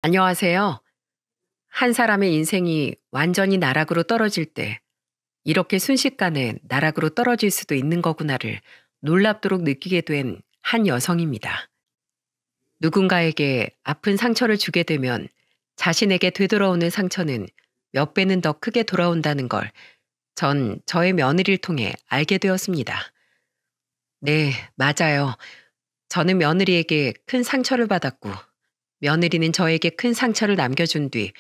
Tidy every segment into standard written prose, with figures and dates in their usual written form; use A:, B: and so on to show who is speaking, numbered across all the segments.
A: 안녕하세요. 한 사람의 인생이 완전히 나락으로 떨어질 때 이렇게 순식간에 나락으로 떨어질 수도 있는 거구나를 놀랍도록 느끼게 된 한 여성입니다. 누군가에게 아픈 상처를 주게 되면 자신에게 되돌아오는 상처는 몇 배는 더 크게 돌아온다는 걸 전 저의 며느리를 통해 알게 되었습니다. 네, 맞아요. 저는 며느리에게 큰 상처를 받았고 며느리는 저에게 큰 상처를 남겨준 뒤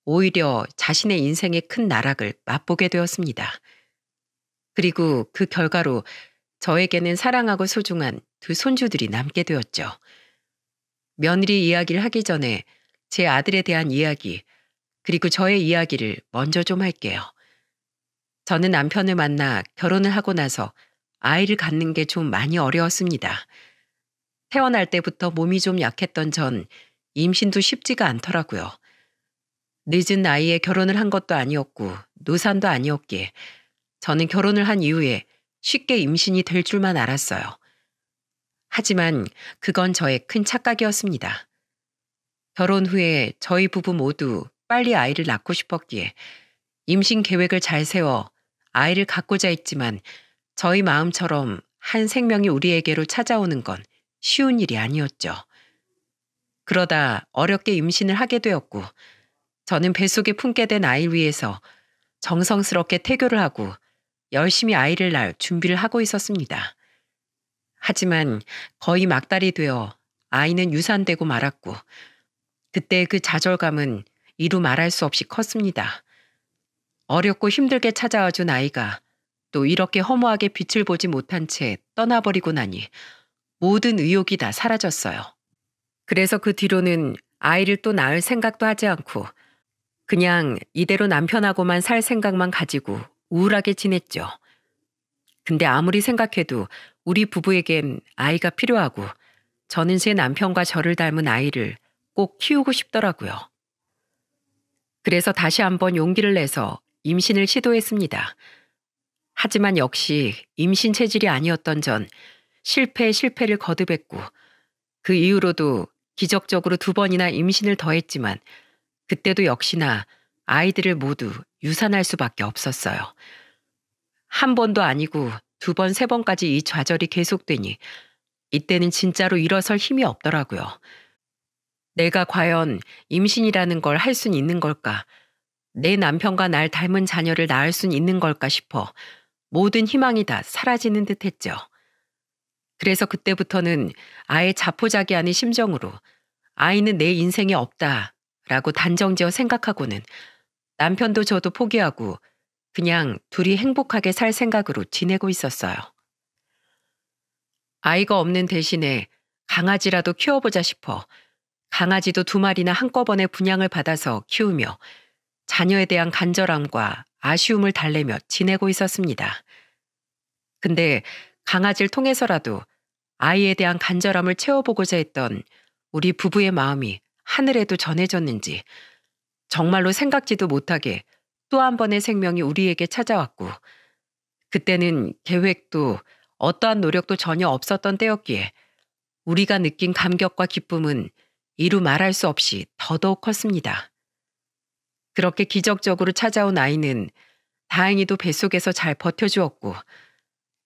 A: 오히려 자신의 인생의 큰 나락을 맛보게 되었습니다. 그리고 그 결과로 저에게는 사랑하고 소중한 두 손주들이 남게 되었죠. 며느리 이야기를 하기 전에 제 아들에 대한 이야기, 그리고 저의 이야기를 먼저 좀 할게요. 저는 남편을 만나 결혼을 하고 나서 아이를 갖는 게 좀 많이 어려웠습니다. 태어날 때부터 몸이 좀 약했던 전 임신도 쉽지가 않더라고요. 늦은 나이에 결혼을 한 것도 아니었고 노산도 아니었기에 저는 결혼을 한 이후에 쉽게 임신이 될 줄만 알았어요. 하지만 그건 저의 큰 착각이었습니다. 결혼 후에 저희 부부 모두 빨리 아이를 낳고 싶었기에 임신 계획을 잘 세워 아이를 갖고자 했지만 저희 마음처럼 한 생명이 우리에게로 찾아오는 건 쉬운 일이 아니었죠. 그러다 어렵게 임신을 하게 되었고 저는 뱃속에 품게 된 아이를 위해서 정성스럽게 태교를 하고 열심히 아이를 낳을 준비를 하고 있었습니다. 하지만 거의 막달이 되어 아이는 유산되고 말았고 그때 그 좌절감은 이루 말할 수 없이 컸습니다. 어렵고 힘들게 찾아와준 아이가 또 이렇게 허무하게 빛을 보지 못한 채 떠나버리고 나니 모든 의욕이 다 사라졌어요. 그래서 그 뒤로는 아이를 또 낳을 생각도 하지 않고 그냥 이대로 남편하고만 살 생각만 가지고 우울하게 지냈죠. 근데 아무리 생각해도 우리 부부에겐 아이가 필요하고 저는 제 남편과 저를 닮은 아이를 꼭 키우고 싶더라고요. 그래서 다시 한번 용기를 내서 임신을 시도했습니다. 하지만 역시 임신 체질이 아니었던 전 실패에 실패를 거듭했고 그 이후로도 기적적으로 2번이나 임신을 더했지만 그때도 역시나 아이들을 모두 유산할 수밖에 없었어요. 한 번도 아니고 2번, 3번까지 이 좌절이 계속되니 이때는 진짜로 일어설 힘이 없더라고요. 내가 과연 임신이라는 걸 할 순 있는 걸까? 내 남편과 날 닮은 자녀를 낳을 순 있는 걸까 싶어 모든 희망이 다 사라지는 듯 했죠. 그래서 그때부터는 아예 자포자기하는 심정으로 아이는 내 인생에 없다라고 단정지어 생각하고는 남편도 저도 포기하고 그냥 둘이 행복하게 살 생각으로 지내고 있었어요. 아이가 없는 대신에 강아지라도 키워보자 싶어 강아지도 2마리나 한꺼번에 분양을 받아서 키우며 자녀에 대한 간절함과 아쉬움을 달래며 지내고 있었습니다. 근데 강아지를 통해서라도 아이에 대한 간절함을 채워보고자 했던 우리 부부의 마음이 하늘에도 전해졌는지 정말로 생각지도 못하게 또 한 번의 생명이 우리에게 찾아왔고 그때는 계획도 어떠한 노력도 전혀 없었던 때였기에 우리가 느낀 감격과 기쁨은 이루 말할 수 없이 더더욱 컸습니다. 그렇게 기적적으로 찾아온 아이는 다행히도 뱃속에서 잘 버텨주었고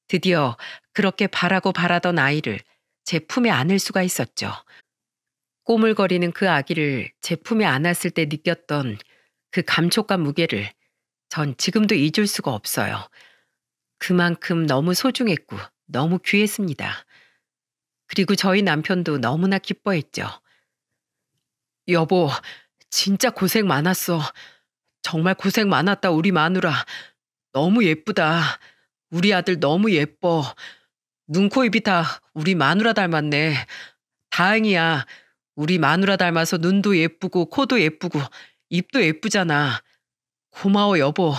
A: 드디어 그렇게 바라고 바라던 아이를 제 품에 안을 수가 있었죠. 꼬물거리는 그 아기를 제 품에 안았을 때 느꼈던 그 감촉과 무게를 전 지금도 잊을 수가 없어요. 그만큼 너무 소중했고 너무 귀했습니다. 그리고 저희 남편도 너무나 기뻐했죠. 여보, 진짜 고생 많았어. 정말 고생 많았다, 우리 마누라. 너무 예쁘다. 우리 아들 너무 예뻐. 눈, 코, 입이 다 우리 마누라 닮았네. 다행이야. 우리 마누라 닮아서 눈도 예쁘고 코도 예쁘고 입도 예쁘잖아. 고마워, 여보.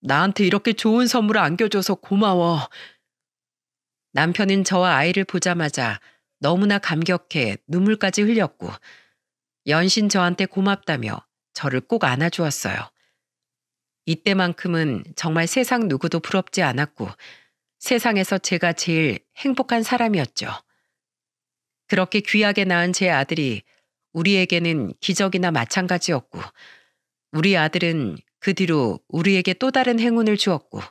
A: 나한테 이렇게 좋은 선물을 안겨줘서 고마워. 남편은 저와 아이를 보자마자 너무나 감격해 눈물까지 흘렸고 연신 저한테 고맙다며 저를 꼭 안아주었어요. 이때만큼은 정말 세상 누구도 부럽지 않았고 세상에서 제가 제일 행복한 사람이었죠. 그렇게 귀하게 낳은 제 아들이 우리에게는 기적이나 마찬가지였고, 우리 아들은 그 뒤로 우리에게 또 다른 행운을 주었고,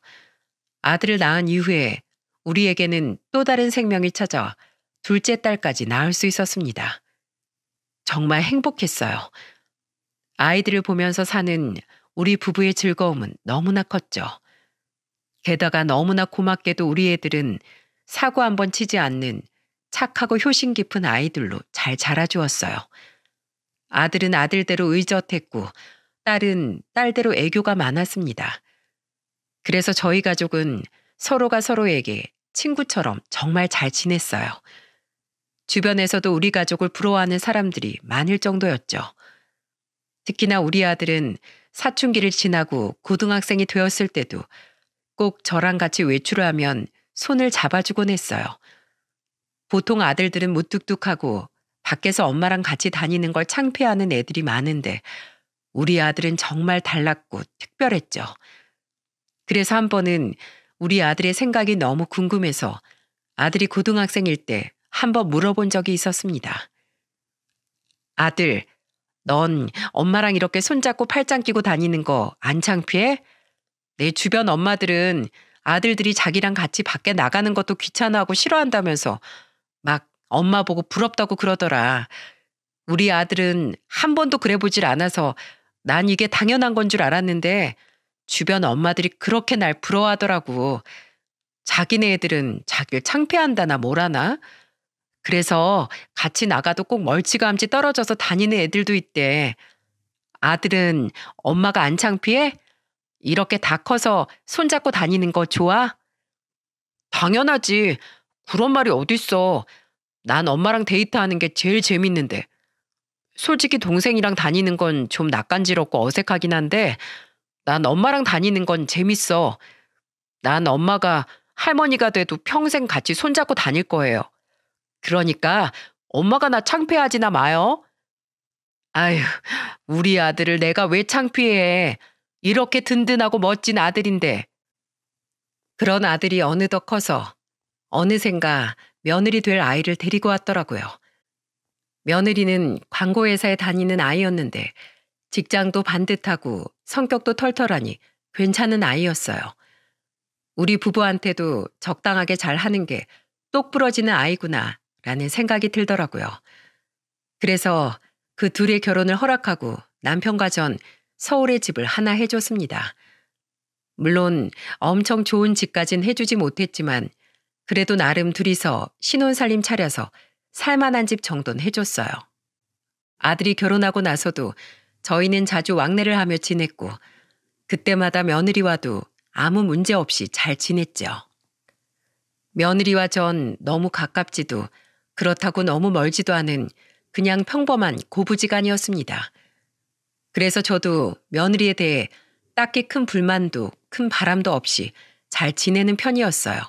A: 아들을 낳은 이후에 우리에게는 또 다른 생명이 찾아와 둘째 딸까지 낳을 수 있었습니다. 정말 행복했어요. 아이들을 보면서 사는 우리 부부의 즐거움은 너무나 컸죠. 게다가 너무나 고맙게도 우리 애들은 사고 한번 치지 않는 착하고 효심 깊은 아이들로 잘 자라주었어요. 아들은 아들대로 의젓했고 딸은 딸대로 애교가 많았습니다. 그래서 저희 가족은 서로가 서로에게 친구처럼 정말 잘 지냈어요. 주변에서도 우리 가족을 부러워하는 사람들이 많을 정도였죠. 특히나 우리 아들은 사춘기를 지나고 고등학생이 되었을 때도 꼭 저랑 같이 외출을 하면 손을 잡아주곤 했어요. 보통 아들들은 무뚝뚝하고 밖에서 엄마랑 같이 다니는 걸 창피해하는 애들이 많은데 우리 아들은 정말 달랐고 특별했죠. 그래서 한 번은 우리 아들의 생각이 너무 궁금해서 아들이 고등학생일 때 한번 물어본 적이 있었습니다. 아들, 넌 엄마랑 이렇게 손잡고 팔짱 끼고 다니는 거 안 창피해? 내 주변 엄마들은 아들들이 자기랑 같이 밖에 나가는 것도 귀찮아하고 싫어한다면서 막 엄마 보고 부럽다고 그러더라. 우리 아들은 한 번도 그래 보질 않아서 난 이게 당연한 건 줄 알았는데 주변 엄마들이 그렇게 날 부러워하더라고. 자기네 애들은 자기를 창피한다나 뭐라나? 그래서 같이 나가도 꼭 멀찌감치 떨어져서 다니는 애들도 있대. 아들은 엄마가 안 창피해? 이렇게 다 커서 손잡고 다니는 거 좋아? 당연하지. 그런 말이 어딨어. 난 엄마랑 데이트하는 게 제일 재밌는데. 솔직히 동생이랑 다니는 건 좀 낯간지럽고 어색하긴 한데 난 엄마랑 다니는 건 재밌어. 난 엄마가 할머니가 돼도 평생 같이 손잡고 다닐 거예요. 그러니까 엄마가 나 창피하지나 마요. 아휴, 우리 아들을 내가 왜 창피해. 이렇게 든든하고 멋진 아들인데. 그런 아들이 어느덧 커서 어느샌가 며느리 될 아이를 데리고 왔더라고요. 며느리는 광고회사에 다니는 아이였는데 직장도 반듯하고 성격도 털털하니 괜찮은 아이였어요. 우리 부부한테도 적당하게 잘하는 게 똑 부러지는 아이구나 라는 생각이 들더라고요. 그래서 그 둘의 결혼을 허락하고 남편과 전 서울에 집을 하나 해줬습니다. 물론 엄청 좋은 집까진 해주지 못했지만 그래도 나름 둘이서 신혼살림 차려서 살만한 집 정도는 해줬어요. 아들이 결혼하고 나서도 저희는 자주 왕래를 하며 지냈고 그때마다 며느리와도 아무 문제 없이 잘 지냈죠. 며느리와 전 너무 가깝지도 그렇다고 너무 멀지도 않은 그냥 평범한 고부지간이었습니다. 그래서 저도 며느리에 대해 딱히 큰 불만도 큰 바람도 없이 잘 지내는 편이었어요.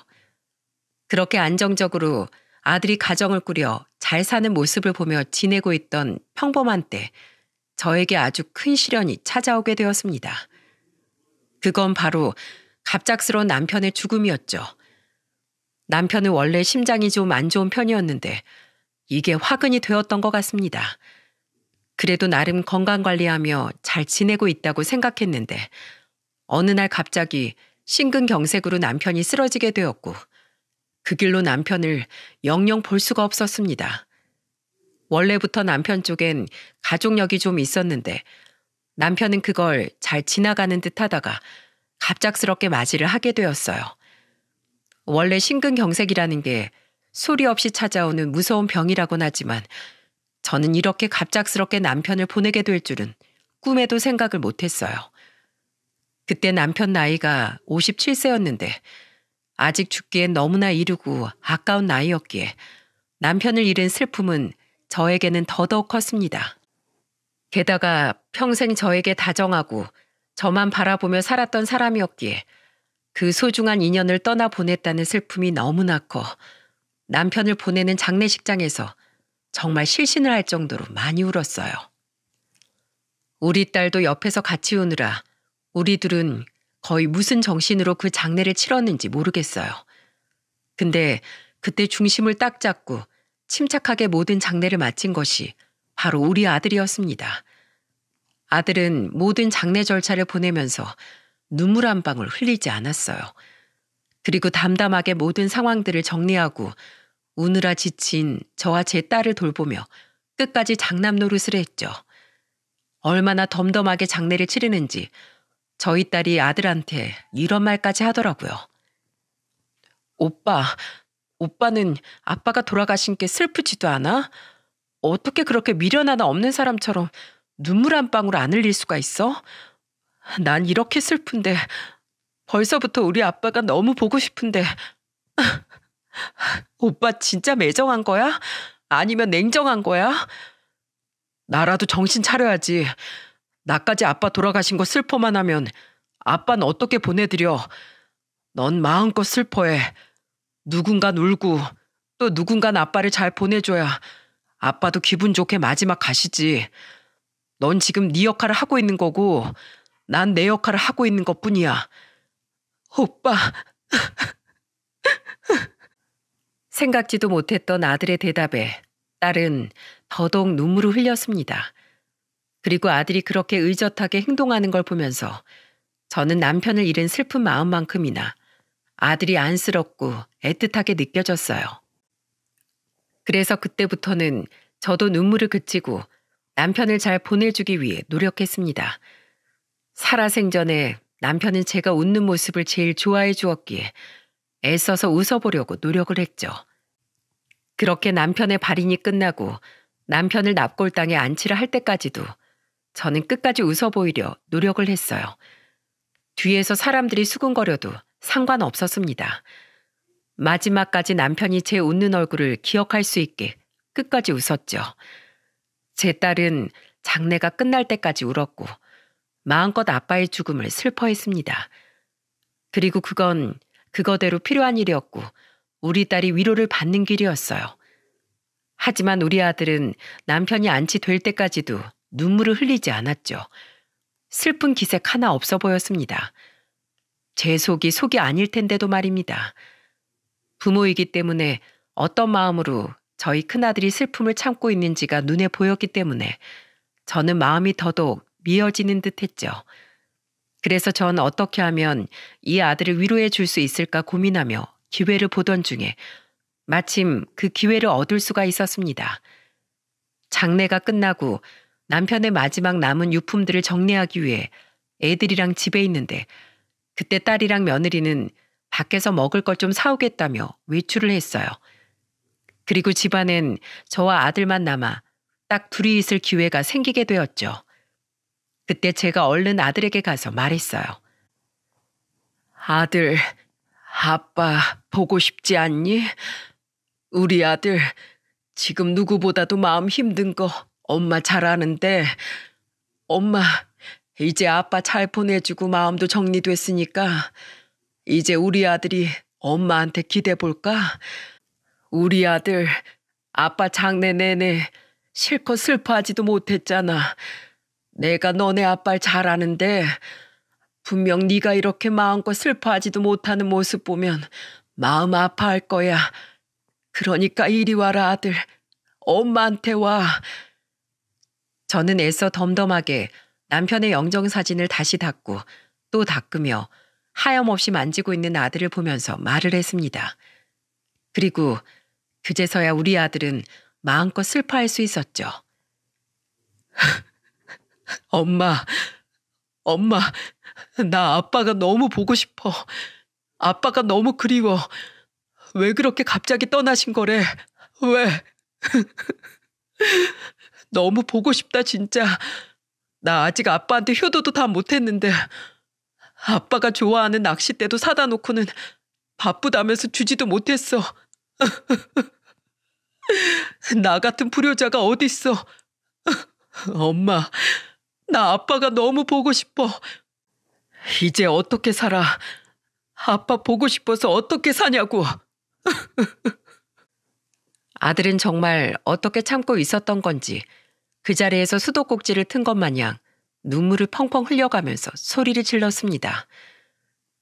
A: 그렇게 안정적으로 아들이 가정을 꾸려 잘 사는 모습을 보며 지내고 있던 평범한 때 저에게 아주 큰 시련이 찾아오게 되었습니다. 그건 바로 갑작스러운 남편의 죽음이었죠. 남편은 원래 심장이 좀 안 좋은 편이었는데 이게 화근이 되었던 것 같습니다. 그래도 나름 건강관리하며 잘 지내고 있다고 생각했는데 어느 날 갑자기 심근경색으로 남편이 쓰러지게 되었고 그 길로 남편을 영영 볼 수가 없었습니다. 원래부터 남편 쪽엔 가족력이 좀 있었는데 남편은 그걸 잘 지나가는 듯 하다가 갑작스럽게 맞이를 하게 되었어요. 원래 심근경색이라는 게 소리 없이 찾아오는 무서운 병이라곤 하지만 저는 이렇게 갑작스럽게 남편을 보내게 될 줄은 꿈에도 생각을 못했어요. 그때 남편 나이가 57세였는데 아직 죽기엔 너무나 이르고 아까운 나이였기에 남편을 잃은 슬픔은 저에게는 더더욱 컸습니다. 게다가 평생 저에게 다정하고 저만 바라보며 살았던 사람이었기에 그 소중한 인연을 떠나보냈다는 슬픔이 너무나 커 남편을 보내는 장례식장에서 정말 실신을 할 정도로 많이 울었어요. 우리 딸도 옆에서 같이 우느라 우리 둘은 거의 무슨 정신으로 그 장례를 치렀는지 모르겠어요. 근데 그때 중심을 딱 잡고 침착하게 모든 장례를 마친 것이 바로 우리 아들이었습니다. 아들은 모든 장례 절차를 보내면서 눈물 한 방울 흘리지 않았어요. 그리고 담담하게 모든 상황들을 정리하고 우느라 지친 저와 제 딸을 돌보며 끝까지 장남 노릇을 했죠. 얼마나 덤덤하게 장례를 치르는지 저희 딸이 아들한테 이런 말까지 하더라고요. 오빠는 아빠가 돌아가신 게 슬프지도 않아? 어떻게 그렇게 미련 하나 없는 사람처럼 눈물 한 방울 안 흘릴 수가 있어? 난 이렇게 슬픈데 벌써부터 우리 아빠가 너무 보고 싶은데 오빠 진짜 매정한 거야? 아니면 냉정한 거야? 나라도 정신 차려야지. 나까지 아빠 돌아가신 거 슬퍼만 하면 아빠는 어떻게 보내드려? 넌 마음껏 슬퍼해. 누군간 울고 또 누군간 아빠를 잘 보내줘야 아빠도 기분 좋게 마지막 가시지. 넌 지금 네 역할을 하고 있는 거고 난 내 역할을 하고 있는 것뿐이야. 오빠. 생각지도 못했던 아들의 대답에 딸은 더더욱 눈물을 흘렸습니다. 그리고 아들이 그렇게 의젓하게 행동하는 걸 보면서 저는 남편을 잃은 슬픈 마음만큼이나 아들이 안쓰럽고 애틋하게 느껴졌어요. 그래서 그때부터는 저도 눈물을 그치고 남편을 잘 보내주기 위해 노력했습니다. 살아생전에 남편은 제가 웃는 모습을 제일 좋아해 주었기에 애써서 웃어보려고 노력을 했죠. 그렇게 남편의 발인이 끝나고 남편을 납골당에 안치를 할 때까지도 저는 끝까지 웃어 보이려 노력을 했어요. 뒤에서 사람들이 수군거려도 상관없었습니다. 마지막까지 남편이 제 웃는 얼굴을 기억할 수 있게 끝까지 웃었죠. 제 딸은 장례가 끝날 때까지 울었고 마음껏 아빠의 죽음을 슬퍼했습니다. 그리고 그건 그거대로 필요한 일이었고 우리 딸이 위로를 받는 길이었어요. 하지만 우리 아들은 남편이 안치될 때까지도 눈물을 흘리지 않았죠. 슬픈 기색 하나 없어 보였습니다. 제 속이 아닐 텐데도 말입니다. 부모이기 때문에 어떤 마음으로 저희 큰아들이 슬픔을 참고 있는지가 눈에 보였기 때문에 저는 마음이 더더욱 미어지는 듯 했죠. 그래서 전 어떻게 하면 이 아들을 위로해 줄 수 있을까 고민하며 기회를 보던 중에 마침 그 기회를 얻을 수가 있었습니다. 장례가 끝나고 남편의 마지막 남은 유품들을 정리하기 위해 애들이랑 집에 있는데 그때 딸이랑 며느리는 밖에서 먹을 걸 좀 사오겠다며 외출을 했어요. 그리고 집안엔 저와 아들만 남아 딱 둘이 있을 기회가 생기게 되었죠. 그때 제가 얼른 아들에게 가서 말했어요. 아들, 아빠 보고 싶지 않니? 우리 아들 지금 누구보다도 마음 힘든 거 엄마 잘 아는데 엄마 이제 아빠 잘 보내주고 마음도 정리됐으니까 이제 우리 아들이 엄마한테 기대 볼까? 우리 아들 아빠 장래 내내 실컷 슬퍼하지도 못했잖아. 내가 너네 아빠를 잘 아는데 분명 네가 이렇게 마음껏 슬퍼하지도 못하는 모습 보면 마음 아파할 거야. 그러니까 이리 와라 아들. 엄마한테 와. 저는 애써 덤덤하게 남편의 영정사진을 다시 닦고 또 닦으며 하염없이 만지고 있는 아들을 보면서 말을 했습니다. 그리고 그제서야 우리 아들은 마음껏 슬퍼할 수 있었죠. 엄마, 나 아빠가 너무 보고 싶어. 아빠가 너무 그리워. 왜 그렇게 갑자기 떠나신 거래? 왜? 너무 보고 싶다 진짜. 나 아직 아빠한테 효도도 다 못했는데 아빠가 좋아하는 낚싯대도 사다 놓고는 바쁘다면서 주지도 못했어. 나 같은 불효자가 어딨어. 엄마, 나 아빠가 너무 보고 싶어. 이제 어떻게 살아? 아빠 보고 싶어서 어떻게 사냐고. 아들은 정말 어떻게 참고 있었던 건지 그 자리에서 수도꼭지를 튼 것 마냥 눈물을 펑펑 흘려가면서 소리를 질렀습니다.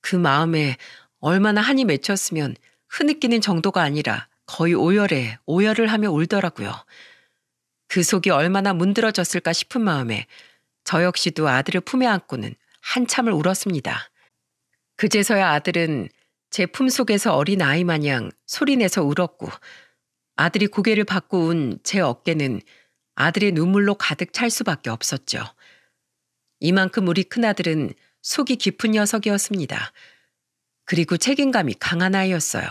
A: 그 마음에 얼마나 한이 맺혔으면 흐느끼는 정도가 아니라 거의 오열을 하며 울더라고요. 그 속이 얼마나 문드러졌을까 싶은 마음에 저 역시도 아들을 품에 안고는 한참을 울었습니다. 그제서야 아들은 제 품속에서 어린 아이 마냥 소리내서 울었고 아들이 고개를 받고 운 제 어깨는 아들의 눈물로 가득 찰 수밖에 없었죠. 이만큼 우리 큰아들은 속이 깊은 녀석이었습니다. 그리고 책임감이 강한 아이였어요.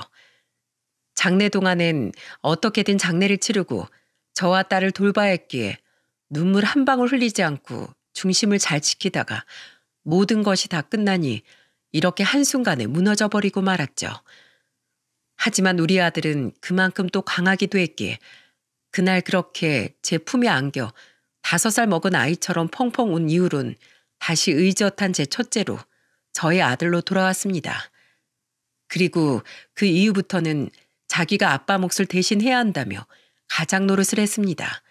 A: 장례 동안엔 어떻게든 장례를 치르고 저와 딸을 돌봐야 했기에 눈물 한 방울 흘리지 않고 중심을 잘 지키다가 모든 것이 다 끝나니 이렇게 한순간에 무너져 버리고 말았죠. 하지만 우리 아들은 그만큼 또 강하기도 했기에 그날 그렇게 제 품에 안겨 5살 먹은 아이처럼 펑펑 운 이후론 다시 의젓한 제 첫째로 저의 아들로 돌아왔습니다. 그리고 그 이후부터는 자기가 아빠 몫을 대신해야 한다며 가장 노릇을 했습니다.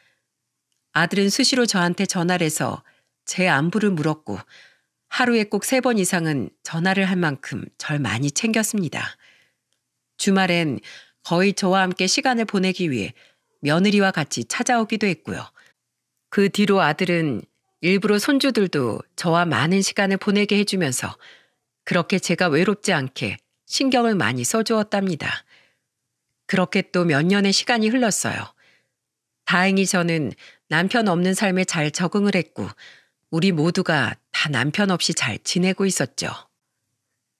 A: 아들은 수시로 저한테 전화를 해서 제 안부를 물었고 하루에 꼭 3번 이상은 전화를 할 만큼 절 많이 챙겼습니다. 주말엔 거의 저와 함께 시간을 보내기 위해 며느리와 같이 찾아오기도 했고요. 그 뒤로 아들은 일부러 손주들도 저와 많은 시간을 보내게 해주면서 그렇게 제가 외롭지 않게 신경을 많이 써주었답니다. 그렇게 또 몇 년의 시간이 흘렀어요. 다행히 저는 남편 없는 삶에 잘 적응을 했고 우리 모두가 다 남편 없이 잘 지내고 있었죠.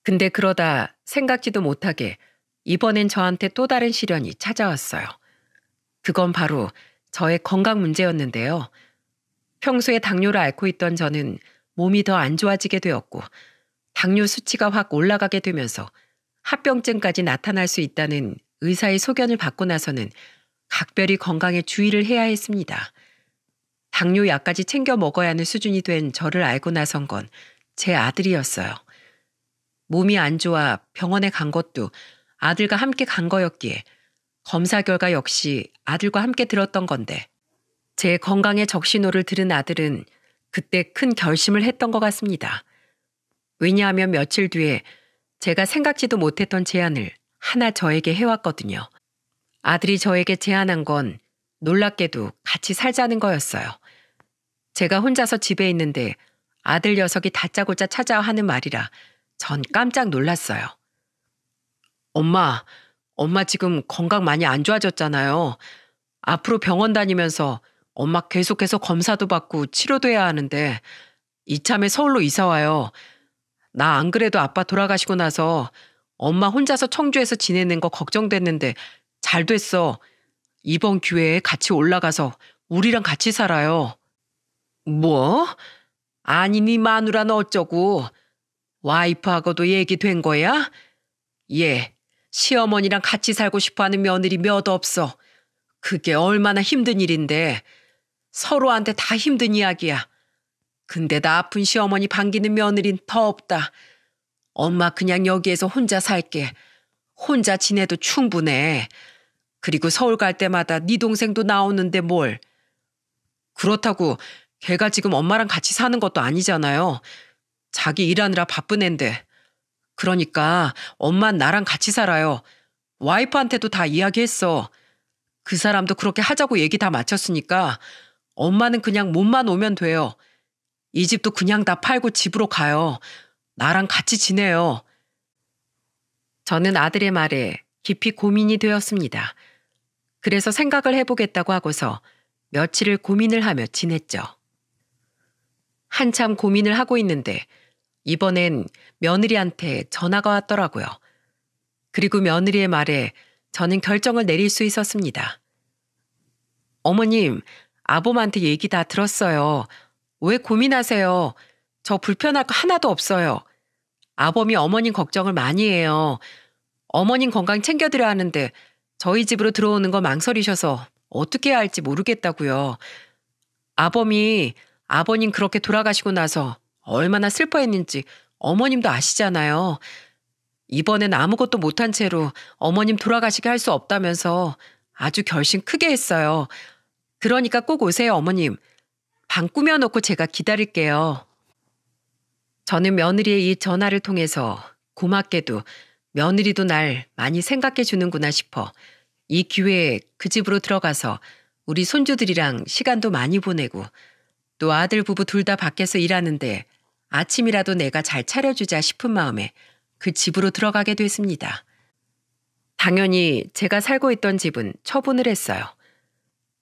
A: 근데 그러다 생각지도 못하게 이번엔 저한테 또 다른 시련이 찾아왔어요. 그건 바로 저의 건강 문제였는데요. 평소에 당뇨를 앓고 있던 저는 몸이 더 안 좋아지게 되었고 당뇨 수치가 확 올라가게 되면서 합병증까지 나타날 수 있다는 의사의 소견을 받고 나서는 각별히 건강에 주의를 해야 했습니다. 당뇨 약까지 챙겨 먹어야 하는 수준이 된 저를 알고 나선 건 제 아들이었어요. 몸이 안 좋아 병원에 간 것도 아들과 함께 간 거였기에 검사 결과 역시 아들과 함께 들었던 건데 제 건강의 적신호를 들은 아들은 그때 큰 결심을 했던 것 같습니다. 왜냐하면 며칠 뒤에 제가 생각지도 못했던 제안을 하나 저에게 해왔거든요. 아들이 저에게 제안한 건 놀랍게도 같이 살자는 거였어요. 제가 혼자서 집에 있는데 아들 녀석이 다짜고짜 찾아와 하는 말이라 전 깜짝 놀랐어요. 엄마 지금 건강 많이 안 좋아졌잖아요. 앞으로 병원 다니면서 엄마 계속해서 검사도 받고 치료도 해야 하는데 이참에 서울로 이사 와요. 나 안 그래도 아빠 돌아가시고 나서 엄마 혼자서 청주에서 지내는 거 걱정됐는데 잘 됐어. 이번 기회에 같이 올라가서 우리랑 같이 살아요. 뭐? 아니 네 마누라는 어쩌고? 와이프하고도 얘기된 거야? 예, 시어머니랑 같이 살고 싶어하는 며느리 몇 없어. 그게 얼마나 힘든 일인데 서로한테 다 힘든 이야기야. 근데다 아픈 시어머니 반기는 며느린 더 없다. 엄마 그냥 여기에서 혼자 살게. 혼자 지내도 충분해. 그리고 서울 갈 때마다 네 동생도 나오는데 뭘. 그렇다고 걔가 지금 엄마랑 같이 사는 것도 아니잖아요. 자기 일하느라 바쁜 앤데. 그러니까 엄만 나랑 같이 살아요. 와이프한테도 다 이야기했어. 그 사람도 그렇게 하자고 얘기 다 마쳤으니까 엄마는 그냥 몸만 오면 돼요. 이 집도 그냥 다 팔고 집으로 가요. 나랑 같이 지내요. 저는 아들의 말에 깊이 고민이 되었습니다. 그래서 생각을 해보겠다고 하고서 며칠을 고민을 하며 지냈죠. 한참 고민을 하고 있는데 이번엔 며느리한테 전화가 왔더라고요. 그리고 며느리의 말에 저는 결정을 내릴 수 있었습니다. 어머님, 아범한테 얘기 다 들었어요. 왜 고민하세요? 저 불편할 거 하나도 없어요. 아범이 어머님 걱정을 많이 해요. 어머님 건강 챙겨드려야 하는데 저희 집으로 들어오는 거 망설이셔서 어떻게 해야 할지 모르겠다고요. 아범이 아버님 그렇게 돌아가시고 나서 얼마나 슬퍼했는지 어머님도 아시잖아요. 이번엔 아무것도 못한 채로 어머님 돌아가시게 할 수 없다면서 아주 결심 크게 했어요. 그러니까 꼭 오세요, 어머님. 방 꾸며놓고 제가 기다릴게요. 저는 며느리의 이 전화를 통해서 고맙게도 며느리도 날 많이 생각해 주는구나 싶어 이 기회에 그 집으로 들어가서 우리 손주들이랑 시간도 많이 보내고 또 아들 부부 둘 다 밖에서 일하는데 아침이라도 내가 잘 차려주자 싶은 마음에 그 집으로 들어가게 됐습니다. 당연히 제가 살고 있던 집은 처분을 했어요.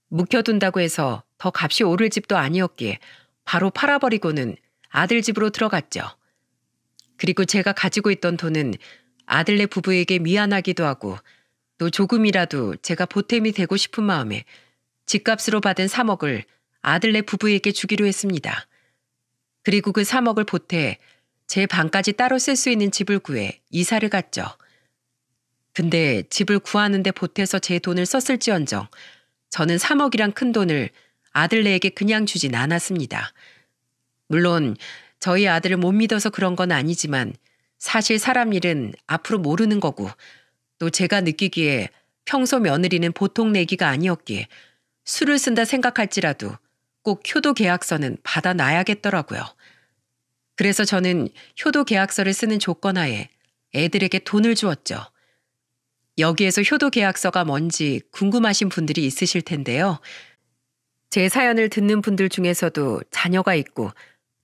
A: 묵혀둔다고 해서 더 값이 오를 집도 아니었기에 바로 팔아버리고는 아들 집으로 들어갔죠. 그리고 제가 가지고 있던 돈은 아들네 부부에게 미안하기도 하고 또 조금이라도 제가 보탬이 되고 싶은 마음에 집값으로 받은 3억을 아들네 부부에게 주기로 했습니다. 그리고 그 3억을 보태 제 방까지 따로 쓸 수 있는 집을 구해 이사를 갔죠. 근데 집을 구하는데 보태서 제 돈을 썼을지언정 저는 3억이란 큰 돈을 아들네에게 그냥 주진 않았습니다. 물론 저희 아들을 못 믿어서 그런 건 아니지만 사실 사람 일은 앞으로 모르는 거고 또 제가 느끼기에 평소 며느리는 보통 내기가 아니었기에 술을 쓴다 생각할지라도 꼭 효도 계약서는 받아놔야겠더라고요. 그래서 저는 효도 계약서를 쓰는 조건 하에 애들에게 돈을 주었죠. 여기에서 효도 계약서가 뭔지 궁금하신 분들이 있으실 텐데요. 제 사연을 듣는 분들 중에서도 자녀가 있고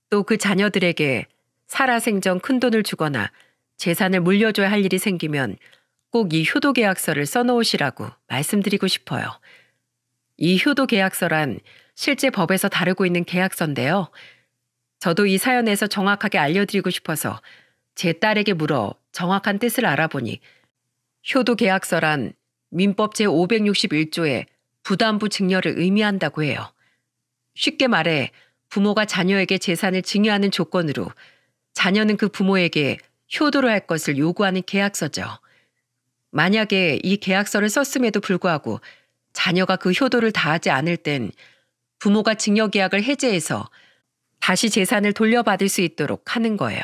A: 또 그 자녀들에게 살아생전 큰돈을 주거나 재산을 물려줘야 할 일이 생기면 꼭 이 효도 계약서를 써놓으시라고 말씀드리고 싶어요. 이 효도 계약서란 실제 법에서 다루고 있는 계약서인데요. 저도 이 사연에서 정확하게 알려드리고 싶어서 제 딸에게 물어 정확한 뜻을 알아보니 효도 계약서란 민법 제561조의 부담부 증여를 의미한다고 해요. 쉽게 말해 부모가 자녀에게 재산을 증여하는 조건으로 자녀는 그 부모에게 효도를 할 것을 요구하는 계약서죠. 만약에 이 계약서를 썼음에도 불구하고 자녀가 그 효도를 다하지 않을 땐 부모가 증여 계약을 해제해서 다시 재산을 돌려받을 수 있도록 하는 거예요.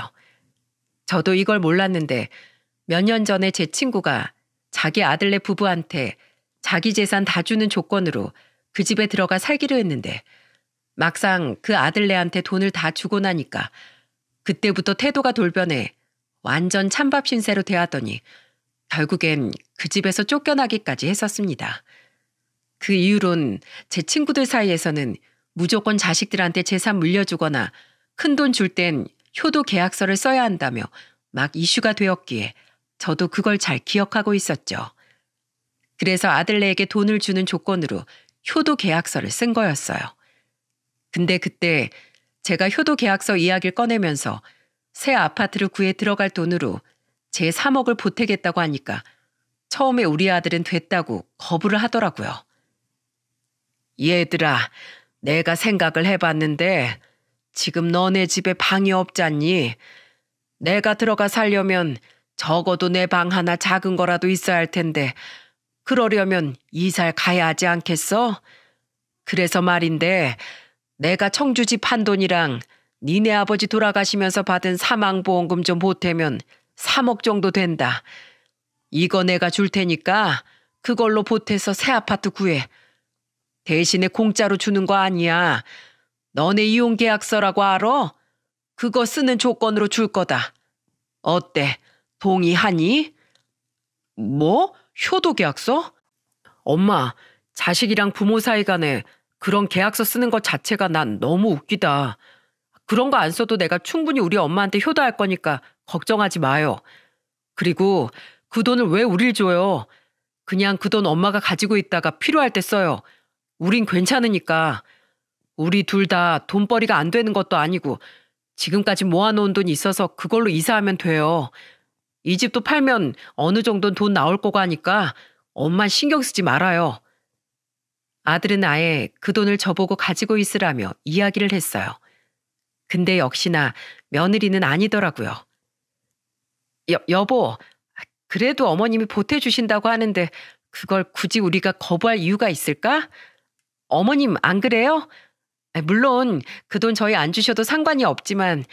A: 저도 이걸 몰랐는데 몇 년 전에 제 친구가 자기 아들네 부부한테 자기 재산 다 주는 조건으로 그 집에 들어가 살기로 했는데 막상 그 아들네한테 돈을 다 주고 나니까 그때부터 태도가 돌변해 완전 찬밥 신세로 대하더니 결국엔 그 집에서 쫓겨나기까지 했었습니다. 그 이후론 제 친구들 사이에서는 무조건 자식들한테 재산 물려주거나 큰돈 줄 땐 효도 계약서를 써야 한다며 막 이슈가 되었기에 저도 그걸 잘 기억하고 있었죠. 그래서 아들네에게 돈을 주는 조건으로 효도 계약서를 쓴 거였어요. 근데 그때 제가 효도 계약서 이야기를 꺼내면서 새 아파트를 구해 들어갈 돈으로 제 3억을 보태겠다고 하니까 처음에 우리 아들은 됐다고 거부를 하더라고요. 얘들아, 내가 생각을 해봤는데 지금 너네 집에 방이 없잖니? 내가 들어가 살려면 적어도 내 방 하나 작은 거라도 있어야 할 텐데 그러려면 이사를 가야 하지 않겠어? 그래서 말인데 내가 청주집 한 돈이랑 니네 아버지 돌아가시면서 받은 사망보험금 좀 보태면 3억 정도 된다. 이거 내가 줄 테니까 그걸로 보태서 새 아파트 구해. 대신에 공짜로 주는 거 아니야. 너네 이혼계약서라고 알아? 그거 쓰는 조건으로 줄 거다. 어때? 동의하니? 뭐? 효도계약서? 엄마, 자식이랑 부모 사이 간에 그런 계약서 쓰는 것 자체가 난 너무 웃기다. 그런 거 안 써도 내가 충분히 우리 엄마한테 효도할 거니까 걱정하지 마요. 그리고 그 돈을 왜 우릴 줘요? 그냥 그 돈 엄마가 가지고 있다가 필요할 때 써요. 우린 괜찮으니까. 우리 둘 다 돈벌이가 안 되는 것도 아니고 지금까지 모아놓은 돈이 있어서 그걸로 이사하면 돼요. 이 집도 팔면 어느 정도는 돈 나올 거고 하니까 엄만 신경 쓰지 말아요. 아들은 아예 그 돈을 저보고 가지고 있으라며 이야기를 했어요. 근데 역시나 며느리는 아니더라고요. 여보, 그래도 어머님이 보태주신다고 하는데 그걸 굳이 우리가 거부할 이유가 있을까? 어머님 안 그래요? 물론 그 돈 저희 안 주셔도 상관이 없지만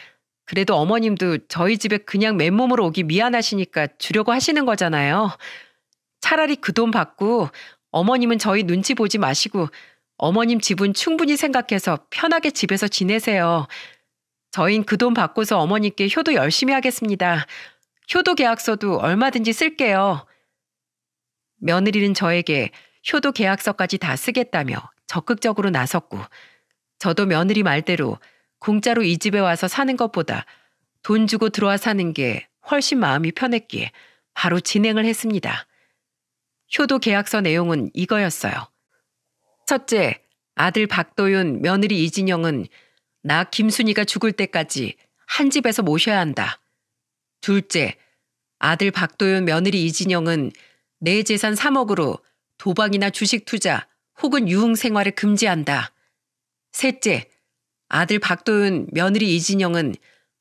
A: 그래도 어머님도 저희 집에 그냥 맨몸으로 오기 미안하시니까 주려고 하시는 거잖아요. 차라리 그 돈 받고 어머님은 저희 눈치 보지 마시고 어머님 집은 충분히 생각해서 편하게 집에서 지내세요. 저흰 그 돈 받고서 어머님께 효도 열심히 하겠습니다. 효도 계약서도 얼마든지 쓸게요. 며느리는 저에게 효도 계약서까지 다 쓰겠다며 적극적으로 나섰고, 저도 며느리 말대로 공짜로 이 집에 와서 사는 것보다 돈 주고 들어와 사는 게 훨씬 마음이 편했기에 바로 진행을 했습니다. 효도 계약서 내용은 이거였어요. 첫째, 아들 박도윤, 며느리 이진영은 나 김순희가 죽을 때까지 한 집에서 모셔야 한다. 둘째, 아들 박도윤, 며느리 이진영은 내 재산 3억으로 도박이나 주식 투자 혹은 유흥 생활을 금지한다. 셋째, 아들 박도윤, 며느리 이진영은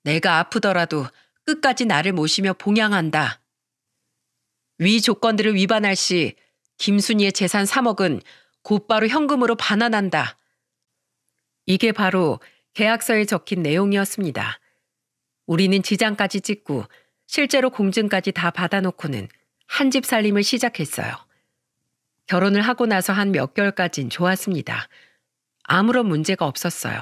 A: 내가 아프더라도 끝까지 나를 모시며 봉양한다. 위 조건들을 위반할 시 김순희의 재산 3억은 곧바로 현금으로 반환한다. 이게 바로 계약서에 적힌 내용이었습니다. 우리는 지장까지 찍고 실제로 공증까지 다 받아놓고는 한 집 살림을 시작했어요. 결혼을 하고 나서 한 몇 개월까진 좋았습니다. 아무런 문제가 없었어요.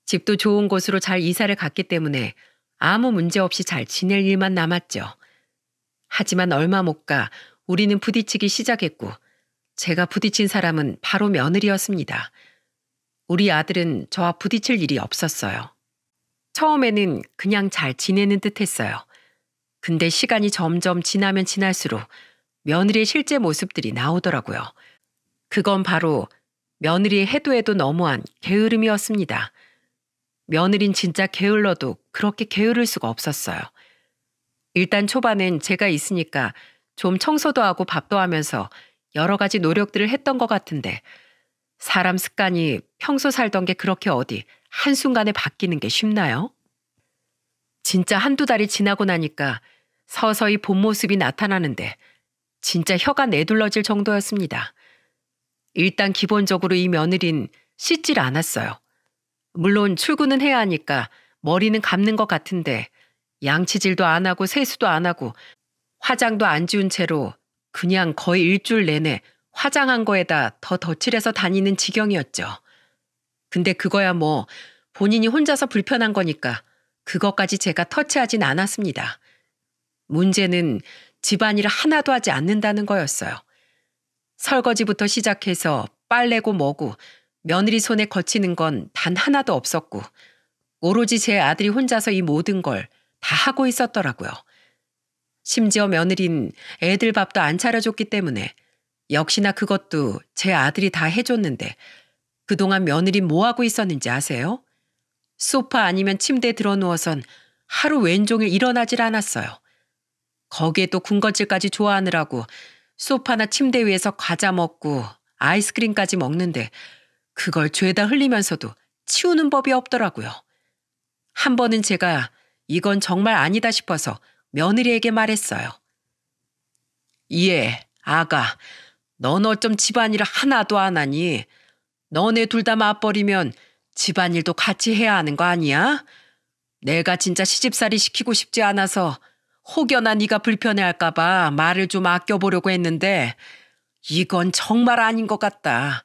A: 집도 좋은 곳으로 잘 이사를 갔기 때문에 아무 문제 없이 잘 지낼 일만 남았죠. 하지만 얼마 못 가 우리는 부딪히기 시작했고, 제가 부딪힌 사람은 바로 며느리였습니다. 우리 아들은 저와 부딪힐 일이 없었어요. 처음에는 그냥 잘 지내는 듯 했어요. 근데 시간이 점점 지나면 지날수록 며느리의 실제 모습들이 나오더라고요. 그건 바로 며느리의 해도 너무한 게으름이었습니다. 며느린 진짜 게을러도 그렇게 게으를 수가 없었어요. 일단 초반엔 제가 있으니까 좀 청소도 하고 밥도 하면서 여러 가지 노력들을 했던 것 같은데, 사람 습관이 평소 살던 게 그렇게 어디 한순간에 바뀌는 게 쉽나요? 진짜 한두 달이 지나고 나니까 서서히 본 모습이 나타나는데 진짜 혀가 내둘러질 정도였습니다. 일단 기본적으로 이 며느린 씻질 않았어요. 물론 출근은 해야 하니까 머리는 감는 것 같은데 양치질도 안 하고 세수도 안 하고 화장도 안 지운 채로 그냥 거의 일주일 내내 화장한 거에다 더 덧칠해서 다니는 지경이었죠. 근데 그거야 뭐 본인이 혼자서 불편한 거니까 그것까지 제가 터치하진 않았습니다. 문제는 집안일 하나도 하지 않는다는 거였어요. 설거지부터 시작해서 빨래고 뭐고 며느리 손에 거치는 건 단 하나도 없었고, 오로지 제 아들이 혼자서 이 모든 걸 다 하고 있었더라고요. 심지어 며느린 애들 밥도 안 차려줬기 때문에 역시나 그것도 제 아들이 다 해줬는데, 그동안 며느린 뭐 하고 있었는지 아세요? 소파 아니면 침대에 들어누워선 하루 왼종일 일어나질 않았어요. 거기에 또 군것질까지 좋아하느라고 소파나 침대 위에서 과자 먹고 아이스크림까지 먹는데 그걸 죄다 흘리면서도 치우는 법이 없더라고요. 한 번은 제가 이건 정말 아니다 싶어서 며느리에게 말했어요. 예, 아가, 넌 어쩜 집안일 하나도 안 하니? 너네 둘 다 맞벌이면 집안일도 같이 해야 하는 거 아니야? 내가 진짜 시집살이 시키고 싶지 않아서 혹여나 네가 불편해할까 봐 말을 좀 아껴보려고 했는데 이건 정말 아닌 것 같다.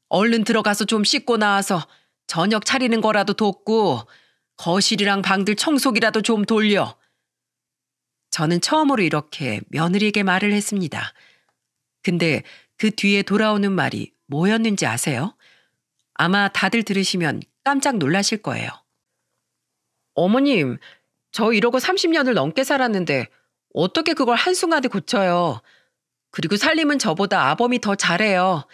A: 얼른 들어가서 좀 씻고 나와서 저녁 차리는 거라도 돕고 거실이랑 방들 청소기라도 좀 돌려. 저는 처음으로 이렇게 며느리에게 말을 했습니다. 근데 그 뒤에 돌아오는 말이 뭐였는지 아세요? 아마 다들 들으시면 깜짝 놀라실 거예요. 어머님, 저 이러고 30년을 넘게 살았는데 어떻게 그걸 한순간에 고쳐요. 그리고 살림은 저보다 아범이 더 잘해요.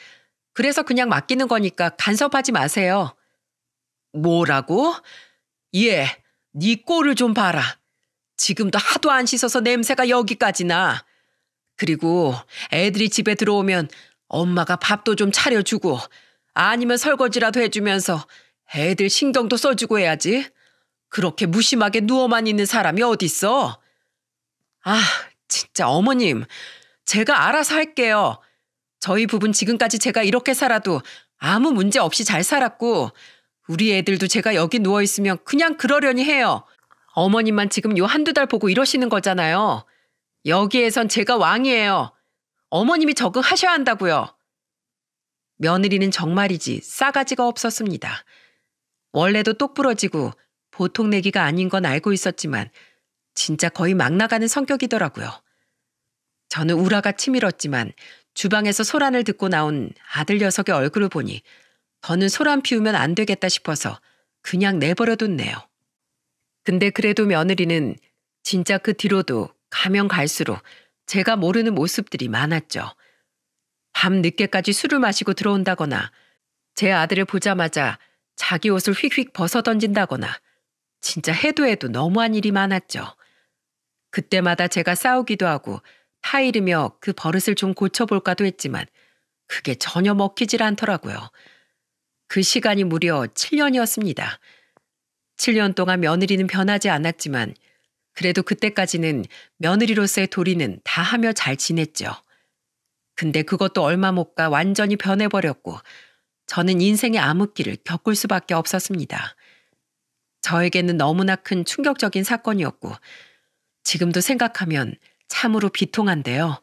A: 그래서 그냥 맡기는 거니까 간섭하지 마세요. 뭐라고? 예, 네 꼴을 좀 봐라. 지금도 하도 안 씻어서 냄새가 여기까지 나. 그리고 애들이 집에 들어오면 엄마가 밥도 좀 차려주고 아니면 설거지라도 해주면서 애들 신경도 써주고 해야지. 그렇게 무심하게 누워만 있는 사람이 어딨어? 아, 진짜 어머님, 제가 알아서 할게요. 저희 부부는 지금까지 제가 이렇게 살아도 아무 문제 없이 잘 살았고 우리 애들도 제가 여기 누워있으면 그냥 그러려니 해요. 어머님만 지금 요 한두 달 보고 이러시는 거잖아요. 여기에선 제가 왕이에요. 어머님이 적응하셔야 한다고요. 며느리는 정말이지 싸가지가 없었습니다. 원래도 똑부러지고 보통 내기가 아닌 건 알고 있었지만 진짜 거의 막 나가는 성격이더라고요. 저는 우라가 치밀었지만 주방에서 소란을 듣고 나온 아들 녀석의 얼굴을 보니 더는 소란 피우면 안 되겠다 싶어서 그냥 내버려뒀네요. 근데 그래도 며느리는 진짜 그 뒤로도 가면 갈수록 제가 모르는 모습들이 많았죠. 밤 늦게까지 술을 마시고 들어온다거나 제 아들을 보자마자 자기 옷을 휙휙 벗어던진다거나 진짜 해도 해도 너무한 일이 많았죠. 그때마다 제가 싸우기도 하고 타이르며 그 버릇을 좀 고쳐볼까도 했지만 그게 전혀 먹히질 않더라고요. 그 시간이 무려 7년이었습니다. 7년 동안 며느리는 변하지 않았지만 그래도 그때까지는 며느리로서의 도리는 다 하며 잘 지냈죠. 근데 그것도 얼마 못 가 완전히 변해버렸고 저는 인생의 암흑기를 겪을 수밖에 없었습니다. 저에게는 너무나 큰 충격적인 사건이었고 지금도 생각하면 참으로 비통한데요.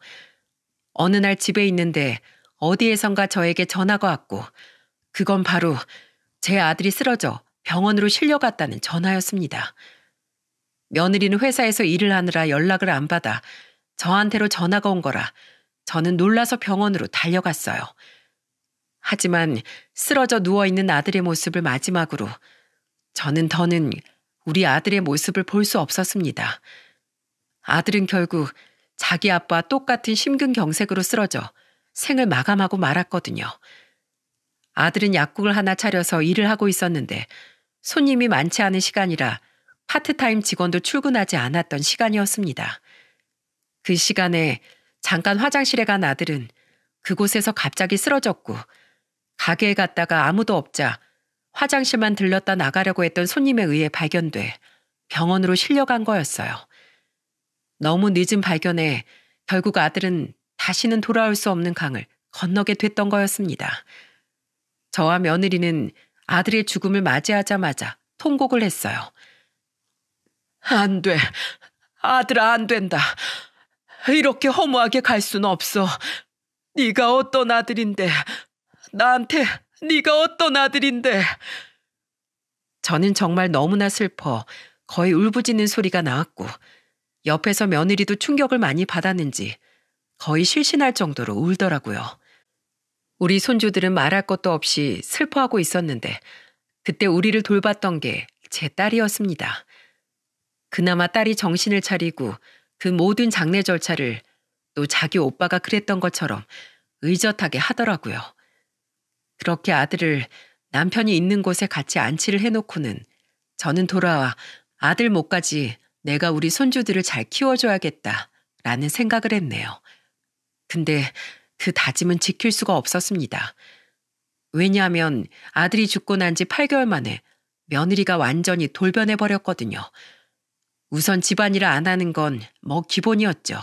A: 어느 날 집에 있는데 어디에선가 저에게 전화가 왔고 그건 바로 제 아들이 쓰러져 병원으로 실려갔다는 전화였습니다. 며느리는 회사에서 일을 하느라 연락을 안 받아 저한테로 전화가 온 거라 저는 놀라서 병원으로 달려갔어요. 하지만 쓰러져 누워있는 아들의 모습을 마지막으로 저는 더는 우리 아들의 모습을 볼 수 없었습니다. 아들은 결국 자기 아빠와 똑같은 심근경색으로 쓰러져 생을 마감하고 말았거든요. 아들은 약국을 하나 차려서 일을 하고 있었는데 손님이 많지 않은 시간이라 파트타임 직원도 출근하지 않았던 시간이었습니다. 그 시간에 잠깐 화장실에 간 아들은 그곳에서 갑자기 쓰러졌고 가게에 갔다가 아무도 없자 화장실만 들렀다 나가려고 했던 손님에 의해 발견돼 병원으로 실려간 거였어요. 너무 늦은 발견에 결국 아들은 다시는 돌아올 수 없는 강을 건너게 됐던 거였습니다. 저와 며느리는 아들의 죽음을 맞이하자마자 통곡을 했어요. 안 돼. 아들아, 안 된다. 이렇게 허무하게 갈 수는 없어. 네가 어떤 아들인데. 나한테 네가 어떤 아들인데. 저는 정말 너무나 슬퍼 거의 울부짖는 소리가 나왔고 옆에서 며느리도 충격을 많이 받았는지 거의 실신할 정도로 울더라고요. 우리 손주들은 말할 것도 없이 슬퍼하고 있었는데 그때 우리를 돌봤던 게 제 딸이었습니다. 그나마 딸이 정신을 차리고 그 모든 장례 절차를 또 자기 오빠가 그랬던 것처럼 의젓하게 하더라고요. 그렇게 아들을 남편이 있는 곳에 같이 안치를 해놓고는 저는 돌아와 아들 몫까지 내가 우리 손주들을 잘 키워줘야겠다라는 생각을 했네요. 근데 그 다짐은 지킬 수가 없었습니다. 왜냐하면 아들이 죽고 난 지 8개월 만에 며느리가 완전히 돌변해버렸거든요. 우선 집안일을 안 하는 건 뭐 기본이었죠.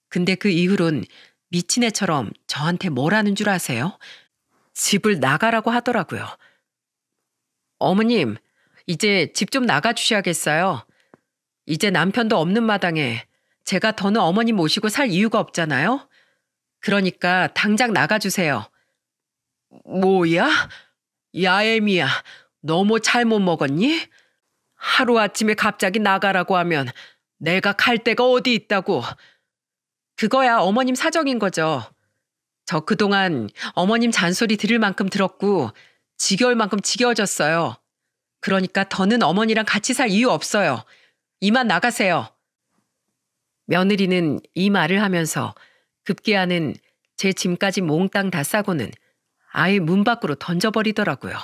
A: 근데 그 이후론 미친 애처럼 저한테 뭘 하는 줄 아세요? 집을 나가라고 하더라고요. 어머님, 이제 집 좀 나가주셔야겠어요. 이제 남편도 없는 마당에 제가 더는 어머님 모시고 살 이유가 없잖아요. 그러니까 당장 나가주세요. 뭐야? 야애미야, 너무 잘못 먹었니? 하루아침에 갑자기 나가라고 하면 내가 갈 데가 어디 있다고. 그거야 어머님 사정인 거죠. 저 그동안 어머님 잔소리 들을 만큼 들었고 지겨울 만큼 지겨워졌어요. 그러니까 더는 어머니랑 같이 살 이유 없어요. 이만 나가세요. 며느리는 이 말을 하면서 급기야는 제 짐까지 몽땅 다 싸고는 아예 문 밖으로 던져버리더라고요.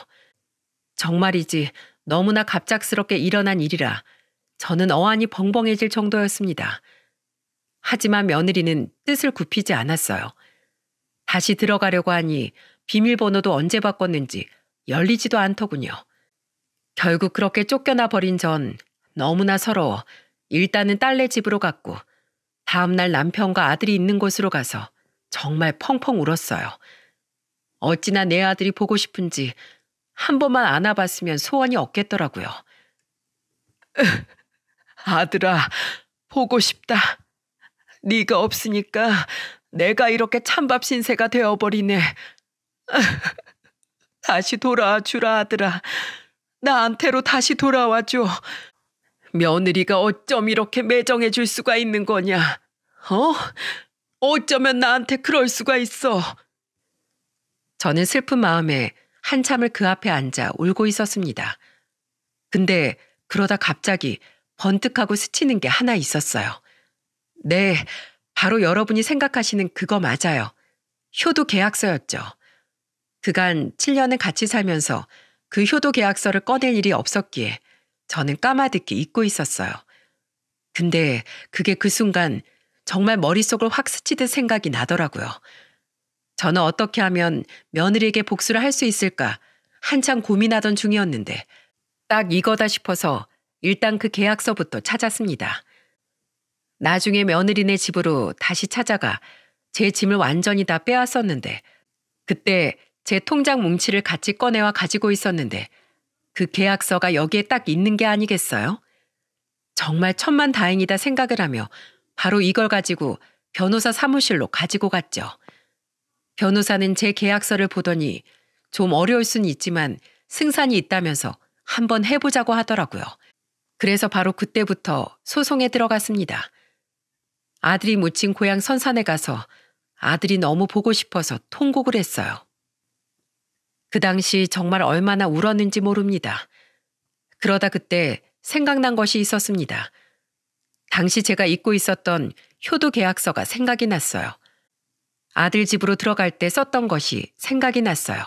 A: 정말이지 너무나 갑작스럽게 일어난 일이라 저는 어안이 벙벙해질 정도였습니다. 하지만 며느리는 뜻을 굽히지 않았어요. 다시 들어가려고 하니 비밀번호도 언제 바꿨는지 열리지도 않더군요. 결국 그렇게 쫓겨나 버린 전 너무나 서러워 일단은 딸네 집으로 갔고 다음날 남편과 아들이 있는 곳으로 가서 정말 펑펑 울었어요. 어찌나 내 아들이 보고 싶은지 한 번만 안아봤으면 소원이 없겠더라고요. 아들아, 보고 싶다. 네가 없으니까 내가 이렇게 찬밥 신세가 되어버리네. 다시 돌아와 주라 아들아. 나한테로 다시 돌아와 줘. 며느리가 어쩜 이렇게 매정해 줄 수가 있는 거냐?
B: 어쩌면 나한테 그럴 수가 있어.
A: 저는 슬픈 마음에 한참을 그 앞에 앉아 울고 있었습니다. 근데 그러다 갑자기 번뜩하고 스치는 게 하나 있었어요. 네, 바로 여러분이 생각하시는 그거 맞아요. 효도 계약서였죠. 그간 7년을 같이 살면서 그 효도 계약서를 꺼낼 일이 없었기에 저는 까마득히 잊고 있었어요. 근데 그게 그 순간 정말 머릿속을 확 스치듯 생각이 나더라고요. 저는 어떻게 하면 며느리에게 복수를 할 수 있을까 한참 고민하던 중이었는데 딱 이거다 싶어서 일단 그 계약서부터 찾았습니다. 나중에 며느리네 집으로 다시 찾아가 제 짐을 완전히 다 빼앗았는데 그때 제 통장 뭉치를 같이 꺼내와 가지고 있었는데 그 계약서가 여기에 딱 있는 게 아니겠어요? 정말 천만다행이다 생각을 하며 바로 이걸 가지고 변호사 사무실로 가지고 갔죠. 변호사는 제 계약서를 보더니 좀 어려울 수는 있지만 승산이 있다면서 한번 해보자고 하더라고요. 그래서 바로 그때부터 소송에 들어갔습니다. 아들이 묻힌 고향 선산에 가서 아들이 너무 보고 싶어서 통곡을 했어요. 그 당시 정말 얼마나 울었는지 모릅니다. 그러다 그때 생각난 것이 있었습니다. 당시 제가 잊고 있었던 효도 계약서가 생각이 났어요. 아들 집으로 들어갈 때 썼던 것이 생각이 났어요.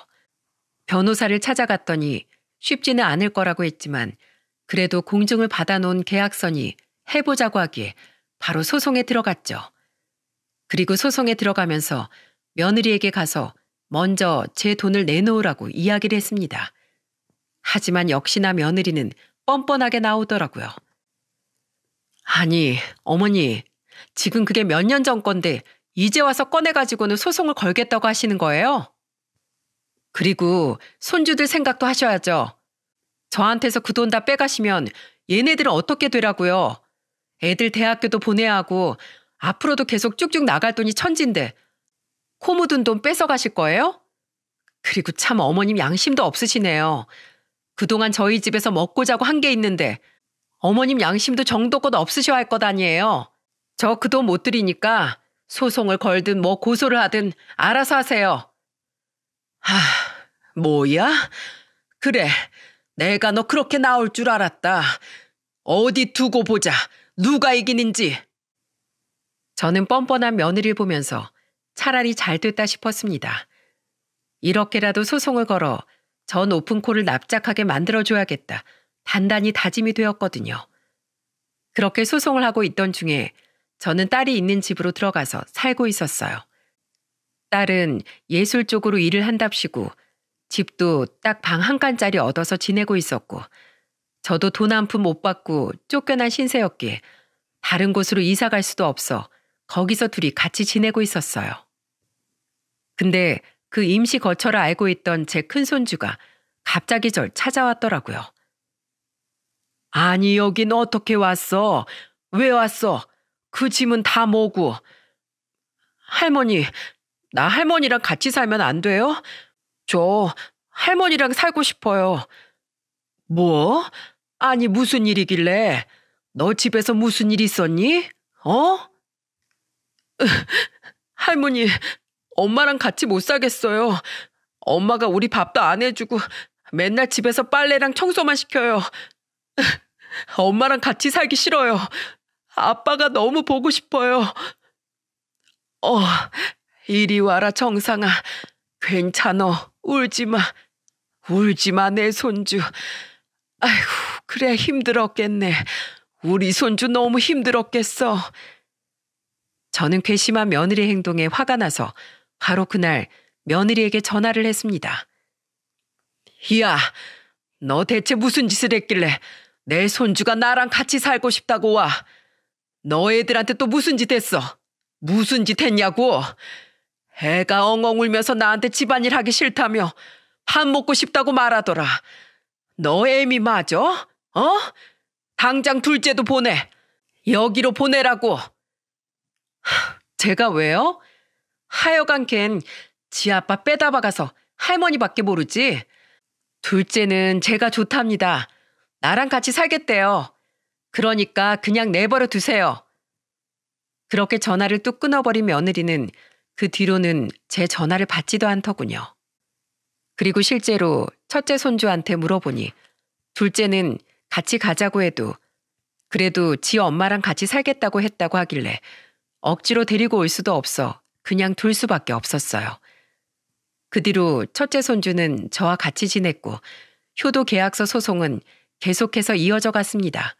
A: 변호사를 찾아갔더니 쉽지는 않을 거라고 했지만 그래도 공증을 받아놓은 계약서니 해보자고 하기에 바로 소송에 들어갔죠. 그리고 소송에 들어가면서 며느리에게 가서 먼저 제 돈을 내놓으라고 이야기를 했습니다. 하지만 역시나 며느리는 뻔뻔하게 나오더라고요. 아니, 어머니, 지금 그게 몇 년 전 건데 이제 와서 꺼내가지고는 소송을 걸겠다고 하시는 거예요? 그리고 손주들 생각도 하셔야죠. 저한테서 그 돈 다 빼가시면 얘네들은 어떻게 되라고요? 애들 대학교도 보내야 하고 앞으로도 계속 쭉쭉 나갈 돈이 천진데 코 묻은 돈 뺏어가실 거예요? 그리고 참 어머님 양심도 없으시네요. 그동안 저희 집에서 먹고 자고 한 게 있는데 어머님 양심도 정도껏 없으셔야 할 것 아니에요. 저 그 돈 못 드리니까 소송을 걸든 뭐 고소를 하든 알아서 하세요. 뭐야? 그래, 내가 너 그렇게 나올 줄 알았다. 어디 두고 보자. 누가 이기는지. 저는 뻔뻔한 며느리를 보면서 차라리 잘 됐다 싶었습니다. 이렇게라도 소송을 걸어 저 높은 코를 납작하게 만들어줘야겠다. 단단히 다짐이 되었거든요. 그렇게 소송을 하고 있던 중에 저는 딸이 있는 집으로 들어가서 살고 있었어요. 딸은 예술 쪽으로 일을 한답시고 집도 딱 방 한 칸짜리 얻어서 지내고 있었고 저도 돈 한 푼 못 받고 쫓겨난 신세였기에 다른 곳으로 이사 갈 수도 없어 거기서 둘이 같이 지내고 있었어요. 근데 그 임시 거처를 알고 있던 제 큰손주가 갑자기 절 찾아왔더라고요. 아니, 여긴 어떻게 왔어? 왜 왔어? 그 짐은 다 뭐고? 할머니, 나 할머니랑 같이 살면 안 돼요? 저 할머니랑 살고 싶어요. 뭐? 아니, 무슨 일이길래? 너 집에서 무슨 일 있었니? 어? 할머니, 엄마랑 같이 못 살겠어요. 엄마가 우리 밥도 안 해주고 맨날 집에서 빨래랑 청소만 시켜요. 엄마랑 같이 살기 싫어요. 아빠가 너무 보고 싶어요. 이리 와라, 정상아. 괜찮어. 울지 마. 울지 마, 내 손주. 아이고, 그래, 힘들었겠네. 우리 손주 너무 힘들었겠어. 저는 괘씸한 며느리 행동에 화가 나서 바로 그날 며느리에게 전화를 했습니다. 야, 너 대체 무슨 짓을 했길래 내 손주가 나랑 같이 살고 싶다고 와. 너 애들한테 또 무슨 짓 했어? 무슨 짓 했냐고? 애가 엉엉 울면서 나한테 집안일 하기 싫다며 밥 먹고 싶다고 말하더라. 너 애미 맞아? 당장 둘째도 보내. 여기로 보내라고. 제가 왜요? 하여간 걘 지 아빠 빼다 박아서 할머니밖에 모르지. 둘째는 제가 좋답니다. 나랑 같이 살겠대요. 그러니까 그냥 내버려 두세요. 그렇게 전화를 뚝 끊어버린 며느리는 그 뒤로는 제 전화를 받지도 않더군요. 그리고 실제로 첫째 손주한테 물어보니 둘째는 같이 가자고 해도 그래도 지 엄마랑 같이 살겠다고 했다고 하길래 억지로 데리고 올 수도 없어 그냥 둘 수밖에 없었어요. 그 뒤로 첫째 손주는 저와 같이 지냈고 효도 계약서 소송은 계속해서 이어져 갔습니다.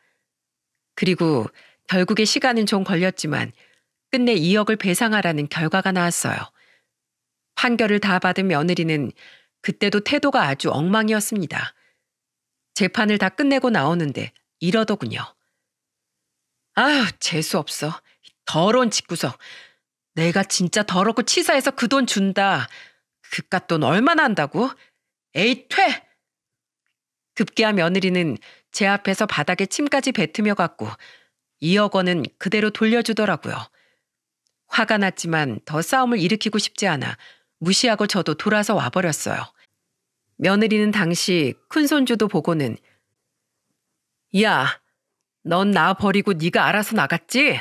A: 그리고 결국에 시간은 좀 걸렸지만 끝내 2억을 배상하라는 결과가 나왔어요. 판결을 다 받은 며느리는 그때도 태도가 아주 엉망이었습니다. 재판을 다 끝내고 나오는데 이러더군요. 아휴, 재수없어. 더러운 집구석. 내가 진짜 더럽고 치사해서 그 돈 준다. 그깟 돈 얼마나 한다고? 에이, 퇴! 급기야 며느리는 제 앞에서 바닥에 침까지 뱉으며 갔고 2억 원은 그대로 돌려주더라고요. 화가 났지만 더 싸움을 일으키고 싶지 않아 무시하고 저도 돌아서 와버렸어요. 며느리는 당시 큰손주도 보고는 야, 넌 나 버리고 네가 알아서 나갔지?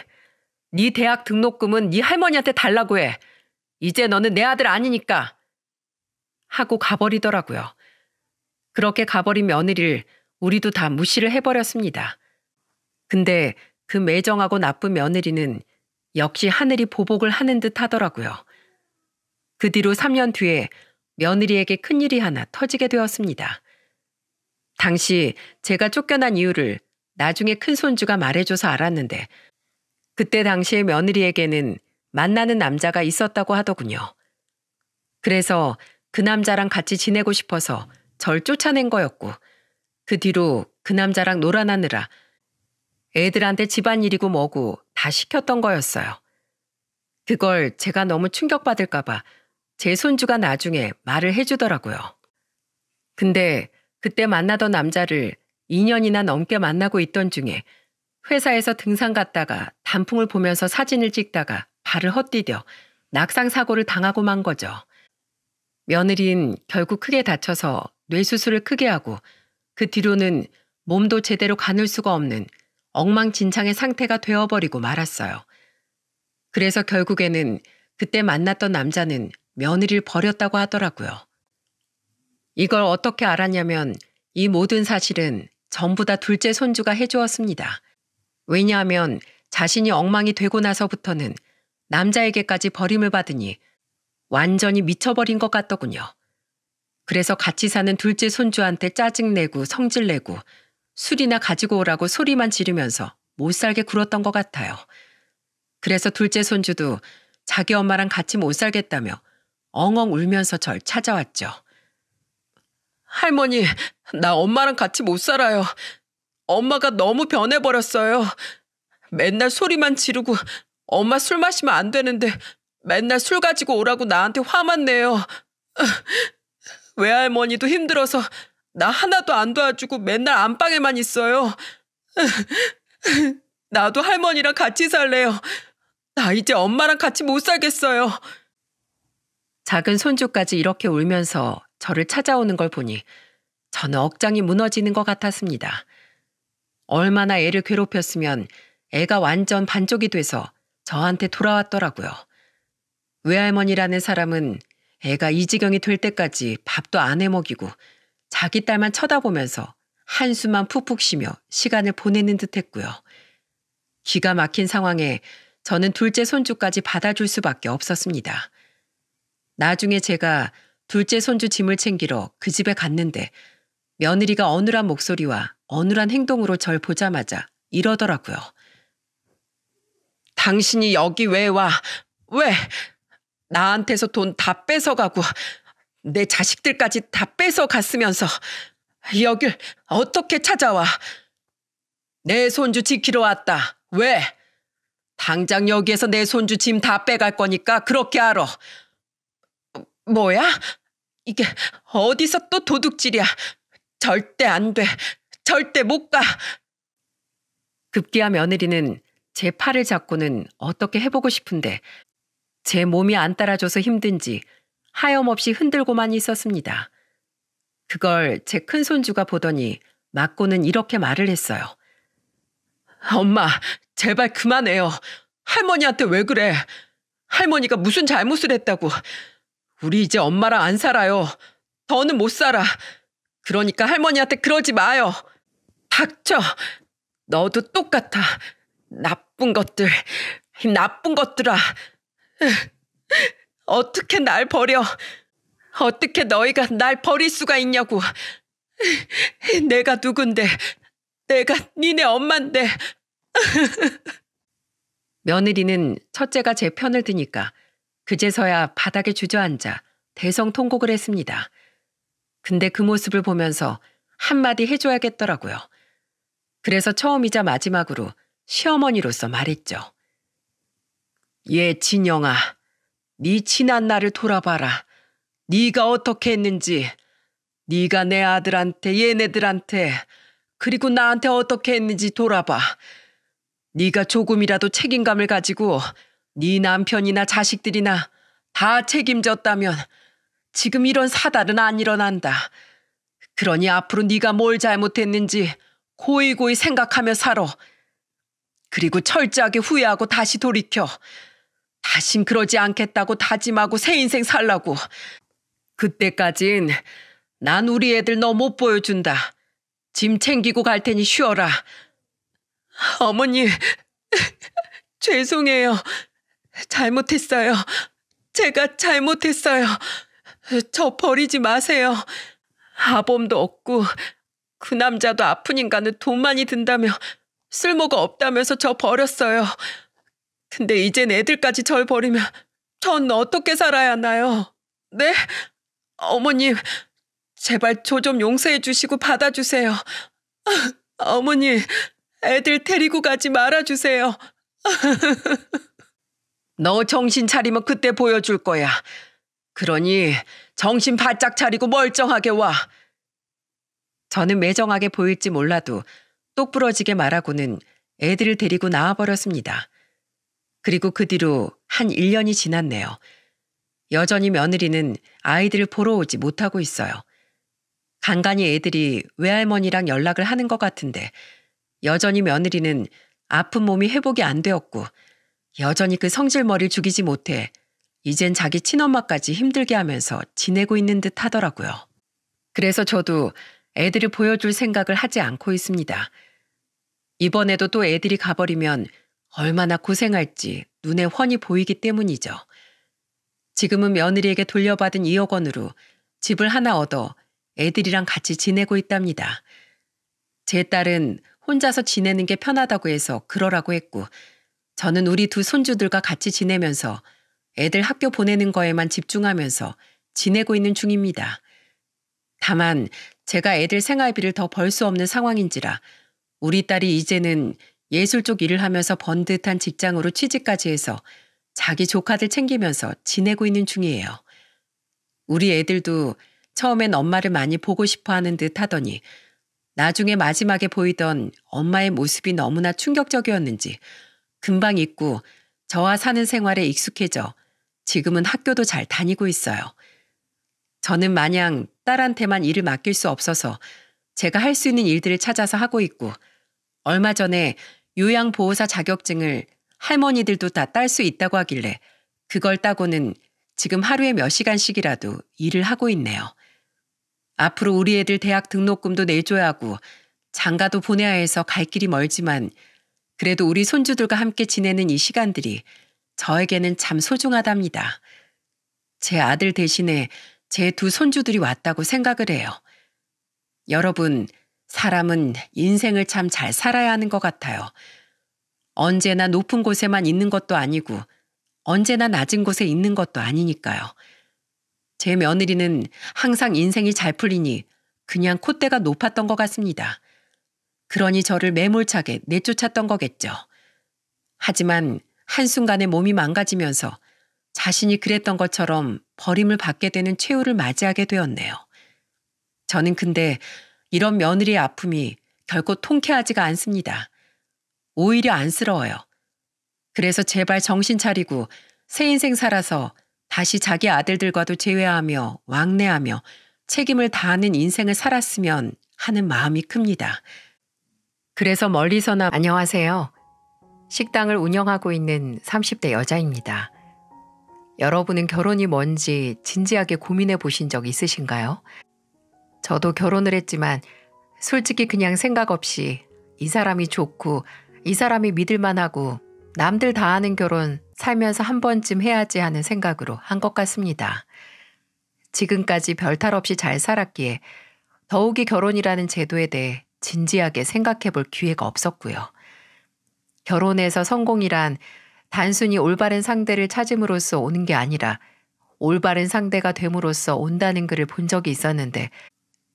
A: 네 대학 등록금은 네 할머니한테 달라고 해. 이제 너는 내 아들 아니니까. 하고 가버리더라고요. 그렇게 가버린 며느리를 우리도 다 무시를 해버렸습니다. 근데 그 매정하고 나쁜 며느리는 역시 하늘이 보복을 하는 듯 하더라고요. 그 뒤로 3년 뒤에 며느리에게 큰일이 하나 터지게 되었습니다. 당시 제가 쫓겨난 이유를 나중에 큰손주가 말해줘서 알았는데 그때 당시에 며느리에게는 만나는 남자가 있었다고 하더군요. 그래서 그 남자랑 같이 지내고 싶어서 절 쫓아낸 거였고 그 뒤로 그 남자랑 놀아나느라 애들한테 집안일이고 뭐고 다 시켰던 거였어요. 그걸 제가 너무 충격받을까 봐 제 손주가 나중에 말을 해주더라고요. 근데 그때 만나던 남자를 2년이나 넘게 만나고 있던 중에 회사에서 등산 갔다가 단풍을 보면서 사진을 찍다가 발을 헛디뎌 낙상 사고를 당하고 만 거죠. 며느리는 결국 크게 다쳐서 뇌수술을 크게 하고 그 뒤로는 몸도 제대로 가눌 수가 없는 엉망진창의 상태가 되어버리고 말았어요. 그래서 결국에는 그때 만났던 남자는 며느리를 버렸다고 하더라고요. 이걸 어떻게 알았냐면 이 모든 사실은 전부 다 둘째 손주가 해주었습니다. 왜냐하면 자신이 엉망이 되고 나서부터는 남자에게까지 버림을 받으니 완전히 미쳐버린 것 같더군요. 그래서 같이 사는 둘째 손주한테 짜증내고 성질내고 술이나 가지고 오라고 소리만 지르면서 못 살게 굴었던 것 같아요. 그래서 둘째 손주도 자기 엄마랑 같이 못 살겠다며 엉엉 울면서 절 찾아왔죠. 할머니, 나 엄마랑 같이 못 살아요. 엄마가 너무 변해버렸어요. 맨날 소리만 지르고 엄마 술 마시면 안 되는데 맨날 술 가지고 오라고 나한테 화만 내요. 외할머니도 힘들어서 나 하나도 안 도와주고 맨날 안방에만 있어요. 나도 할머니랑 같이 살래요. 나 이제 엄마랑 같이 못 살겠어요. 작은 손주까지 이렇게 울면서 저를 찾아오는 걸 보니 저는 억장이 무너지는 것 같았습니다. 얼마나 애를 괴롭혔으면 애가 완전 반쪽이 돼서 저한테 돌아왔더라고요. 외할머니라는 사람은 애가 이 지경이 될 때까지 밥도 안 해먹이고 자기 딸만 쳐다보면서 한숨만 푹푹 쉬며 시간을 보내는 듯했고요. 기가 막힌 상황에 저는 둘째 손주까지 받아줄 수밖에 없었습니다. 나중에 제가 둘째 손주 짐을 챙기러 그 집에 갔는데 며느리가 어눌한 목소리와 어눌한 행동으로 절 보자마자 이러더라고요. 당신이 여기 왜 와? 왜? 나한테서 돈 다 뺏어가고 내 자식들까지 다 뺏어갔으면서 여길 어떻게 찾아와? 내 손주 지키러 왔다. 왜? 당장 여기에서 내 손주 짐 다 빼갈 거니까 그렇게 알아. 뭐야? 이게 어디서 또 도둑질이야. 절대 안 돼. 절대 못 가. 급기야 며느리는 제 팔을 잡고는 어떻게 해보고 싶은데 제 몸이 안 따라줘서 힘든지 하염없이 흔들고만 있었습니다. 그걸 제 큰손주가 보더니 맞고는 이렇게 말을 했어요. 엄마, 제발 그만해요.
B: 할머니한테 왜 그래? 할머니가 무슨 잘못을 했다고. 우리 이제 엄마랑 안 살아요. 더는 못 살아. 그러니까 할머니한테 그러지 마요. 닥쳐. 너도 똑같아. 나쁜 것들. 이 나쁜 것들아. 어떻게 날 버려? 어떻게 너희가 날 버릴 수가 있냐고. 내가 누군데. 내가 니네 엄만데.
A: 며느리는 첫째가 제 편을 드니까 그제서야 바닥에 주저앉아 대성통곡을 했습니다. 근데 그 모습을 보면서 한마디 해줘야겠더라고요. 그래서 처음이자 마지막으로 시어머니로서 말했죠. 얘 진영아, 네 지난 날을 돌아봐라. 네가 어떻게 했는지, 네가 내 아들한테, 얘네들한테, 그리고 나한테 어떻게 했는지 돌아봐. 네가 조금이라도 책임감을 가지고 네 남편이나 자식들이나 다 책임졌다면 지금 이런 사달은 안 일어난다. 그러니 앞으로 네가 뭘 잘못했는지 고이고이 생각하며 살아. 그리고 철저하게 후회하고 다시 돌이켜. 다신 그러지 않겠다고 다짐하고 새 인생 살라고. 그때까진 난 우리 애들 너 못 보여준다. 짐 챙기고 갈 테니 쉬어라.
B: 어머니, 죄송해요. 잘못했어요. 제가 잘못했어요. 저 버리지 마세요. 아범도 없고 그 남자도 아픈 인간은 돈 많이 든다며 쓸모가 없다면서 저 버렸어요. 근데 이젠 애들까지 절 버리면 전 어떻게 살아야 하나요? 네? 어머님, 제발 저 좀 용서해 주시고 받아주세요. 어머니, 애들 데리고 가지 말아주세요.
A: 너 정신 차리면 그때 보여줄 거야. 그러니 정신 바짝 차리고 멀쩡하게 와. 저는 매정하게 보일지 몰라도 똑부러지게 말하고는 애들을 데리고 나와버렸습니다. 그리고 그 뒤로 한 1년이 지났네요. 여전히 며느리는 아이들을 보러 오지 못하고 있어요. 간간히 애들이 외할머니랑 연락을 하는 것 같은데 여전히 며느리는 아픈 몸이 회복이 안 되었고 여전히 그 성질머리를 죽이지 못해 이젠 자기 친엄마까지 힘들게 하면서 지내고 있는 듯 하더라고요. 그래서 저도 애들을 보여줄 생각을 하지 않고 있습니다. 이번에도 또 애들이 가버리면 얼마나 고생할지 눈에 훤히 보이기 때문이죠. 지금은 며느리에게 돌려받은 2억 원으로 집을 하나 얻어 애들이랑 같이 지내고 있답니다. 제 딸은 혼자서 지내는 게 편하다고 해서 그러라고 했고 저는 우리 두 손주들과 같이 지내면서 애들 학교 보내는 거에만 집중하면서 지내고 있는 중입니다. 다만 제가 애들 생활비를 더 벌 수 없는 상황인지라 우리 딸이 이제는 예술 쪽 일을 하면서 번 듯한 직장으로 취직까지 해서 자기 조카들 챙기면서 지내고 있는 중이에요. 우리 애들도 처음엔 엄마를 많이 보고 싶어 하는 듯 하더니 나중에 마지막에 보이던 엄마의 모습이 너무나 충격적이었는지 금방 잊고 저와 사는 생활에 익숙해져 지금은 학교도 잘 다니고 있어요. 저는 마냥 딸한테만 일을 맡길 수 없어서 제가 할 수 있는 일들을 찾아서 하고 있고 얼마 전에 요양보호사 자격증을 할머니들도 다 딸 수 있다고 하길래 그걸 따고는 지금 하루에 몇 시간씩이라도 일을 하고 있네요. 앞으로 우리 애들 대학 등록금도 내줘야 하고 장가도 보내야 해서 갈 길이 멀지만 그래도 우리 손주들과 함께 지내는 이 시간들이 저에게는 참 소중하답니다. 제 아들 대신에 제 두 손주들이 왔다고 생각을 해요. 여러분, 사람은 인생을 참 잘 살아야 하는 것 같아요. 언제나 높은 곳에만 있는 것도 아니고 언제나 낮은 곳에 있는 것도 아니니까요. 제 며느리는 항상 인생이 잘 풀리니 그냥 콧대가 높았던 것 같습니다. 그러니 저를 매몰차게 내쫓았던 거겠죠. 하지만 한순간에 몸이 망가지면서 자신이 그랬던 것처럼 버림을 받게 되는 최후를 맞이하게 되었네요. 저는 근데 이런 며느리의 아픔이 결코 통쾌하지가 않습니다. 오히려 안쓰러워요. 그래서 제발 정신 차리고 새 인생 살아서 다시 자기 아들들과도 재회하며 왕래하며 책임을 다하는 인생을 살았으면 하는 마음이 큽니다. 그래서 멀리서나 안녕하세요. 식당을 운영하고 있는 30대 여자입니다. 여러분은 결혼이 뭔지 진지하게 고민해 보신 적 있으신가요? 저도 결혼을 했지만 솔직히 그냥 생각 없이 이 사람이 좋고 이 사람이 믿을만하고 남들 다 하는 결혼 살면서 한 번쯤 해야지 하는 생각으로 한 것 같습니다. 지금까지 별탈 없이 잘 살았기에 더욱이 결혼이라는 제도에 대해 진지하게 생각해 볼 기회가 없었고요. 결혼해서 성공이란 단순히 올바른 상대를 찾음으로써 오는 게 아니라 올바른 상대가 됨으로써 온다는 글을 본 적이 있었는데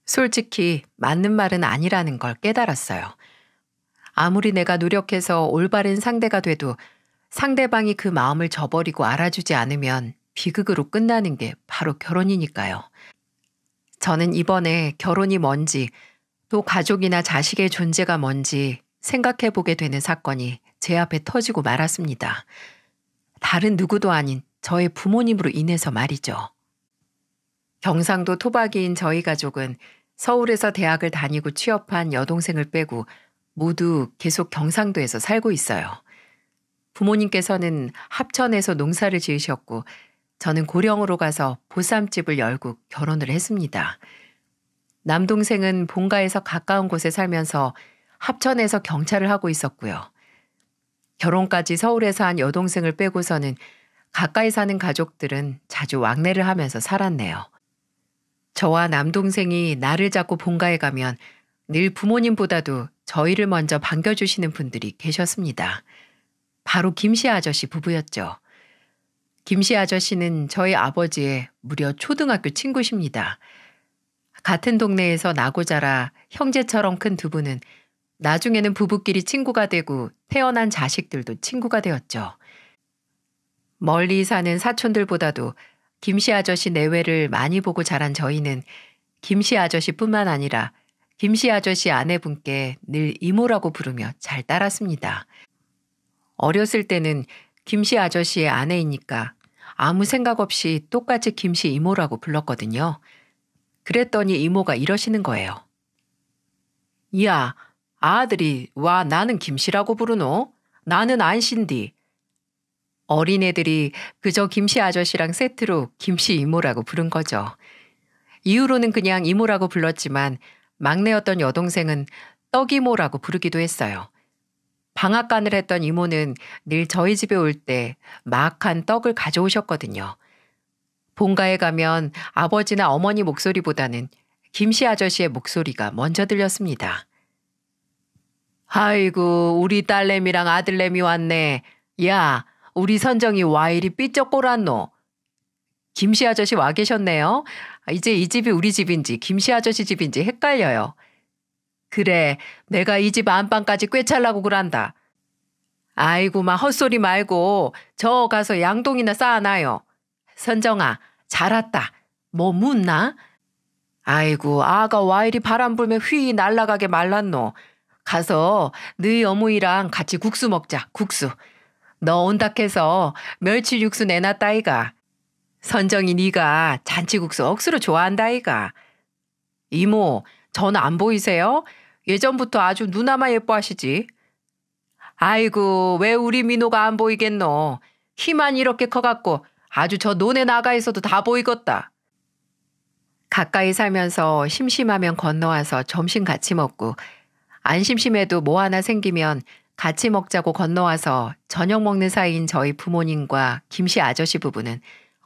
A: 솔직히 맞는 말은 아니라는 걸 깨달았어요. 아무리 내가 노력해서 올바른 상대가 돼도 상대방이 그 마음을 저버리고 알아주지 않으면 비극으로 끝나는 게 바로 결혼이니까요. 저는 이번에 결혼이 뭔지 또 가족이나 자식의 존재가 뭔지 생각해 보게 되는 사건이 제 앞에 터지고 말았습니다. 다른 누구도 아닌 저의 부모님으로 인해서 말이죠. 경상도 토박이인 저희 가족은 서울에서 대학을 다니고 취업한 여동생을 빼고 모두 계속 경상도에서 살고 있어요. 부모님께서는 합천에서 농사를 지으셨고 저는 고령으로 가서 보쌈집을 열고 결혼을 했습니다. 남동생은 본가에서 가까운 곳에 살면서 합천에서 경찰을 하고 있었고요. 결혼까지 서울에서 한 여동생을 빼고서는 가까이 사는 가족들은 자주 왕래를 하면서 살았네요. 저와 남동생이 날을 잡고 본가에 가면 늘 부모님보다도 저희를 먼저 반겨주시는 분들이 계셨습니다. 바로 김씨 아저씨 부부였죠. 김씨 아저씨는 저희 아버지의 무려 초등학교 친구십니다. 같은 동네에서 나고 자라 형제처럼 큰 두 분은 나중에는 부부끼리 친구가 되고 태어난 자식들도 친구가 되었죠. 멀리 사는 사촌들보다도 김씨 아저씨 내외를 많이 보고 자란 저희는 김씨 아저씨뿐만 아니라 김씨 아저씨 아내분께 늘 이모라고 부르며 잘 따랐습니다. 어렸을 때는 김씨 아저씨의 아내이니까 아무 생각 없이 똑같이 김씨 이모라고 불렀거든요. 그랬더니 이모가 이러시는 거예요. 야, 아들이 와 나는 김씨라고 부르노? 나는 안신디. 어린애들이 그저 김씨 아저씨랑 세트로 김씨 이모라고 부른 거죠. 이후로는 그냥 이모라고 불렀지만 막내였던 여동생은 떡이모라고 부르기도 했어요. 방앗간을 했던 이모는 늘 저희 집에 올 때 마악한 떡을 가져오셨거든요. 본가에 가면 아버지나 어머니 목소리보다는 김씨 아저씨의 목소리가 먼저 들렸습니다. 아이고 우리 딸내미랑 아들내미 왔네. 야 우리 선정이 와 이리 삐쩍꼬랐노. 김씨 아저씨 와 계셨네요. 이제 이 집이 우리 집인지 김씨 아저씨 집인지 헷갈려요. 그래 내가 이 집 안방까지 꿰찰라고 그란다. 아이고 마 헛소리 말고 저 가서 양동이나 쌓아놔요. 선정아 잘 왔다. 뭐 묻나? 아이고 아가 와 이리 바람 불면 휘 날아가게 말랐노. 가서 너희 어머니랑 같이 국수 먹자. 국수. 너 온다 해서 멸치 육수 내놨다 아이가. 선정이 네가 잔치국수 억수로 좋아한다 아이가. 이모 전 안 보이세요? 예전부터 아주 누나만 예뻐하시지. 아이고 왜 우리 민호가 안 보이겠노. 키만 이렇게 커갖고 아주 저 논에 나가 있어도 다 보이겠다. 가까이 살면서 심심하면 건너와서 점심 같이 먹고 안 심심해도 뭐 하나 생기면 같이 먹자고 건너와서 저녁 먹는 사이인 저희 부모님과 김씨 아저씨 부부는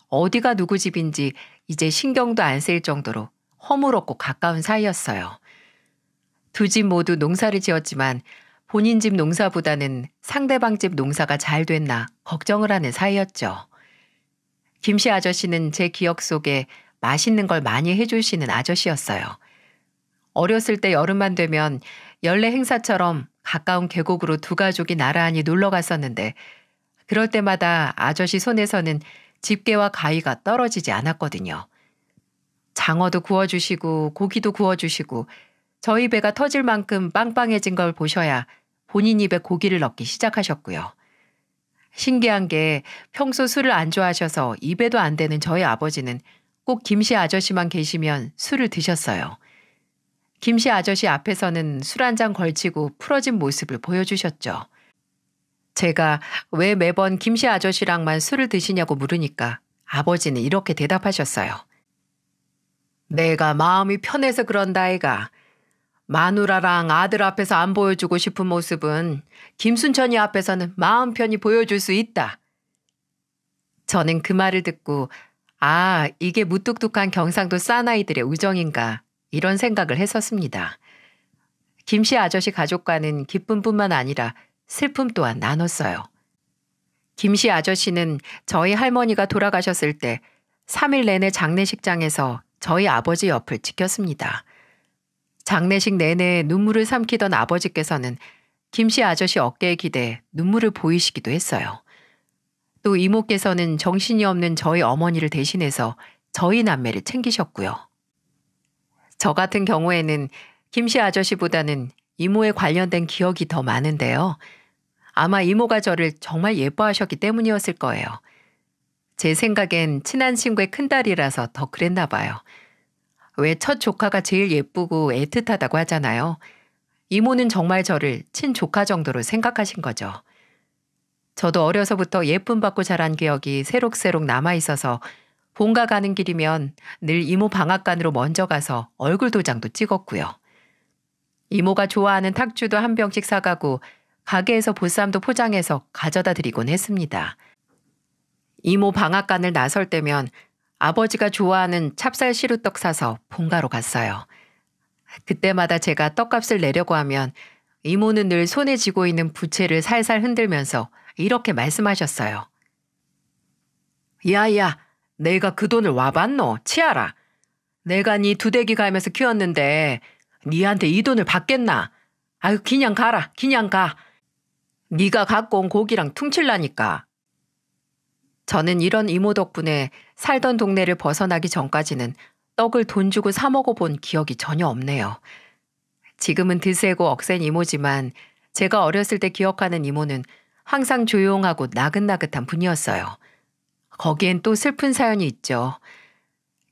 A: 어디가 누구 집인지 이제 신경도 안 쓰일 정도로 허물없고 가까운 사이였어요. 두 집 모두 농사를 지었지만 본인 집 농사보다는 상대방 집 농사가 잘 됐나 걱정을 하는 사이였죠. 김씨 아저씨는 제 기억 속에 맛있는 걸 많이 해주시는 아저씨였어요. 어렸을 때 여름만 되면 연례 행사처럼 가까운 계곡으로 두 가족이 나란히 놀러 갔었는데 그럴 때마다 아저씨 손에서는 집게와 가위가 떨어지지 않았거든요. 장어도 구워주시고 고기도 구워주시고 저희 배가 터질 만큼 빵빵해진 걸 보셔야 본인 입에 고기를 넣기 시작하셨고요. 신기한 게 평소 술을 안 좋아하셔서 입에도 안 되는 저희 아버지는 꼭 김씨 아저씨만 계시면 술을 드셨어요. 김씨 아저씨 앞에서는 술 한 잔 걸치고 풀어진 모습을 보여주셨죠. 제가 왜 매번 김씨 아저씨랑만 술을 드시냐고 물으니까 아버지는 이렇게 대답하셨어요. 내가 마음이 편해서 그런다 아이가. 마누라랑 아들 앞에서 안 보여주고 싶은 모습은 김순천이 앞에서는 마음 편히 보여줄 수 있다. 저는 그 말을 듣고 아, 이게 무뚝뚝한 경상도 사나이들의 우정인가 이런 생각을 했었습니다. 김씨 아저씨 가족과는 기쁨뿐만 아니라 슬픔 또한 나눴어요. 김씨 아저씨는 저희 할머니가 돌아가셨을 때 3일 내내 장례식장에서 저희 아버지 옆을 지켰습니다. 장례식 내내 눈물을 삼키던 아버지께서는 김씨 아저씨 어깨에 기대 눈물을 보이시기도 했어요. 또 이모께서는 정신이 없는 저희 어머니를 대신해서 저희 남매를 챙기셨고요. 저 같은 경우에는 김씨 아저씨보다는 이모에 관련된 기억이 더 많은데요. 아마 이모가 저를 정말 예뻐하셨기 때문이었을 거예요. 제 생각엔 친한 친구의 큰딸이라서 더 그랬나 봐요. 왜 첫 조카가 제일 예쁘고 애틋하다고 하잖아요. 이모는 정말 저를 친조카 정도로 생각하신 거죠. 저도 어려서부터 예쁨 받고 자란 기억이 새록새록 남아있어서 본가 가는 길이면 늘 이모 방앗간으로 먼저 가서 얼굴 도장도 찍었고요. 이모가 좋아하는 탁주도 한 병씩 사가고 가게에서 보쌈도 포장해서 가져다 드리곤 했습니다. 이모 방앗간을 나설 때면 아버지가 좋아하는 찹쌀 시루떡 사서 본가로 갔어요. 그때마다 제가 떡값을 내려고 하면 이모는 늘 손에 쥐고 있는 부채를 살살 흔들면서 이렇게 말씀하셨어요. 야야, 내가 그 돈을 와봤노? 치아라. 내가 네 두대기 갈면서 키웠는데 니한테 이 돈을 받겠나? 아유 그냥 가라, 그냥 가. 네가 갖고 온 고기랑 퉁칠라니까. 저는 이런 이모 덕분에 살던 동네를 벗어나기 전까지는 떡을 돈 주고 사 먹어본 기억이 전혀 없네요. 지금은 드세고 억센 이모지만 제가 어렸을 때 기억하는 이모는 항상 조용하고 나긋나긋한 분이었어요. 거기엔 또 슬픈 사연이 있죠.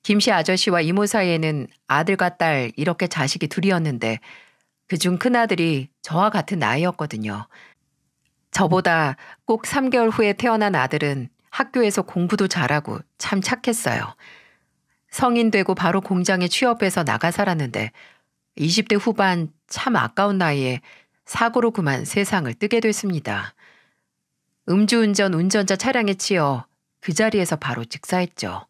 A: 김씨 아저씨와 이모 사이에는 아들과 딸 이렇게 자식이 둘이었는데 그중 큰아들이 저와 같은 나이였거든요. 저보다 꼭 3개월 후에 태어난 아들은 학교에서 공부도 잘하고 참 착했어요. 성인 되고 바로 공장에 취업해서 나가 살았는데 20대 후반 참 아까운 나이에 사고로 그만 세상을 뜨게 됐습니다. 음주운전 운전자 차량에 치여 그 자리에서 바로 즉사했죠.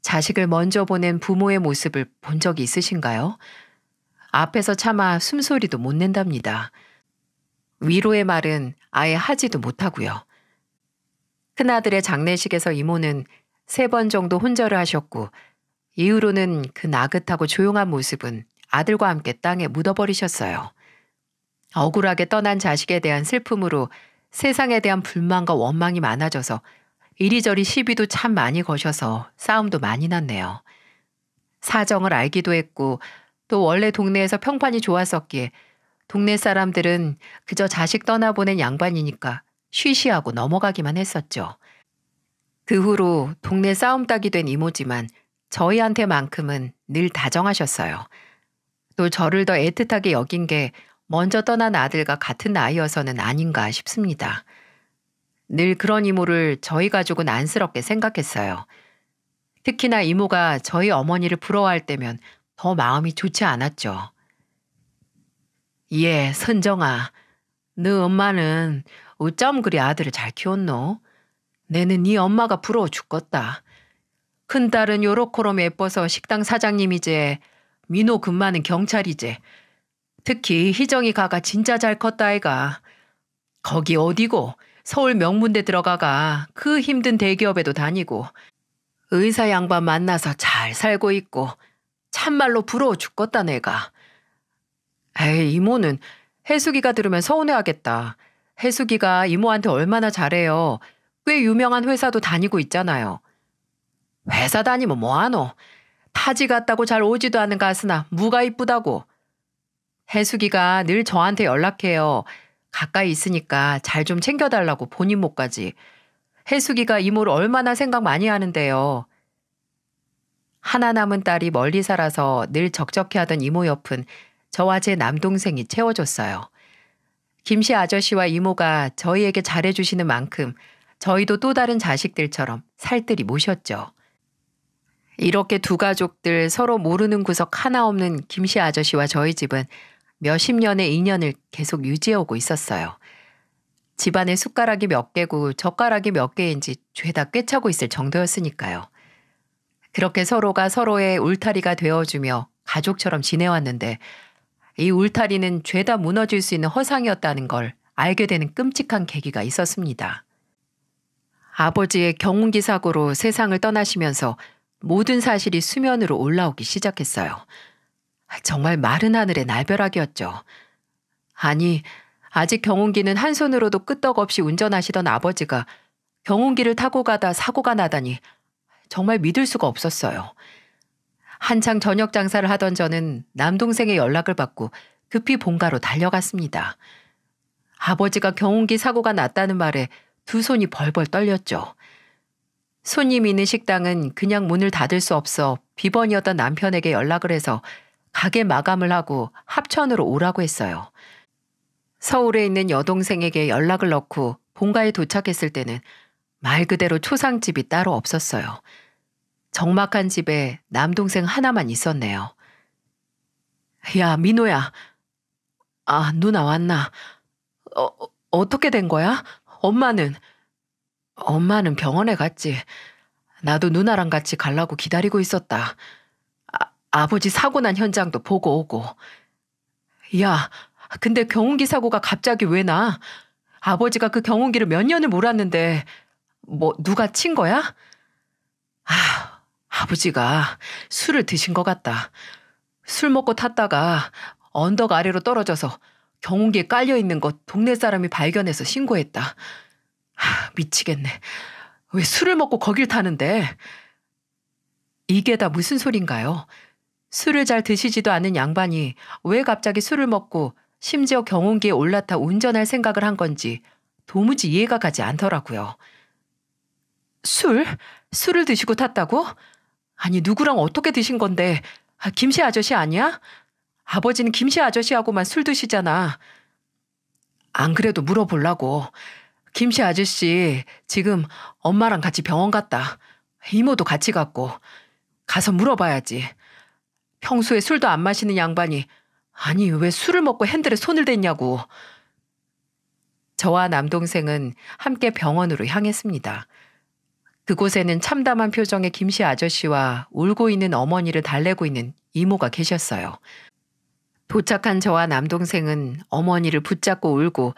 A: 자식을 먼저 보낸 부모의 모습을 본 적이 있으신가요? 앞에서 차마 숨소리도 못 낸답니다. 위로의 말은 아예 하지도 못하고요. 큰아들의 장례식에서 이모는 3번 정도 혼절을 하셨고 이후로는 그 나긋하고 조용한 모습은 아들과 함께 땅에 묻어버리셨어요. 억울하게 떠난 자식에 대한 슬픔으로 세상에 대한 불만과 원망이 많아져서 이리저리 시비도 참 많이 거셔서 싸움도 많이 났네요. 사정을 알기도 했고 또 원래 동네에서 평판이 좋았었기에 동네 사람들은 그저 자식 떠나보낸 양반이니까 쉬쉬하고 넘어가기만 했었죠. 그 후로 동네 싸움 딱이 된 이모지만 저희한테만큼은 늘 다정하셨어요. 또 저를 더 애틋하게 여긴 게 먼저 떠난 아들과 같은 나이여서는 아닌가 싶습니다. 늘 그런 이모를 저희 가족은 안쓰럽게 생각했어요. 특히나 이모가 저희 어머니를 부러워할 때면 더 마음이 좋지 않았죠. 예, 선정아. 너 엄마는 어쩜 그리 아들을 잘 키웠노? 내는 네 엄마가 부러워 죽겠다. 큰딸은 요렇게럼 예뻐서 식당 사장님이제. 민호 금마는 경찰이제. 특히 희정이 가가 진짜 잘 컸다 아이가. 거기 어디고 서울 명문대 들어가가 그 힘든 대기업에도 다니고 의사 양반 만나서 잘 살고 있고 참말로 부러워 죽겠다 내가. 에이 이모는 혜숙이가 들으면 서운해하겠다. 혜숙이가 이모한테 얼마나 잘해요. 꽤 유명한 회사도 다니고 있잖아요. 회사 다니면 뭐하노? 타지 같다고 잘 오지도 않은 가스나 무가 이쁘다고. 혜숙이가 늘 저한테 연락해요. 가까이 있으니까 잘 좀 챙겨달라고 본인 몫까지. 혜숙이가 이모를 얼마나 생각 많이 하는데요. 하나 남은 딸이 멀리 살아서 늘 적적해하던 이모 옆은 저와 제 남동생이 채워줬어요. 김씨 아저씨와 이모가 저희에게 잘해주시는 만큼 저희도 또 다른 자식들처럼 살뜰히 모셨죠. 이렇게 두 가족들 서로 모르는 구석 하나 없는 김씨 아저씨와 저희 집은 몇십 년의 인연을 계속 유지해오고 있었어요. 집안에 숟가락이 몇 개고 젓가락이 몇 개인지 죄다 꿰차고 있을 정도였으니까요. 그렇게 서로가 서로의 울타리가 되어주며 가족처럼 지내왔는데 이 울타리는 죄다 무너질 수 있는 허상이었다는 걸 알게 되는 끔찍한 계기가 있었습니다. 아버지의 경운기 사고로 세상을 떠나시면서 모든 사실이 수면으로 올라오기 시작했어요. 정말 마른 하늘의 날벼락이었죠. 아니, 아직 경운기는 한 손으로도 끄떡없이 운전하시던 아버지가 경운기를 타고 가다 사고가 나다니 정말 믿을 수가 없었어요. 한창 저녁 장사를 하던 저는 남동생의 연락을 받고 급히 본가로 달려갔습니다. 아버지가 경운기 사고가 났다는 말에 두 손이 벌벌 떨렸죠. 손님이 있는 식당은 그냥 문을 닫을 수 없어 비번이었던 남편에게 연락을 해서 가게 마감을 하고 합천으로 오라고 했어요. 서울에 있는 여동생에게 연락을 넣고 본가에 도착했을 때는 말 그대로 초상집이 따로 없었어요. 적막한 집에 남동생 하나만 있었네요. 야, 민호야. 아, 누나 왔나? 어떻게 된 거야? 엄마는? 엄마는 병원에 갔지. 나도 누나랑 같이 가려고 기다리고 있었다. 아버지 사고 난 현장도 보고 오고. 야, 근데 경운기 사고가 갑자기 왜 나? 아버지가 그 경운기를 몇 년을 몰았는데 뭐 누가 친 거야? 아버지가 술을 드신 것 같다. 술 먹고 탔다가 언덕 아래로 떨어져서 경운기에 깔려있는 것 동네 사람이 발견해서 신고했다. 미치겠네. 왜 술을 먹고 거길 타는데? 이게 다 무슨 소린가요? 술을 잘 드시지도 않은 양반이 왜 갑자기 술을 먹고 심지어 경운기에 올라타 운전할 생각을 한 건지 도무지 이해가 가지 않더라고요. 술을 드시고 탔다고? 아니, 누구랑 어떻게 드신 건데? 김씨 아저씨 아니야? 아버지는 김씨 아저씨하고만 술 드시잖아. 안 그래도 물어보려고. 김씨 아저씨 지금 엄마랑 같이 병원 갔다. 이모도 같이 갔고. 가서 물어봐야지. 평소에 술도 안 마시는 양반이 아니 왜 술을 먹고 핸들에 손을 댔냐고. 저와 남동생은 함께 병원으로 향했습니다. 그곳에는 참담한 표정의 김씨 아저씨와 울고 있는 어머니를 달래고 있는 이모가 계셨어요. 도착한 저와 남동생은 어머니를 붙잡고 울고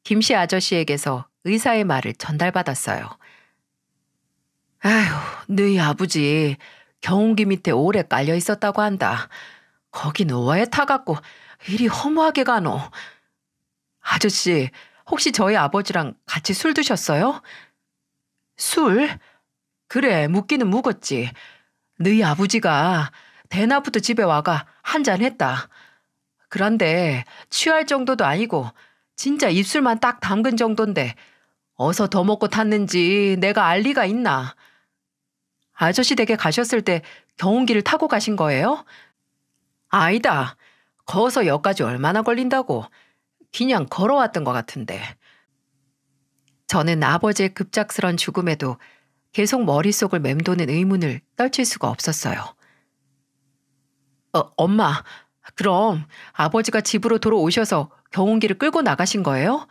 A: 김씨 아저씨에게서 의사의 말을 전달받았어요. 아휴, 너희 아버지 경운기 밑에 오래 깔려 있었다고 한다. 거기는 왜 타갖고 이리 허무하게 가노? 아저씨, 혹시 저희 아버지랑 같이 술 드셨어요? 술? 그래, 묻기는 묵었지. 너희 아버지가 대낮부터 집에 와가 한잔 했다. 그런데 취할 정도도 아니고 진짜 입술만 딱 담근 정도인데 어서 더 먹고 탔는지 내가 알 리가 있나? 아저씨 댁에 가셨을 때 경운기를 타고 가신 거예요? 아니다. 거기서 여기까지 얼마나 걸린다고. 그냥 걸어왔던 것 같은데. 저는 아버지의 급작스런 죽음에도 계속 머릿속을 맴도는 의문을 떨칠 수가 없었어요. 엄마, 그럼 아버지가 집으로 돌아오셔서 경운기를 끌고 나가신 거예요?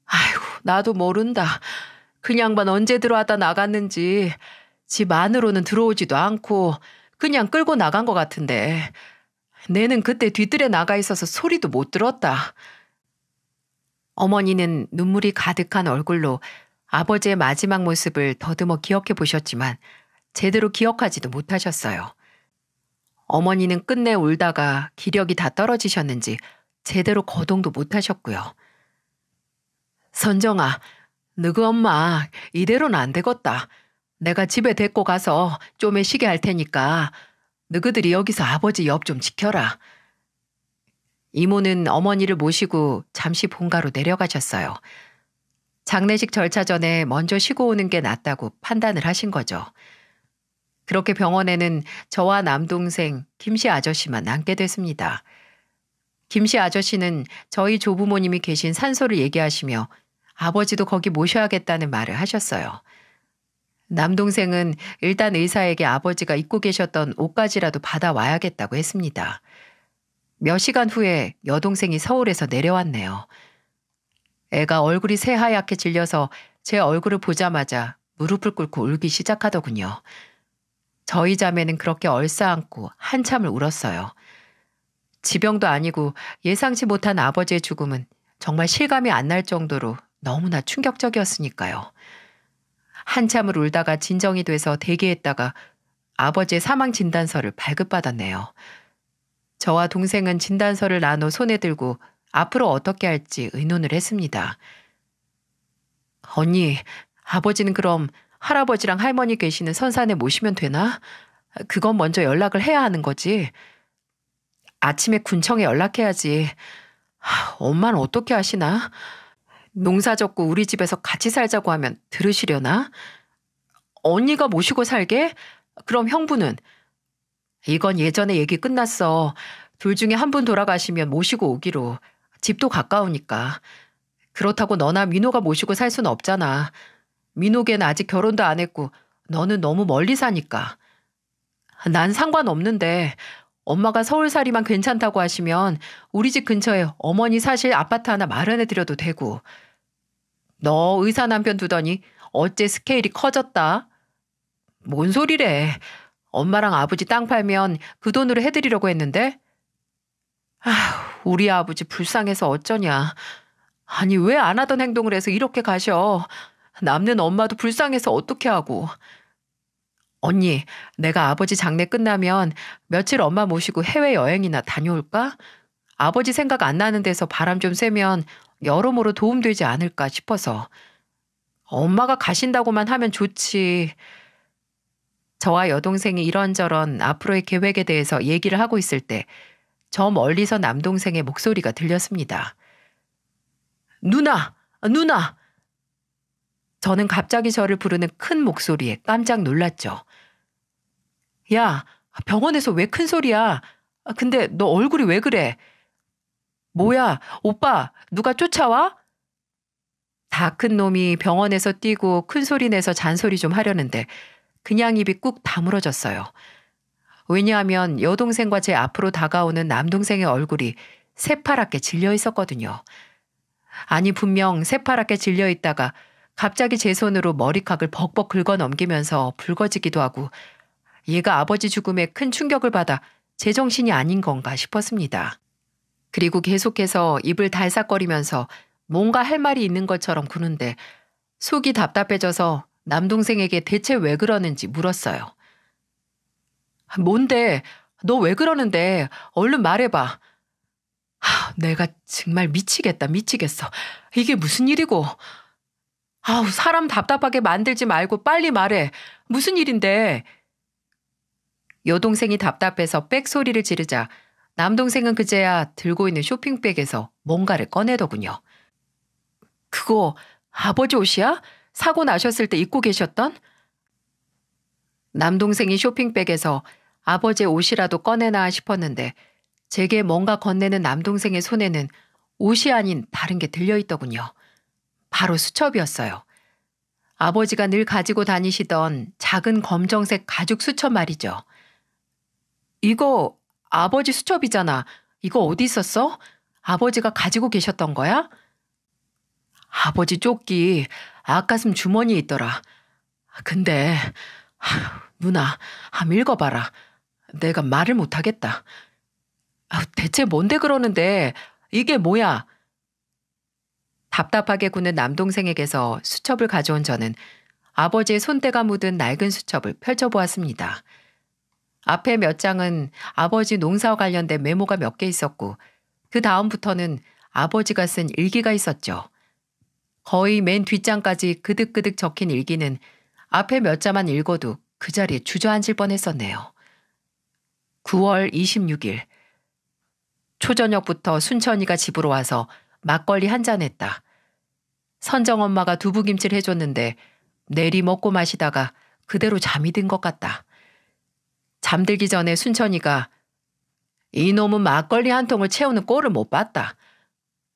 A: 아이고, 나도 모른다. 그 양반 언제 들어왔다 나갔는지 집 안으로는 들어오지도 않고 그냥 끌고 나간 것 같은데 내는 그때 뒤뜰에 나가 있어서 소리도 못 들었다. 어머니는 눈물이 가득한 얼굴로 아버지의 마지막 모습을 더듬어 기억해 보셨지만 제대로 기억하지도 못하셨어요. 어머니는 끝내 울다가 기력이 다 떨어지셨는지 제대로 거동도 못하셨고요. 선정아, 너그 엄마 이대로는 안 되겠다. 내가 집에 데리고 가서 좀에 쉬게 할 테니까 너희들이 여기서 아버지 옆 좀 지켜라. 이모는 어머니를 모시고 잠시 본가로 내려가셨어요. 장례식 절차 전에 먼저 쉬고 오는 게 낫다고 판단을 하신 거죠. 그렇게 병원에는 저와 남동생 김씨 아저씨만 남게 됐습니다. 김씨 아저씨는 저희 조부모님이 계신 산소를 얘기하시며 아버지도 거기 모셔야겠다는 말을 하셨어요. 남동생은 일단 의사에게 아버지가 입고 계셨던 옷가지라도 받아와야겠다고 했습니다. 몇 시간 후에 여동생이 서울에서 내려왔네요. 애가 얼굴이 새하얗게 질려서 제 얼굴을 보자마자 무릎을 꿇고 울기 시작하더군요. 저희 자매는 그렇게 얼싸안고 한참을 울었어요. 지병도 아니고 예상치 못한 아버지의 죽음은 정말 실감이 안 날 정도로 너무나 충격적이었으니까요. 한참을 울다가 진정이 돼서 대기했다가 아버지의 사망 진단서를 발급받았네요. 저와 동생은 진단서를 나눠 손에 들고 앞으로 어떻게 할지 의논을 했습니다. 언니, 아버지는 그럼 할아버지랑 할머니 계시는 선산에 모시면 되나? 그건 먼저 연락을 해야 하는 거지. 아침에 군청에 연락해야지. 엄마는 어떻게 하시나? 농사 젓고 우리 집에서 같이 살자고 하면 들으시려나? 언니가 모시고 살게? 그럼 형부는? 이건 예전에 얘기 끝났어. 둘 중에 한 분 돌아가시면 모시고 오기로. 집도 가까우니까. 그렇다고 너나 민호가 모시고 살 수는 없잖아. 민호걔는 아직 결혼도 안 했고 너는 너무 멀리 사니까. 난 상관없는데 엄마가 서울살이만 괜찮다고 하시면 우리 집 근처에 어머니 사실 아파트 하나 마련해드려도 되고. 너 의사 남편 두더니 어째 스케일이 커졌다? 뭔 소리래. 엄마랑 아버지 땅 팔면 그 돈으로 해드리려고 했는데. 우리 아버지 불쌍해서 어쩌냐. 아니 왜 안 하던 행동을 해서 이렇게 가셔. 남는 엄마도 불쌍해서 어떻게 하고. 언니, 내가 아버지 장례 끝나면 며칠 엄마 모시고 해외여행이나 다녀올까? 아버지 생각 안 나는 데서 바람 좀 쐬면 여러모로 도움되지 않을까 싶어서. 엄마가 가신다고만 하면 좋지. 저와 여동생이 이런저런 앞으로의 계획에 대해서 얘기를 하고 있을 때 저 멀리서 남동생의 목소리가 들렸습니다. 누나! 누나! 저는 갑자기 저를 부르는 큰 목소리에 깜짝 놀랐죠. 야, 병원에서 왜 큰 소리야? 근데 너 얼굴이 왜 그래? 뭐야, 오빠, 누가 쫓아와? 다 큰 놈이 병원에서 뛰고 큰 소리 내서 잔소리 좀 하려는데 그냥 입이 꾹 다물어졌어요. 왜냐하면 여동생과 제 앞으로 다가오는 남동생의 얼굴이 새파랗게 질려 있었거든요. 아니 분명 새파랗게 질려 있다가 갑자기 제 손으로 머리카락을 벅벅 긁어 넘기면서 붉어지기도 하고 얘가 아버지 죽음에 큰 충격을 받아 제정신이 아닌 건가 싶었습니다. 그리고 계속해서 입을 달싹거리면서 뭔가 할 말이 있는 것처럼 구는데 속이 답답해져서 남동생에게 대체 왜 그러는지 물었어요. 뭔데? 너 왜 그러는데? 얼른 말해봐. 내가 정말 미치겠다, 미치겠어. 이게 무슨 일이고. 사람 답답하게 만들지 말고 빨리 말해. 무슨 일인데? 여동생이 답답해서 빽 소리를 지르자 남동생은 그제야 들고 있는 쇼핑백에서 뭔가를 꺼내더군요. 그거 아버지 옷이야? 사고 나셨을 때 입고 계셨던? 남동생이 쇼핑백에서 아버지의 옷이라도 꺼내나 싶었는데 제게 뭔가 건네는 남동생의 손에는 옷이 아닌 다른 게 들려있더군요. 바로 수첩이었어요. 아버지가 늘 가지고 다니시던 작은 검정색 가죽 수첩 말이죠. 이거 아버지 수첩이잖아. 이거 어디 있었어? 아버지가 가지고 계셨던 거야? 아버지 조끼 아가슴 주머니에 있더라. 근데 누나 한번 읽어봐라. 내가 말을 못하겠다. 대체 뭔데 그러는데 이게 뭐야? 답답하게 구는 남동생에게서 수첩을 가져온 저는 아버지의 손때가 묻은 낡은 수첩을 펼쳐보았습니다. 앞에 몇 장은 아버지 농사와 관련된 메모가 몇 개 있었고 그 다음부터는 아버지가 쓴 일기가 있었죠. 거의 맨 뒷장까지 그득그득 적힌 일기는 앞에 몇 자만 읽어도 그 자리에 주저앉을 뻔했었네요. 9월 26일. 초저녁부터 순천이가 집으로 와서 막걸리 한 잔 했다. 선정엄마가 두부김치를 해줬는데 내리 먹고 마시다가 그대로 잠이 든 것 같다. 잠들기 전에 순천이가 이놈은 막걸리 한 통을 채우는 꼴을 못 봤다.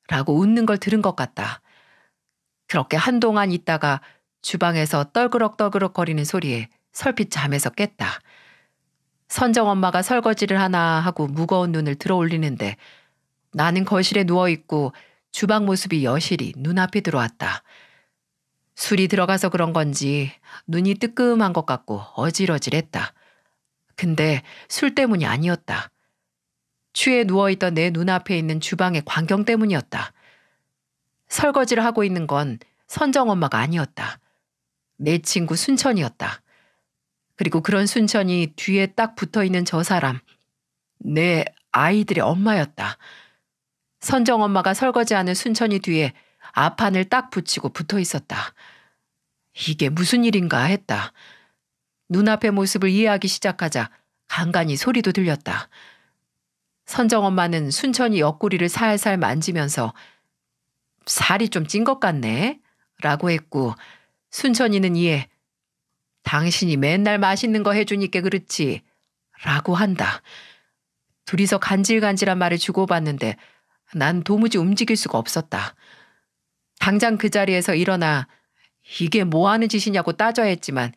A: 라고 웃는 걸 들은 것 같다. 그렇게 한동안 있다가 주방에서 떨그럭떨그럭거리는 소리에 설핏 잠에서 깼다. 선정 엄마가 설거지를 하나 하고 무거운 눈을 들어 올리는데 나는 거실에 누워있고 주방 모습이 여실히 눈앞에 들어왔다. 술이 들어가서 그런 건지 눈이 뜨끔한 것 같고 어질어질했다. 근데 술 때문이 아니었다. 취해 누워있던 내 눈앞에 있는 주방의 광경 때문이었다. 설거지를 하고 있는 건 선정 엄마가 아니었다. 내 친구 순천이었다. 그리고 그런 순천이 뒤에 딱 붙어있는 저 사람, 내 아이들의 엄마였다. 선정 엄마가 설거지하는 순천이 뒤에 앞판을 딱 붙이고 붙어 있었다. 이게 무슨 일인가 했다. 눈앞의 모습을 이해하기 시작하자 간간히 소리도 들렸다. 선정 엄마는 순천이 옆구리를 살살 만지면서 살이 좀 찐 것 같네? 라고 했고 순천이는 이에 당신이 맨날 맛있는 거 해주니까 그렇지 라고 한다. 둘이서 간질간질한 말을 주고받는데 난 도무지 움직일 수가 없었다. 당장 그 자리에서 일어나 이게 뭐 하는 짓이냐고 따져야 했지만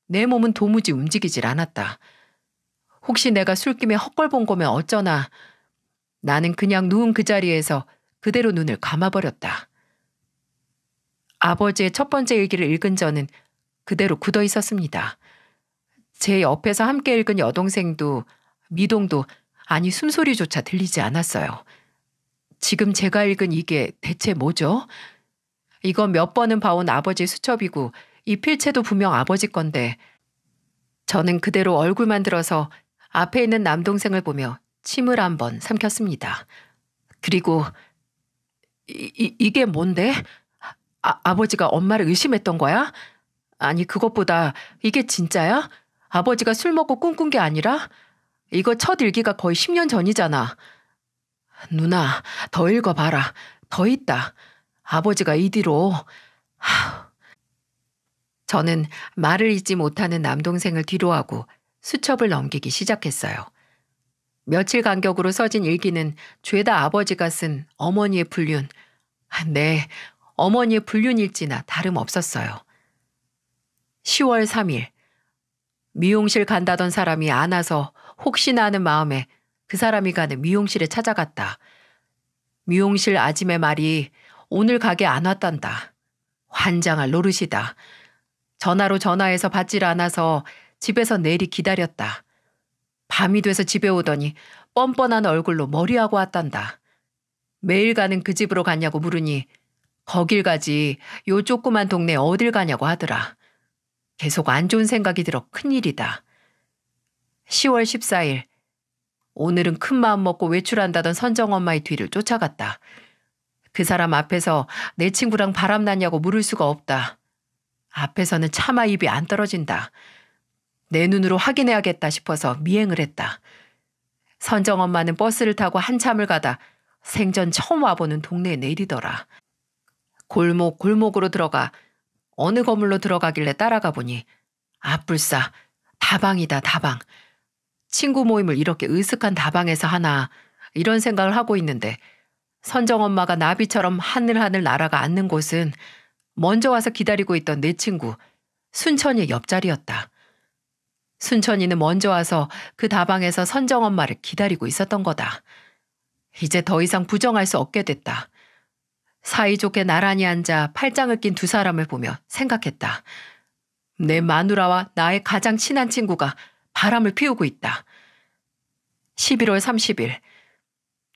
A: 내 몸은 도무지 움직이질 않았다. 혹시 내가 술김에 헛걸 본 거면 어쩌나. 나는 그냥 누운 그 자리에서 그대로 눈을 감아버렸다. 아버지의 첫 번째 일기를 읽은 저는 그대로 굳어 있었습니다. 제 옆에서 함께 읽은 여동생도 미동도 아니 숨소리조차 들리지 않았어요. 지금 제가 읽은 이게 대체 뭐죠? 이건 몇 번은 봐온 아버지의 수첩이고 이 필체도 분명 아버지 건데 저는 그대로 얼굴만 들어서 앞에 있는 남동생을 보며 침을 한번 삼켰습니다. 그리고 이게 뭔데? 아버지가 엄마를 의심했던 거야? 아니 그것보다 이게 진짜야? 아버지가 술 먹고 꿈꾼 게 아니라? 이거 첫 일기가 거의 10년 전이잖아. 누나 더 읽어봐라. 더 있다. 아버지가 이 뒤로. 저는 말을 잇지 못하는 남동생을 뒤로하고 수첩을 넘기기 시작했어요. 며칠 간격으로 써진 일기는 죄다 아버지가 쓴 어머니의 불륜. 네, 어머니의 불륜일지나 다름없었어요. 10월 3일. 미용실 간다던 사람이 안 와서 혹시나 하는 마음에 그 사람이 가는 미용실에 찾아갔다. 미용실 아줌의 말이 오늘 가게 안 왔단다. 환장할 노릇이다. 전화로 전화해서 받질 않아서 집에서 내리 기다렸다. 밤이 돼서 집에 오더니 뻔뻔한 얼굴로 머리하고 왔단다. 매일 가는 그 집으로 갔냐고 물으니 거길 가지 요 조그만 동네 어딜 가냐고 하더라. 계속 안 좋은 생각이 들어 큰일이다. 10월 14일. 오늘은 큰 마음 먹고 외출한다던 선정 엄마의 뒤를 쫓아갔다. 그 사람 앞에서 내 친구랑 바람났냐고 물을 수가 없다. 앞에서는 차마 입이 안 떨어진다. 내 눈으로 확인해야겠다 싶어서 미행을 했다. 선정 엄마는 버스를 타고 한참을 가다 생전 처음 와보는 동네에 내리더라. 골목으로 들어가 어느 건물로 들어가길래 따라가 보니 아뿔싸 다방이다 다방. 친구 모임을 이렇게 으슥한 다방에서 하나 이런 생각을 하고 있는데 선정 엄마가 나비처럼 하늘하늘 날아가 앉는 곳은 먼저 와서 기다리고 있던 내 친구 순천이의 옆자리였다. 순천이는 먼저 와서 그 다방에서 선정 엄마를 기다리고 있었던 거다. 이제 더 이상 부정할 수 없게 됐다. 사이좋게 나란히 앉아 팔짱을 낀 두 사람을 보며 생각했다. 내 마누라와 나의 가장 친한 친구가 바람을 피우고 있다. 11월 30일.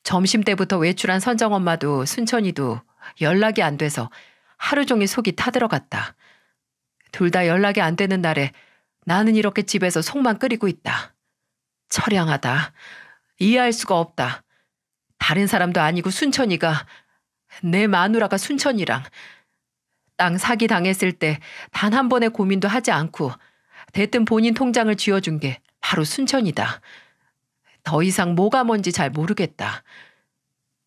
A: 점심때부터 외출한 선정 엄마도 순천이도 연락이 안 돼서 하루 종일 속이 타들어갔다. 둘 다 연락이 안 되는 날에 나는 이렇게 집에서 속만 끓이고 있다. 처량하다. 이해할 수가 없다. 다른 사람도 아니고 순천이가, 내 마누라가 순천이랑 땅 사기 당했을 때 단 한 번의 고민도 하지 않고 대뜸 본인 통장을 쥐어준 게 바로 순천이다. 더 이상 뭐가 뭔지 잘 모르겠다.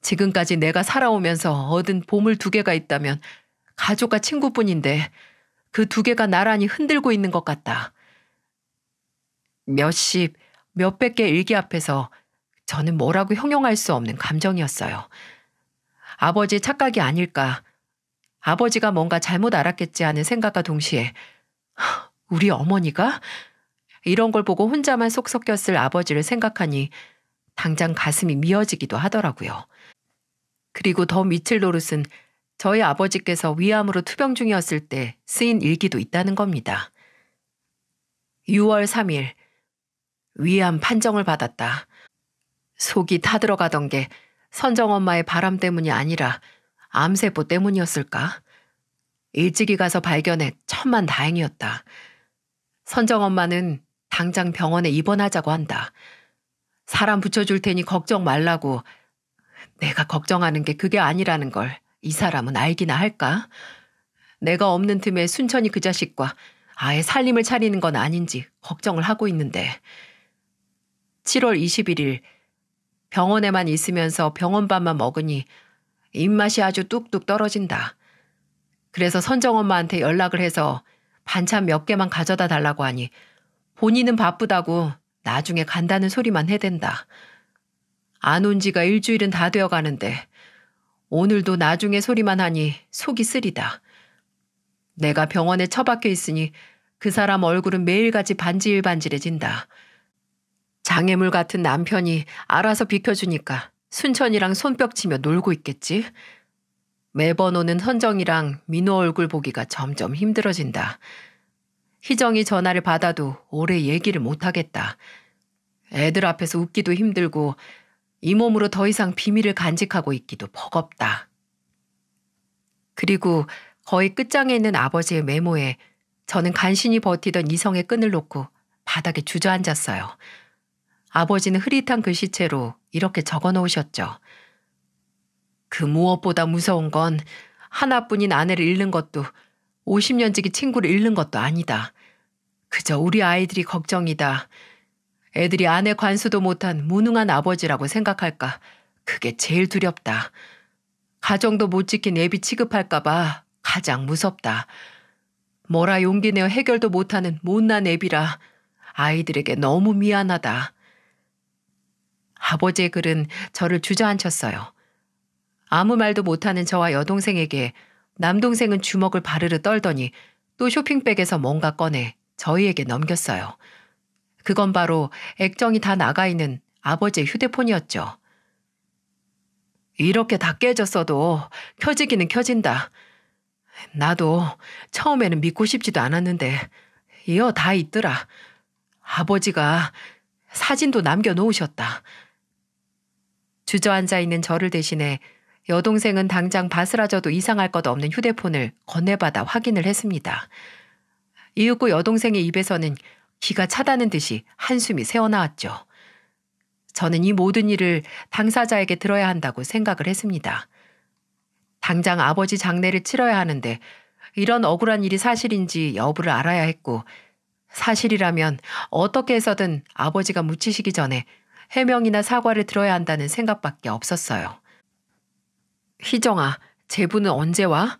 A: 지금까지 내가 살아오면서 얻은 보물 2개가 있다면 가족과 친구뿐인데 그 2개가 나란히 흔들고 있는 것 같다. 몇십, 몇백 개 일기 앞에서 저는 뭐라고 형용할 수 없는 감정이었어요. 아버지의 착각이 아닐까, 아버지가 뭔가 잘못 알았겠지 하는 생각과 동시에 우리 어머니가? 이런 걸 보고 혼자만 속 썩였을 아버지를 생각하니 당장 가슴이 미어지기도 하더라고요. 그리고 더 미칠 노릇은 저희 아버지께서 위암으로 투병 중이었을 때 쓰인 일기도 있다는 겁니다. 6월 3일, 위암 판정을 받았다. 속이 타들어가던 게 선정엄마의 바람 때문이 아니라 암세포 때문이었을까? 일찍이 가서 발견해 천만 다행이었다. 선정엄마는 당장 병원에 입원하자고 한다. 사람 붙여줄 테니 걱정 말라고. 내가 걱정하는 게 그게 아니라는 걸 이 사람은 알기나 할까? 내가 없는 틈에 순천이 그 자식과 아예 살림을 차리는 건 아닌지 걱정을 하고 있는데. 7월 21일 병원에만 있으면서 병원밥만 먹으니 입맛이 아주 뚝뚝 떨어진다. 그래서 선정엄마한테 연락을 해서 반찬 몇 개만 가져다 달라고 하니 본인은 바쁘다고 나중에 간다는 소리만 해댄다. 안 온 지가 일주일은 다 되어 가는데 오늘도 나중에 소리만 하니 속이 쓰리다. 내가 병원에 처박혀 있으니 그 사람 얼굴은 매일같이 반질반질해진다. 장애물 같은 남편이 알아서 비켜주니까 순천이랑 손뼉치며 놀고 있겠지. 매번 오는 선정이랑 민호 얼굴 보기가 점점 힘들어진다. 희정이 전화를 받아도 오래 얘기를 못하겠다. 애들 앞에서 웃기도 힘들고 이 몸으로 더 이상 비밀을 간직하고 있기도 버겁다. 그리고 거의 끝장에 있는 아버지의 메모에 저는 간신히 버티던 이성의 끈을 놓고 바닥에 주저앉았어요. 아버지는 흐릿한 글씨체로 이렇게 적어 놓으셨죠. 그 무엇보다 무서운 건 하나뿐인 아내를 잃는 것도 50년 지기 친구를 잃는 것도 아니다. 그저 우리 아이들이 걱정이다. 애들이 아내 관수도 못한 무능한 아버지라고 생각할까. 그게 제일 두렵다. 가정도 못 지킨 애비 취급할까 봐 가장 무섭다. 뭐라 용기 내어 해결도 못하는 못난 애비라 아이들에게 너무 미안하다. 아버지의 글은 저를 주저앉혔어요. 아무 말도 못하는 저와 여동생에게 남동생은 주먹을 바르르 떨더니 또 쇼핑백에서 뭔가 꺼내 저희에게 넘겼어요. 그건 바로 액정이 다 나가 있는 아버지의 휴대폰이었죠. 이렇게 다 깨졌어도 켜지기는 켜진다. 나도 처음에는 믿고 싶지도 않았는데 이어 다 있더라. 아버지가 사진도 남겨놓으셨다. 주저앉아 있는 저를 대신해 여동생은 당장 바스라져도 이상할 것 없는 휴대폰을 건네받아 확인을 했습니다. 이윽고 여동생의 입에서는 기가 차다는 듯이 한숨이 새어나왔죠. 저는 이 모든 일을 당사자에게 들어야 한다고 생각을 했습니다. 당장 아버지 장례를 치러야 하는데 이런 억울한 일이 사실인지 여부를 알아야 했고, 사실이라면 어떻게 해서든 아버지가 묻히시기 전에 해명이나 사과를 들어야 한다는 생각밖에 없었어요. 희정아, 제부는 언제 와?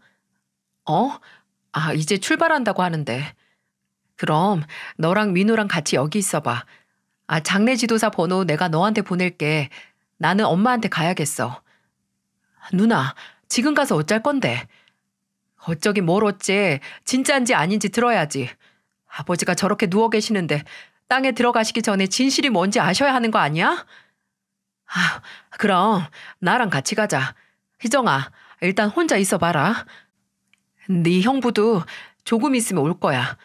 A: 이제 출발한다고 하는데. 그럼 너랑 민우랑 같이 여기 있어봐. 장례 지도사 번호 내가 너한테 보낼게. 나는 엄마한테 가야겠어. 누나, 지금 가서 어쩔 건데? 어쩌긴 뭘 어째. 진짜인지 아닌지 들어야지. 아버지가 저렇게 누워 계시는데 땅에 들어가시기 전에 진실이 뭔지 아셔야 하는 거 아니야? 그럼 나랑 같이 가자. 희정아, 일단 혼자 있어봐라. 네 형부도 조금 있으면 올 거야.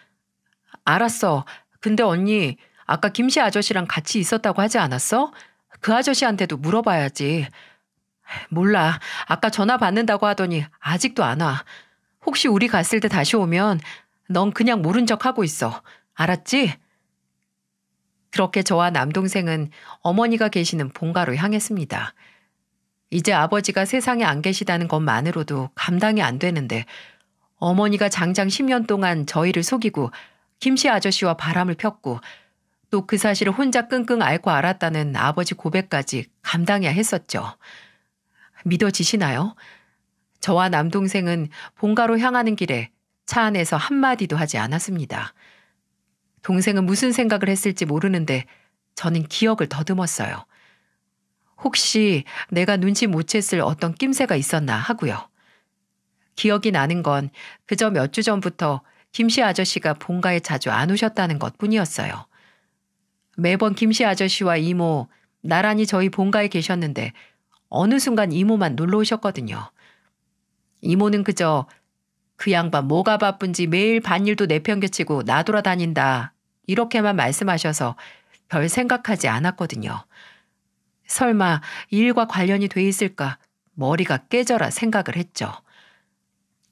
A: 알았어. 근데 언니, 아까 김씨 아저씨랑 같이 있었다고 하지 않았어? 그 아저씨한테도 물어봐야지. 몰라. 아까 전화 받는다고 하더니 아직도 안 와. 혹시 우리 갔을 때 다시 오면 넌 그냥 모른 척 하고 있어. 알았지? 그렇게 저와 남동생은 어머니가 계시는 본가로 향했습니다. 이제 아버지가 세상에 안 계시다는 것만으로도 감당이 안 되는데 어머니가 장장 10년 동안 저희를 속이고 김씨 아저씨와 바람을 폈고 또 그 사실을 혼자 끙끙 앓고 알았다는 아버지 고백까지 감당해야 했었죠. 믿어지시나요? 저와 남동생은 본가로 향하는 길에 차 안에서 한마디도 하지 않았습니다. 동생은 무슨 생각을 했을지 모르는데 저는 기억을 더듬었어요. 혹시 내가 눈치 못 챘을 어떤 낌새가 있었나 하고요. 기억이 나는 건 그저 몇 주 전부터 김씨 아저씨가 본가에 자주 안 오셨다는 것뿐이었어요. 매번 김씨 아저씨와 이모 나란히 저희 본가에 계셨는데 어느 순간 이모만 놀러 오셨거든요. 이모는 그저 그 양반 뭐가 바쁜지 매일 밭일도 내팽개치고 나돌아다닌다 이렇게만 말씀하셔서 별 생각하지 않았거든요. 설마 일과 관련이 돼 있을까 머리가 깨져라 생각을 했죠.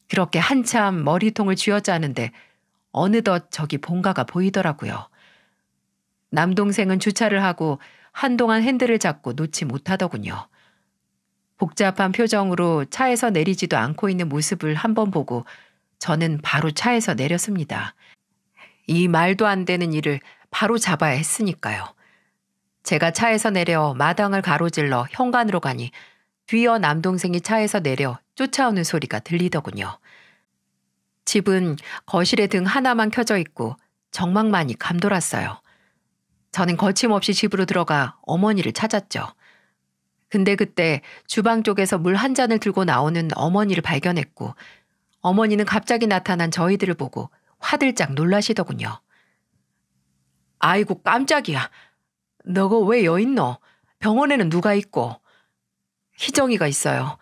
A: 그렇게 한참 머리통을 쥐어짜는데 어느덧 저기 본가가 보이더라고요. 남동생은 주차를 하고 한동안 핸들을 잡고 놓지 못하더군요. 복잡한 표정으로 차에서 내리지도 않고 있는 모습을 한번 보고 저는 바로 차에서 내렸습니다. 이 말도 안 되는 일을 바로 잡아야 했으니까요. 제가 차에서 내려 마당을 가로질러 현관으로 가니 뒤이어 남동생이 차에서 내려 쫓아오는 소리가 들리더군요. 집은 거실에 등 하나만 켜져 있고 정막만이 감돌았어요. 저는 거침없이 집으로 들어가 어머니를 찾았죠. 근데 그때 주방 쪽에서 물 한 잔을 들고 나오는 어머니를 발견했고 어머니는 갑자기 나타난 저희들을 보고 화들짝 놀라시더군요. 아이고 깜짝이야. 너가 왜 여 있노? 병원에는 누가 있고? 희정이가 있어요.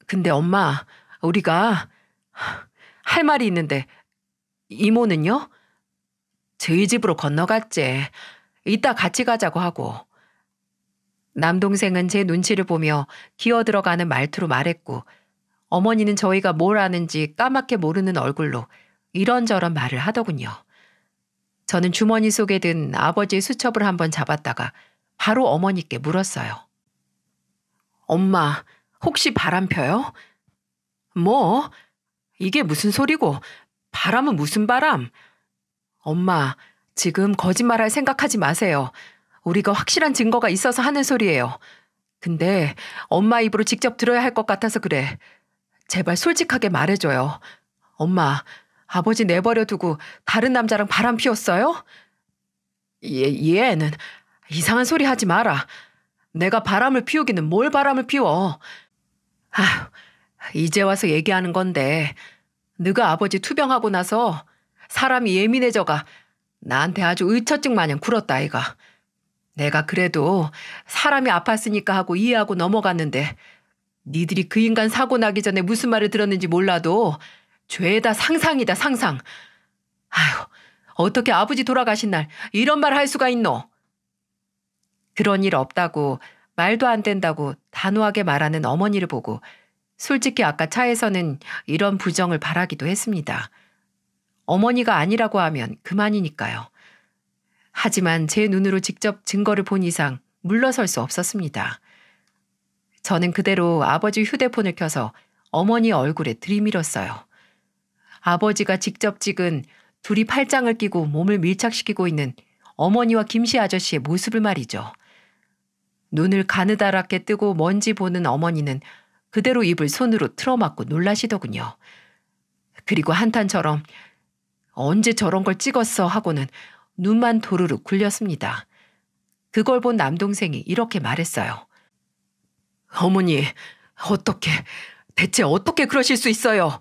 A: 근데 엄마, 우리가 할 말이 있는데 이모는요? 저희 집으로 건너갔지. 이따 같이 가자고 하고. 남동생은 제 눈치를 보며 기어들어가는 말투로 말했고 어머니는 저희가 뭘 아는지 까맣게 모르는 얼굴로 이런저런 말을 하더군요. 저는 주머니 속에 든 아버지의 수첩을 한번 잡았다가 바로 어머니께 물었어요. 엄마, 혹시 바람 펴요? 뭐? 이게 무슨 소리고? 바람은 무슨 바람? 엄마, 지금 거짓말할 생각하지 마세요. 우리가 확실한 증거가 있어서 하는 소리예요. 근데 엄마 입으로 직접 들어야 할 것 같아서 그래. 제발 솔직하게 말해줘요. 엄마, 아버지 내버려 두고 다른 남자랑 바람 피웠어요? 얘는 이상한 소리 하지 마라. 내가 바람을 피우기는 뭘 바람을 피워. 아휴, 이제 와서 얘기하는 건데 네가 아버지 투병하고 나서 사람이 예민해져가 나한테 아주 의처증 마냥 굴었다 아이가. 내가 그래도 사람이 아팠으니까 하고 이해하고 넘어갔는데 니들이 그 인간 사고 나기 전에 무슨 말을 들었는지 몰라도 죄다 상상이다 상상. 아휴, 어떻게 아버지 돌아가신 날 이런 말 할 수가 있노? 그런 일 없다고 말도 안 된다고 단호하게 말하는 어머니를 보고 솔직히 아까 차에서는 이런 부정을 바라기도 했습니다. 어머니가 아니라고 하면 그만이니까요. 하지만 제 눈으로 직접 증거를 본 이상 물러설 수 없었습니다. 저는 그대로 아버지 휴대폰을 켜서 어머니 얼굴에 들이밀었어요. 아버지가 직접 찍은 둘이 팔짱을 끼고 몸을 밀착시키고 있는 어머니와 김씨 아저씨의 모습을 말이죠. 눈을 가느다랗게 뜨고 먼지 보는 어머니는 그대로 입을 손으로 틀어막고 놀라시더군요. 그리고 한탄처럼 언제 저런 걸 찍었어 하고는 눈만 도르륵 굴렸습니다. 그걸 본 남동생이 이렇게 말했어요. 어머니, 대체 어떻게 그러실 수 있어요?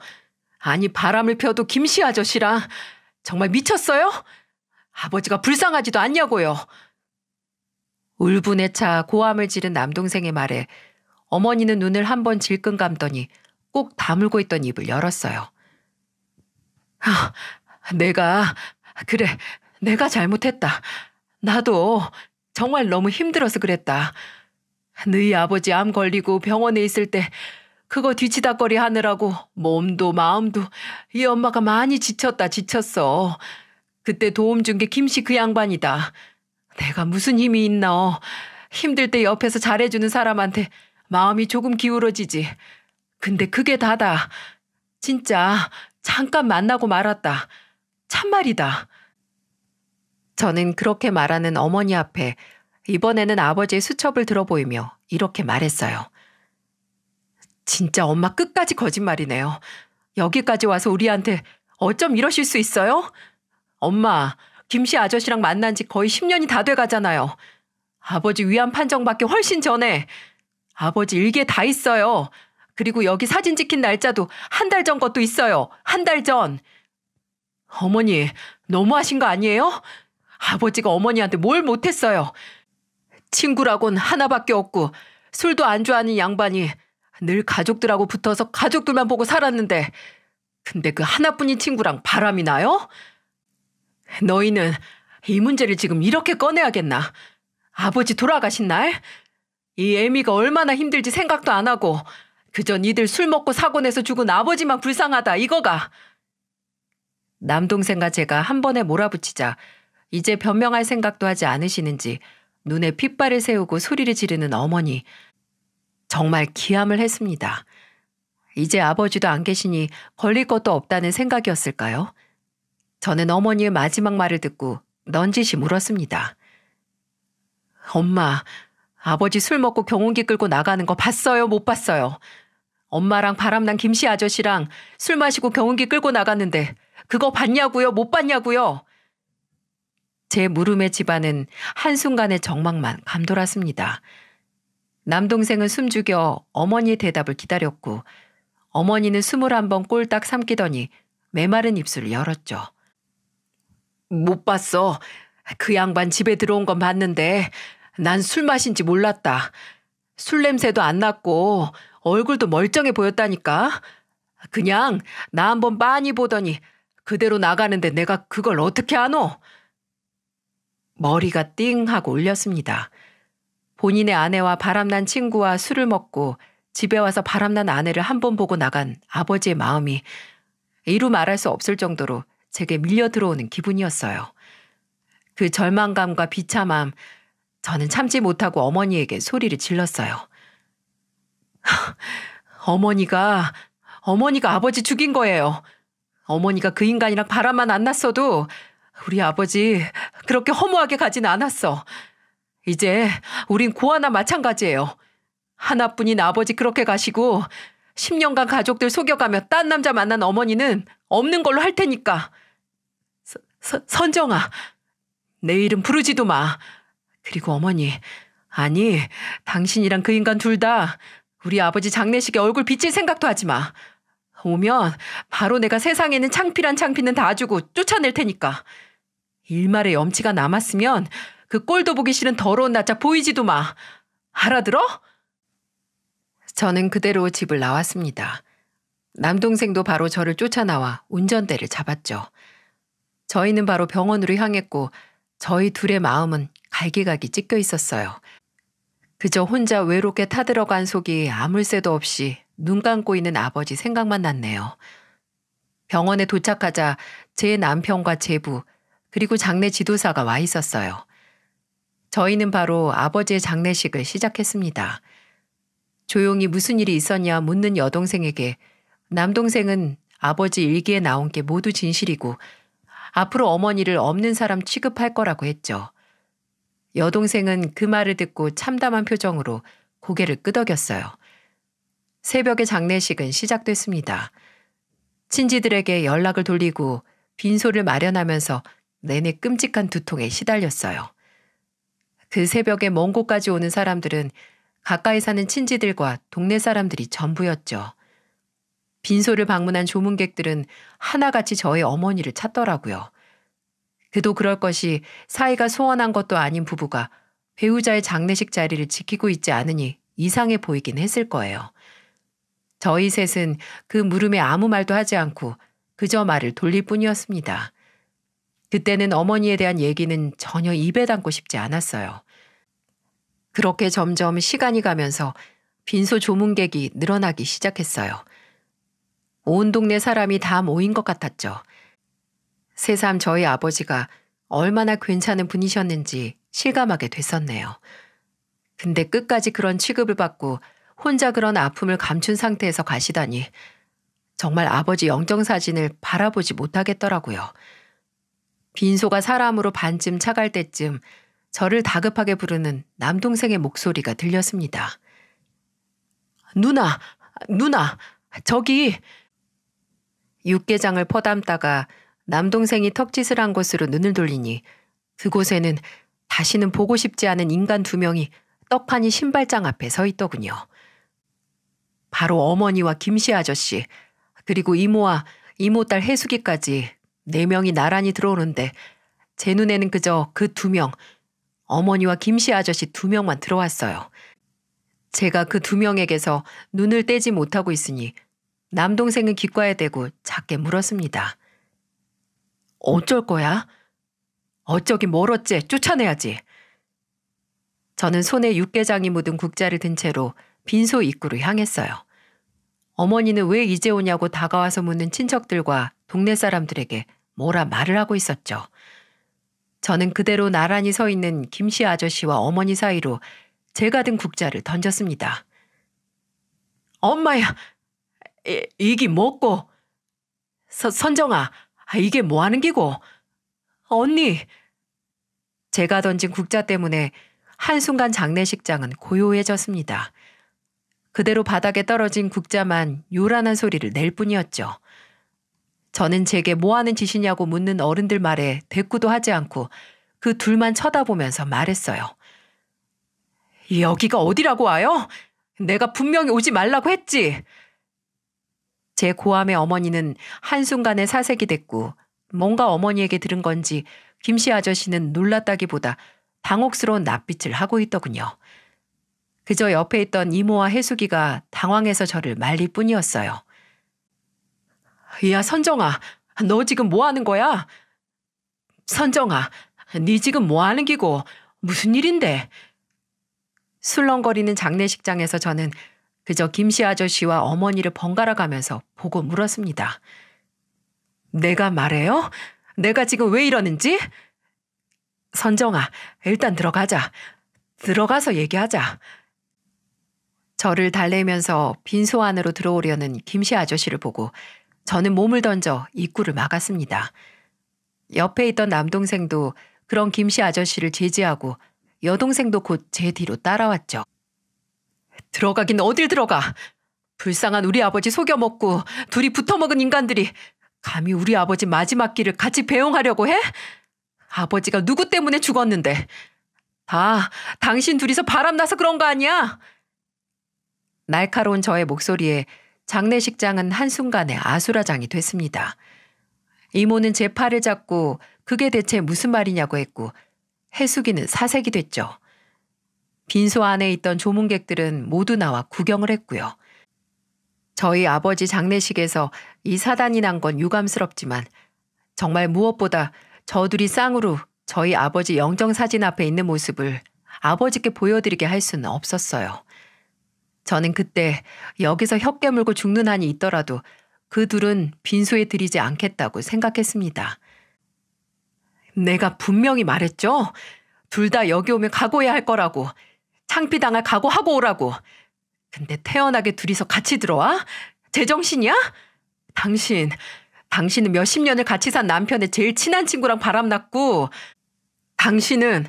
A: 아니 바람을 펴도 김씨 아저씨랑 정말 미쳤어요? 아버지가 불쌍하지도 않냐고요. 울분에 차 고함을 지른 남동생의 말에 어머니는 눈을 한번 질끈 감더니 꼭 다물고 있던 입을 열었어요. 내가 잘못했다. 나도 정말 너무 힘들어서 그랬다. 너희 아버지 암 걸리고 병원에 있을 때 그거 뒤치다거리 하느라고 몸도 마음도 이 엄마가 많이 지쳤어. 그때 도움 준 게 김씨 그 양반이다. 내가 무슨 힘이 있나. 힘들 때 옆에서 잘해주는 사람한테 마음이 조금 기울어지지. 근데 그게 다다. 진짜 잠깐 만나고 말았다. 참말이다. 저는 그렇게 말하는 어머니 앞에 이번에는 아버지의 수첩을 들어보이며 이렇게 말했어요. 진짜 엄마 끝까지 거짓말이네요. 여기까지 와서 우리한테 어쩜 이러실 수 있어요? 엄마, 김씨 아저씨랑 만난 지 거의 10년이 다 돼가잖아요.
B: 아버지 위안 판정받기 훨씬 전에. 아버지 일기에 다 있어요. 그리고 여기 사진 찍힌 날짜도 한 달 전 것도 있어요. 한 달 전. 어머니, 너무하신 거 아니에요? 아버지가 어머니한테 뭘 못했어요. 친구라곤 하나밖에 없고 술도 안 좋아하는 양반이 늘 가족들하고 붙어서 가족들만 보고 살았는데 근데 그 하나뿐인 친구랑 바람이 나요? 너희는 이 문제를 지금 이렇게 꺼내야겠나? 아버지 돌아가신 날? 이 애미가 얼마나 힘들지 생각도 안 하고 그저 니들 술 먹고 사고 내서 죽은 아버지만 불쌍하다 이거가. 남동생과 제가 한 번에 몰아붙이자 이제 변명할 생각도 하지 않으시는지 눈에 핏발을 세우고 소리를 지르는 어머니. 정말 기함을 했습니다. 이제 아버지도 안 계시니 걸릴 것도 없다는 생각이었을까요? 저는 어머니의 마지막 말을 듣고 넌지시 물었습니다. 엄마, 아버지 술 먹고 경운기 끌고 나가는 거 봤어요? 못 봤어요? 엄마랑 바람난 김씨 아저씨랑 술 마시고 경운기 끌고 나갔는데 그거 봤냐고요? 못 봤냐고요? 제 물음의 집안은 한순간의 정막만 감돌았습니다. 남동생은 숨죽여 어머니의 대답을 기다렸고 어머니는 21번 꼴딱 삼키더니 메마른 입술을 열었죠. 못 봤어. 그 양반 집에 들어온 건 봤는데 난 술 마신지 몰랐다. 술 냄새도 안 났고 얼굴도 멀쩡해 보였다니까. 그냥 나 한번 빤히 보더니 그대로 나가는데 내가 그걸 어떻게 아노? 머리가 띵 하고 울렸습니다. 본인의 아내와 바람난 친구와 술을 먹고 집에 와서 바람난 아내를 한 번 보고 나간 아버지의 마음이 이루 말할 수 없을 정도로 제게 밀려 들어오는 기분이었어요. 그 절망감과 비참함, 저는 참지 못하고 어머니에게 소리를 질렀어요. 어머니가 아버지 죽인 거예요. 어머니가 그 인간이랑 바람만 안 났어도 우리 아버지 그렇게 허무하게 가진 않았어. 이제 우린 고아나 마찬가지예요. 하나뿐인 아버지 그렇게 가시고 10년간 가족들 속여가며 딴 남자 만난 어머니는 없는 걸로 할 테니까. 선정아, 내 이름 부르지도 마. 그리고 어머니, 아니 당신이랑 그 인간 둘 다 우리 아버지 장례식에 얼굴 비칠 생각도 하지 마. 오면 바로 내가 세상에 있는 창피는 다 주고 쫓아낼 테니까. 일말의 염치가 남았으면 그 꼴도 보기 싫은 더러운 낯짝 보이지도 마. 알아들어? 저는 그대로 집을 나왔습니다. 남동생도 바로 저를 쫓아나와 운전대를 잡았죠. 저희는 바로 병원으로 향했고 저희 둘의 마음은 갈기갈기 찢겨 있었어요. 그저 혼자 외롭게 타들어간 속이 아물 새도 없이 눈 감고 있는 아버지 생각만 났네요. 병원에 도착하자 제 남편과 제부 그리고 장례 지도사가 와 있었어요. 저희는 바로 아버지의 장례식을 시작했습니다. 조용히 무슨 일이 있었냐 묻는 여동생에게 남동생은 아버지 일기에 나온 게 모두 진실이고 앞으로 어머니를 없는 사람 취급할 거라고 했죠. 여동생은 그 말을 듣고 참담한 표정으로 고개를 끄덕였어요. 새벽에 장례식은 시작됐습니다. 친지들에게 연락을 돌리고 빈소를 마련하면서 내내 끔찍한 두통에 시달렸어요. 그 새벽에 먼 곳까지 오는 사람들은 가까이 사는 친지들과 동네 사람들이 전부였죠. 빈소를 방문한 조문객들은 하나같이 저의 어머니를 찾더라고요. 그도 그럴 것이 사이가 소원한 것도 아닌 부부가 배우자의 장례식 자리를 지키고 있지 않으니 이상해 보이긴 했을 거예요. 저희 셋은 그 물음에 아무 말도 하지 않고 그저 말을 돌릴 뿐이었습니다. 그때는 어머니에 대한 얘기는 전혀 입에 담고 싶지 않았어요. 그렇게 점점 시간이 가면서 빈소 조문객이 늘어나기 시작했어요. 온 동네 사람이 다 모인 것 같았죠. 새삼 저희 아버지가 얼마나 괜찮은 분이셨는지 실감하게 됐었네요. 근데 끝까지 그런 취급을 받고 혼자 그런 아픔을 감춘 상태에서 가시다니 정말 아버지 영정사진을 바라보지 못하겠더라고요. 빈소가 사람으로 반쯤 차갈 때쯤 저를 다급하게 부르는 남동생의 목소리가 들렸습니다. 누나, 저기. 육개장을 퍼담다가 남동생이 턱짓을 한 곳으로 눈을 돌리니 그곳에는
A: 다시는 보고 싶지 않은 인간 2명이 떡하니 신발장 앞에 서 있더군요. 바로 어머니와 김씨 아저씨, 그리고 이모와 이모딸 혜숙이까지 4명이 나란히 들어오는데 제 눈에는 그저 그 2명, 어머니와 김씨 아저씨 2명만 들어왔어요. 제가 그 2명에게서 눈을 떼지 못하고 있으니 남동생은 귓가에 대고 작게 물었습니다. 어쩔 거야? 어쩌긴 뭘 어째, 쫓아내야지. 저는 손에 육개장이 묻은 국자를 든 채로 빈소 입구로 향했어요. 어머니는 왜 이제 오냐고 다가와서 묻는 친척들과 동네 사람들에게 뭐라 말을 하고 있었죠. 저는 그대로 나란히 서 있는 김씨 아저씨와 어머니 사이로 제가 든 국자를 던졌습니다. 엄마야, 이게 뭐고? 선정아, 이게 뭐 하는 기고? 언니. 제가 던진 국자 때문에 한순간 장례식장은 고요해졌습니다. 그대로 바닥에 떨어진 국자만 요란한 소리를 낼 뿐이었죠. 저는 제게 뭐 하는 짓이냐고 묻는 어른들 말에 대꾸도 하지 않고 그 둘만 쳐다보면서 말했어요. 여기가 어디라고 와요? 내가 분명히 오지 말라고 했지. 제 고함의 어머니는 한순간에 사색이 됐고 뭔가 어머니에게 들은 건지 김씨 아저씨는 놀랐다기보다 당혹스러운 낯빛을 하고 있더군요. 그저 옆에 있던 이모와 혜숙이가 당황해서 저를 말릴 뿐이었어요. 야, 선정아, 너 지금 뭐 하는 거야? 선정아, 네 지금 뭐 하는 기고? 무슨 일인데? 술렁거리는 장례식장에서 저는 그저 김씨 아저씨와 어머니를 번갈아 가면서 보고 물었습니다. 내가 말해요? 내가 지금 왜 이러는지? 선정아, 일단 들어가자. 들어가서 얘기하자. 저를 달래면서 빈소 안으로 들어오려는 김씨 아저씨를 보고 저는 몸을 던져 입구를 막았습니다. 옆에 있던 남동생도 그런 김씨 아저씨를 제지하고 여동생도 곧 제 뒤로 따라왔죠. 들어가긴 어딜 들어가. 불쌍한 우리 아버지 속여먹고 둘이 붙어먹은 인간들이 감히 우리 아버지 마지막 길을 같이 배웅하려고 해? 아버지가 누구 때문에 죽었는데. 다 당신 둘이서 바람나서 그런 거 아니야? 날카로운 저의 목소리에 장례식장은 한순간에 아수라장이 됐습니다. 이모는 제 팔을 잡고 그게 대체 무슨 말이냐고 했고 혜숙이는 사색이 됐죠. 빈소 안에 있던 조문객들은 모두 나와 구경을 했고요. 저희 아버지 장례식에서 이 사단이 난 건 유감스럽지만 정말 무엇보다 저 둘이 쌍으로 저희 아버지 영정사진 앞에 있는 모습을 아버지께 보여드리게 할 수는 없었어요. 저는 그때 여기서 혀 깨물고 죽는 한이 있더라도 그 둘은 빈소에 들이지 않겠다고 생각했습니다. 내가 분명히 말했죠. 둘 다 여기 오면 각오해야 할 거라고. 창피당할 각오하고 오라고. 근데 태연하게 둘이서 같이 들어와? 제정신이야? 당신은 몇십 년을 같이 산 남편의 제일 친한 친구랑 바람났고 당신은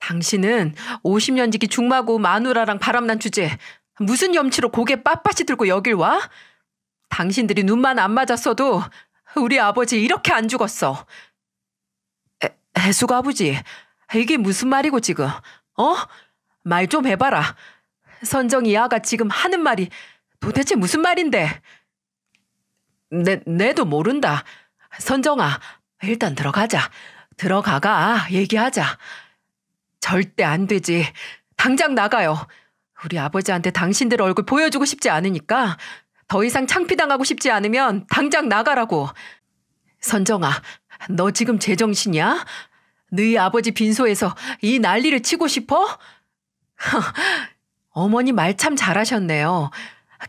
A: 50년 지기 중마고 마누라랑 바람난 주제 무슨 염치로 고개 빳빳이 들고 여길 와? 당신들이 눈만 안 맞았어도 우리 아버지 이렇게 안 죽었어. 혜숙 아버지, 이게 무슨 말이고 지금? 말 좀 해봐라. 선정이 아가 지금 하는 말이 도대체 무슨 말인데? 내도 모른다. 선정아, 일단 들어가자. 들어가가 얘기하자. 절대 안 되지. 당장 나가요. 우리 아버지한테 당신들 얼굴 보여주고 싶지 않으니까 더 이상 창피당하고 싶지 않으면 당장 나가라고. 선정아, 너 지금 제정신이야? 너희 아버지 빈소에서 이 난리를 치고 싶어? 어머니 말 참 잘하셨네요.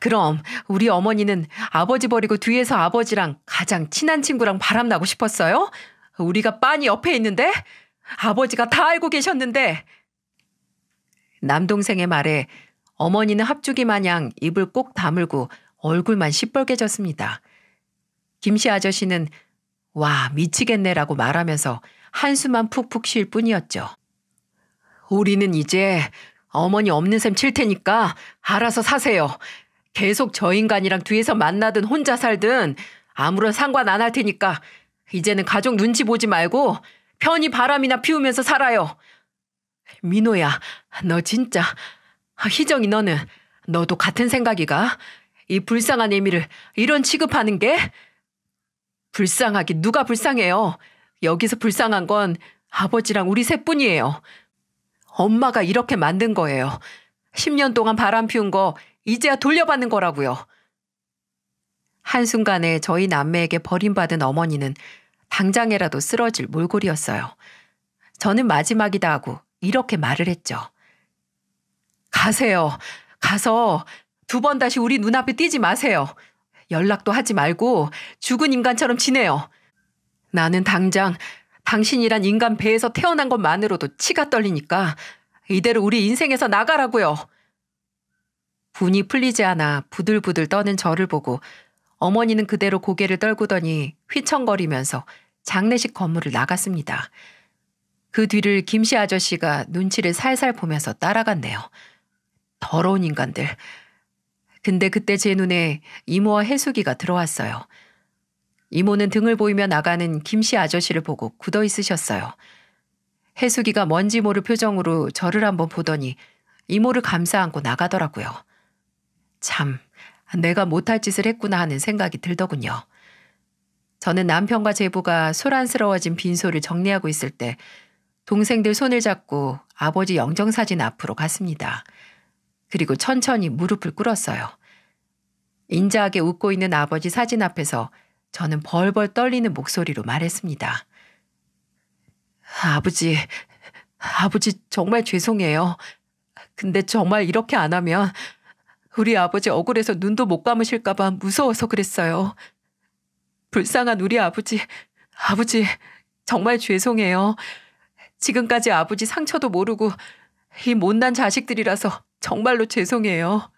A: 그럼 우리 어머니는 아버지 버리고 뒤에서 아버지랑 가장 친한 친구랑 바람나고 싶었어요? 우리가 빤히 옆에 있는데? 아버지가 다 알고 계셨는데. 남동생의 말에 어머니는 합주기 마냥 입을 꼭 다물고 얼굴만 시뻘개졌습니다. 김씨 아저씨는 와 미치겠네라고 말하면서 한숨만 푹푹 쉴 뿐이었죠. 우리는 이제 어머니 없는 셈 칠 테니까 알아서 사세요. 계속 저 인간이랑 뒤에서 만나든 혼자 살든 아무런 상관 안 할 테니까 이제는 가족 눈치 보지 말고 편히 바람이나 피우면서 살아요.
B: 민호야, 너 진짜. 희정이 너도 같은 생각이가? 이 불쌍한 애미를 이런 취급하는 게? 불쌍하긴 누가 불쌍해요. 여기서 불쌍한 건 아버지랑 우리 셋뿐이에요. 엄마가 이렇게 만든 거예요. 10년 동안 바람 피운 거 이제야 돌려받는 거라고요.
A: 한순간에 저희 남매에게 버림받은 어머니는 당장에라도 쓰러질 몰골이었어요. 저는 마지막이다 하고 이렇게 말을 했죠.
B: 가세요. 가서 2번 다시 우리 눈앞에 띄지 마세요. 연락도 하지 말고 죽은 인간처럼 지내요. 나는 당장 당신이란 인간 배에서 태어난 것만으로도 치가 떨리니까 이대로 우리 인생에서 나가라고요.
A: 분이 풀리지 않아 부들부들 떠는 저를 보고 어머니는 그대로 고개를 떨구더니 휘청거리면서 장례식 건물을 나갔습니다. 그 뒤를 김씨 아저씨가 눈치를 살살 보면서 따라갔네요. 더러운 인간들. 근데 그때 제 눈에 이모와 해숙이가 들어왔어요. 이모는 등을 보이며 나가는 김씨 아저씨를 보고 굳어 있으셨어요. 해숙이가 뭔지 모를 표정으로 저를 한번 보더니 이모를 감싸 안고 나가더라고요. 참, 내가 못할 짓을 했구나 하는 생각이 들더군요. 저는 남편과 제부가 소란스러워진 빈소를 정리하고 있을 때 동생들 손을 잡고 아버지 영정사진 앞으로 갔습니다. 그리고 천천히 무릎을 꿇었어요. 인자하게 웃고 있는 아버지 사진 앞에서 저는 벌벌 떨리는 목소리로 말했습니다. 아버지 정말 죄송해요. 근데 정말 이렇게 안 하면 우리 아버지 억울해서 눈도 못 감으실까봐 무서워서 그랬어요. 불쌍한 우리 아버지 정말 죄송해요. 지금까지 아버지 상처도 모르고 이 못난 자식들이라서 정말로 죄송해요.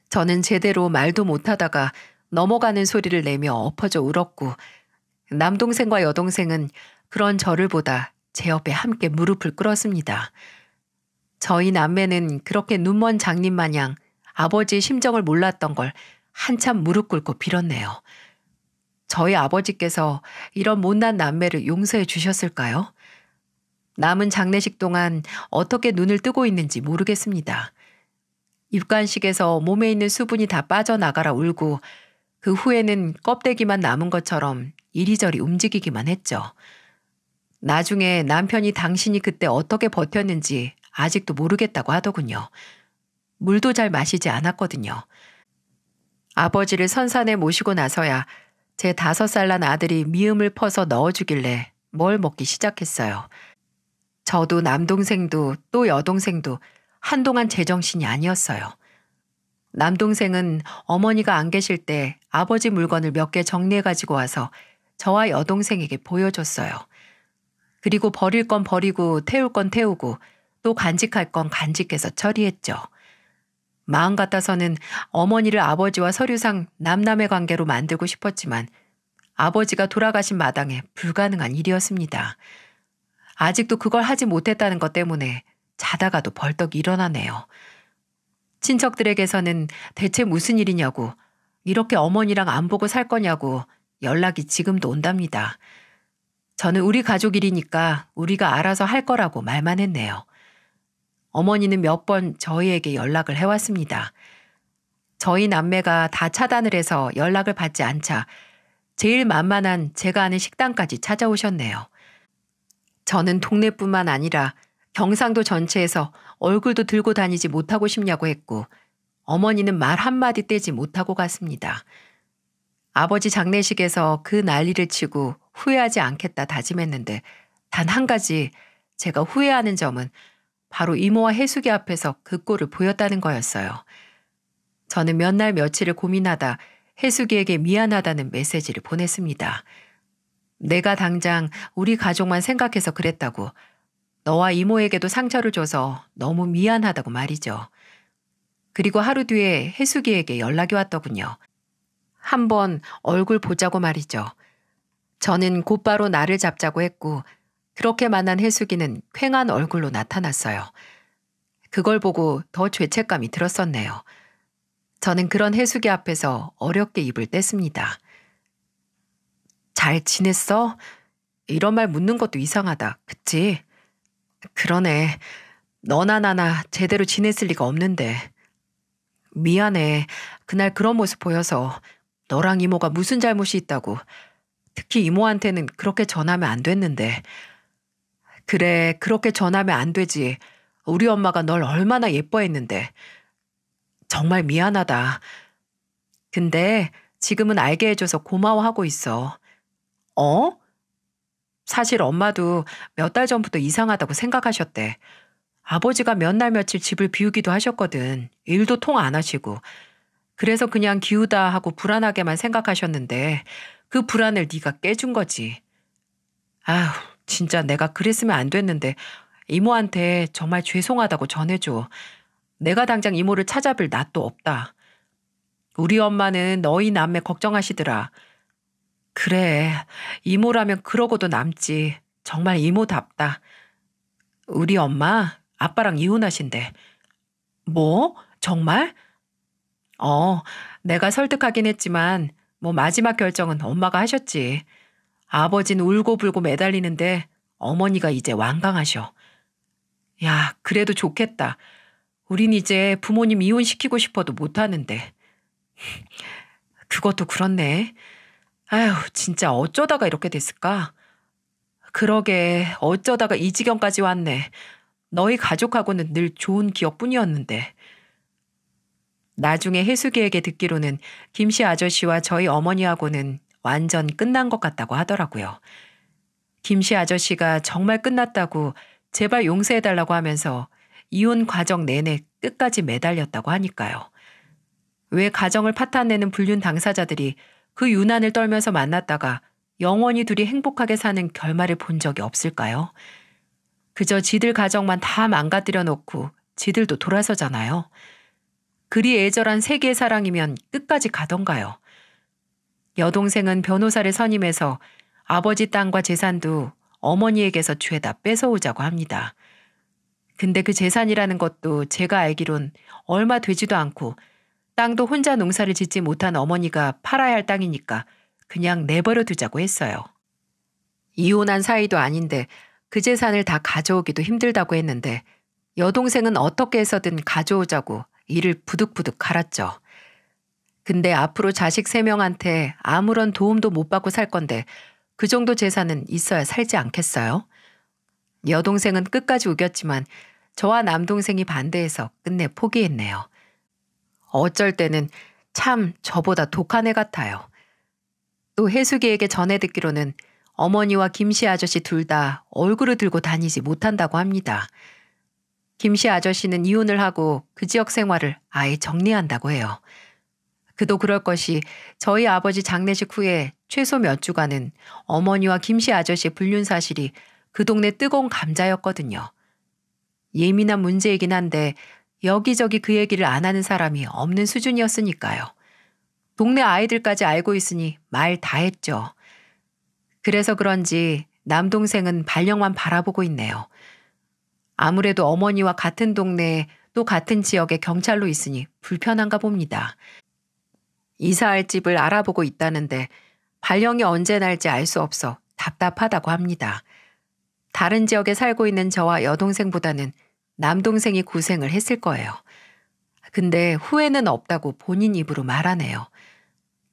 A: 저는 제대로 말도 못하다가 넘어가는 소리를 내며 엎어져 울었고 남동생과 여동생은 그런 저를 보다 제 옆에 함께 무릎을 꿇었습니다. 저희 남매는 그렇게 눈먼 장님 마냥 아버지의 심정을 몰랐던 걸 한참 무릎 꿇고 빌었네요. 저희 아버지께서 이런 못난 남매를 용서해 주셨을까요? 남은 장례식 동안 어떻게 눈을 뜨고 있는지 모르겠습니다. 입관식에서 몸에 있는 수분이 다 빠져나가라 울고 그 후에는 껍데기만 남은 것처럼 이리저리 움직이기만 했죠. 나중에 남편이 당신이 그때 어떻게 버텼는지 아직도 모르겠다고 하더군요. 물도 잘 마시지 않았거든요. 아버지를 선산에 모시고 나서야 제 5살 난 아들이 미음을 퍼서 넣어주길래 뭘 먹기 시작했어요. 저도 남동생도 또 여동생도 한동안 제정신이 아니었어요. 남동생은 어머니가 안 계실 때 아버지 물건을 몇 개 정리해 가지고 와서 저와 여동생에게 보여줬어요. 그리고 버릴 건 버리고 태울 건 태우고 또 간직할 건 간직해서 처리했죠. 마음 같아서는 어머니를 아버지와 서류상 남남의 관계로 만들고 싶었지만 아버지가 돌아가신 마당에 불가능한 일이었습니다. 아직도 그걸 하지 못했다는 것 때문에 자다가도 벌떡 일어나네요. 친척들에게서는 대체 무슨 일이냐고, 이렇게 어머니랑 안 보고 살 거냐고 연락이 지금도 온답니다. 저는 우리 가족 일이니까 우리가 알아서 할 거라고 말만 했네요. 어머니는 몇 번 저희에게 연락을 해왔습니다. 저희 남매가 다 차단을 해서 연락을 받지 않자 제일 만만한 제가 아는 식당까지 찾아오셨네요. 저는 동네뿐만 아니라 경상도 전체에서 얼굴도 들고 다니지 못하고 싶냐고 했고 어머니는 말 한마디 떼지 못하고 갔습니다. 아버지 장례식에서 그 난리를 치고 후회하지 않겠다 다짐했는데 단 한 가지 제가 후회하는 점은 바로 이모와 해숙이 앞에서 그 꼴을 보였다는 거였어요. 저는 몇 날 며칠을 고민하다 해숙이에게 미안하다는 메시지를 보냈습니다. 내가 당장 우리 가족만 생각해서 그랬다고, 너와 이모에게도 상처를 줘서 너무 미안하다고 말이죠. 그리고 하루 뒤에 해숙이에게 연락이 왔더군요. 한번 얼굴 보자고 말이죠. 저는 곧바로 나를 잡자고 했고 그렇게 만난 해숙이는 퀭한 얼굴로 나타났어요. 그걸 보고 더 죄책감이 들었었네요. 저는 그런 해숙이 앞에서 어렵게 입을 뗐습니다. 잘 지냈어? 이런 말 묻는 것도 이상하다. 그치? 그러네. 너나 나나 제대로 지냈을 리가 없는데. 미안해. 그날 그런 모습 보여서 너랑 이모가 무슨 잘못이 있다고. 특히 이모한테는 그렇게 전하면 안 됐는데. 그래, 그렇게 전하면 안 되지. 우리 엄마가 널 얼마나 예뻐했는데. 정말 미안하다. 근데 지금은 알게 해줘서 고마워하고 있어. 어? 사실 엄마도 몇 달 전부터 이상하다고 생각하셨대. 아버지가 몇 날 며칠 집을 비우기도 하셨거든. 일도 통 안 하시고. 그래서 그냥 기우다 하고 불안하게만 생각하셨는데 그 불안을 네가 깨준 거지. 아휴, 진짜 내가 그랬으면 안 됐는데 이모한테 정말 죄송하다고 전해줘. 내가 당장 이모를 찾아뵐 낯도 없다. 우리 엄마는 너희 남매 걱정하시더라. 그래, 이모라면 그러고도 남지. 정말 이모답다. 우리 엄마, 아빠랑 이혼하신대. 뭐? 정말? 어, 내가 설득하긴 했지만 뭐 마지막 결정은 엄마가 하셨지. 아버지는 울고불고 매달리는데 어머니가 이제 완강하셔. 야, 그래도 좋겠다. 우린 이제 부모님 이혼시키고 싶어도 못하는데. 그것도 그렇네. 아휴, 진짜 어쩌다가 이렇게 됐을까? 그러게, 어쩌다가 이 지경까지 왔네. 너희 가족하고는 늘 좋은 기억뿐이었는데. 나중에 혜숙이에게 듣기로는 김씨 아저씨와 저희 어머니하고는 완전 끝난 것 같다고 하더라고요. 김씨 아저씨가 정말 끝났다고 제발 용서해달라고 하면서 이혼 과정 내내 끝까지 매달렸다고 하니까요. 왜 가정을 파탄내는 불륜 당사자들이 그 유난을 떨면서 만났다가 영원히 둘이 행복하게 사는 결말을 본 적이 없을까요? 그저 지들 가정만 다 망가뜨려 놓고 지들도 돌아서잖아요. 그리 애절한 세계의 사랑이면 끝까지 가던가요. 여동생은 변호사를 선임해서 아버지 땅과 재산도 어머니에게서 죄다 뺏어오자고 합니다. 근데 그 재산이라는 것도 제가 알기론 얼마 되지도 않고 땅도 혼자 농사를 짓지 못한 어머니가 팔아야 할 땅이니까 그냥 내버려 두자고 했어요. 이혼한 사이도 아닌데 그 재산을 다 가져오기도 힘들다고 했는데 여동생은 어떻게 해서든 가져오자고 이를 부득부득 갈았죠. 근데 앞으로 자식 3명한테 아무런 도움도 못 받고 살 건데 그 정도 재산은 있어야 살지 않겠어요? 여동생은 끝까지 우겼지만 저와 남동생이 반대해서 끝내 포기했네요. 어쩔 때는 참 저보다 독한 애 같아요. 또 혜숙이에게 전해 듣기로는 어머니와 김씨 아저씨 둘 다 얼굴을 들고 다니지 못한다고 합니다. 김씨 아저씨는 이혼을 하고 그 지역 생활을 아예 정리한다고 해요. 그도 그럴 것이 저희 아버지 장례식 후에 최소 몇 주간은 어머니와 김씨 아저씨의 불륜 사실이 그 동네 뜨거운 감자였거든요. 예민한 문제이긴 한데 여기저기 그 얘기를 안 하는 사람이 없는 수준이었으니까요. 동네 아이들까지 알고 있으니 말 다 했죠. 그래서 그런지 남동생은 발령만 바라보고 있네요. 아무래도 어머니와 같은 동네에 또 같은 지역에 경찰로 있으니 불편한가 봅니다. 이사할 집을 알아보고 있다는데 발령이 언제 날지 알 수 없어 답답하다고 합니다. 다른 지역에 살고 있는 저와 여동생보다는 남동생이 고생을 했을 거예요. 근데 후회는 없다고 본인 입으로 말하네요.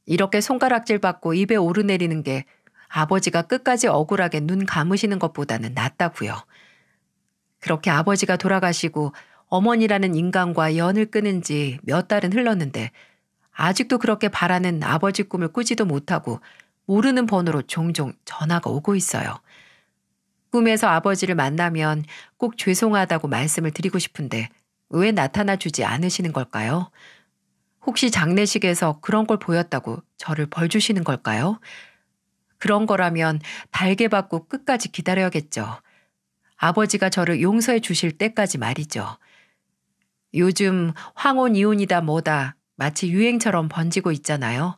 A: 이렇게 손가락질 받고 입에 오르내리는 게 아버지가 끝까지 억울하게 눈 감으시는 것보다는 낫다고요. 그렇게 아버지가 돌아가시고 어머니라는 인간과 연을 끊은 지 몇 달은 흘렀는데 아직도 그렇게 바라는 아버지 꿈을 꾸지도 못하고 모르는 번호로 종종 전화가 오고 있어요. 꿈에서 아버지를 만나면 꼭 죄송하다고 말씀을 드리고 싶은데 왜 나타나 주지 않으시는 걸까요? 혹시 장례식에서 그런 걸 보였다고 저를 벌 주시는 걸까요? 그런 거라면 달게 받고 끝까지 기다려야겠죠. 아버지가 저를 용서해 주실 때까지 말이죠. 요즘 황혼 이혼이다 뭐다 마치 유행처럼 번지고 있잖아요.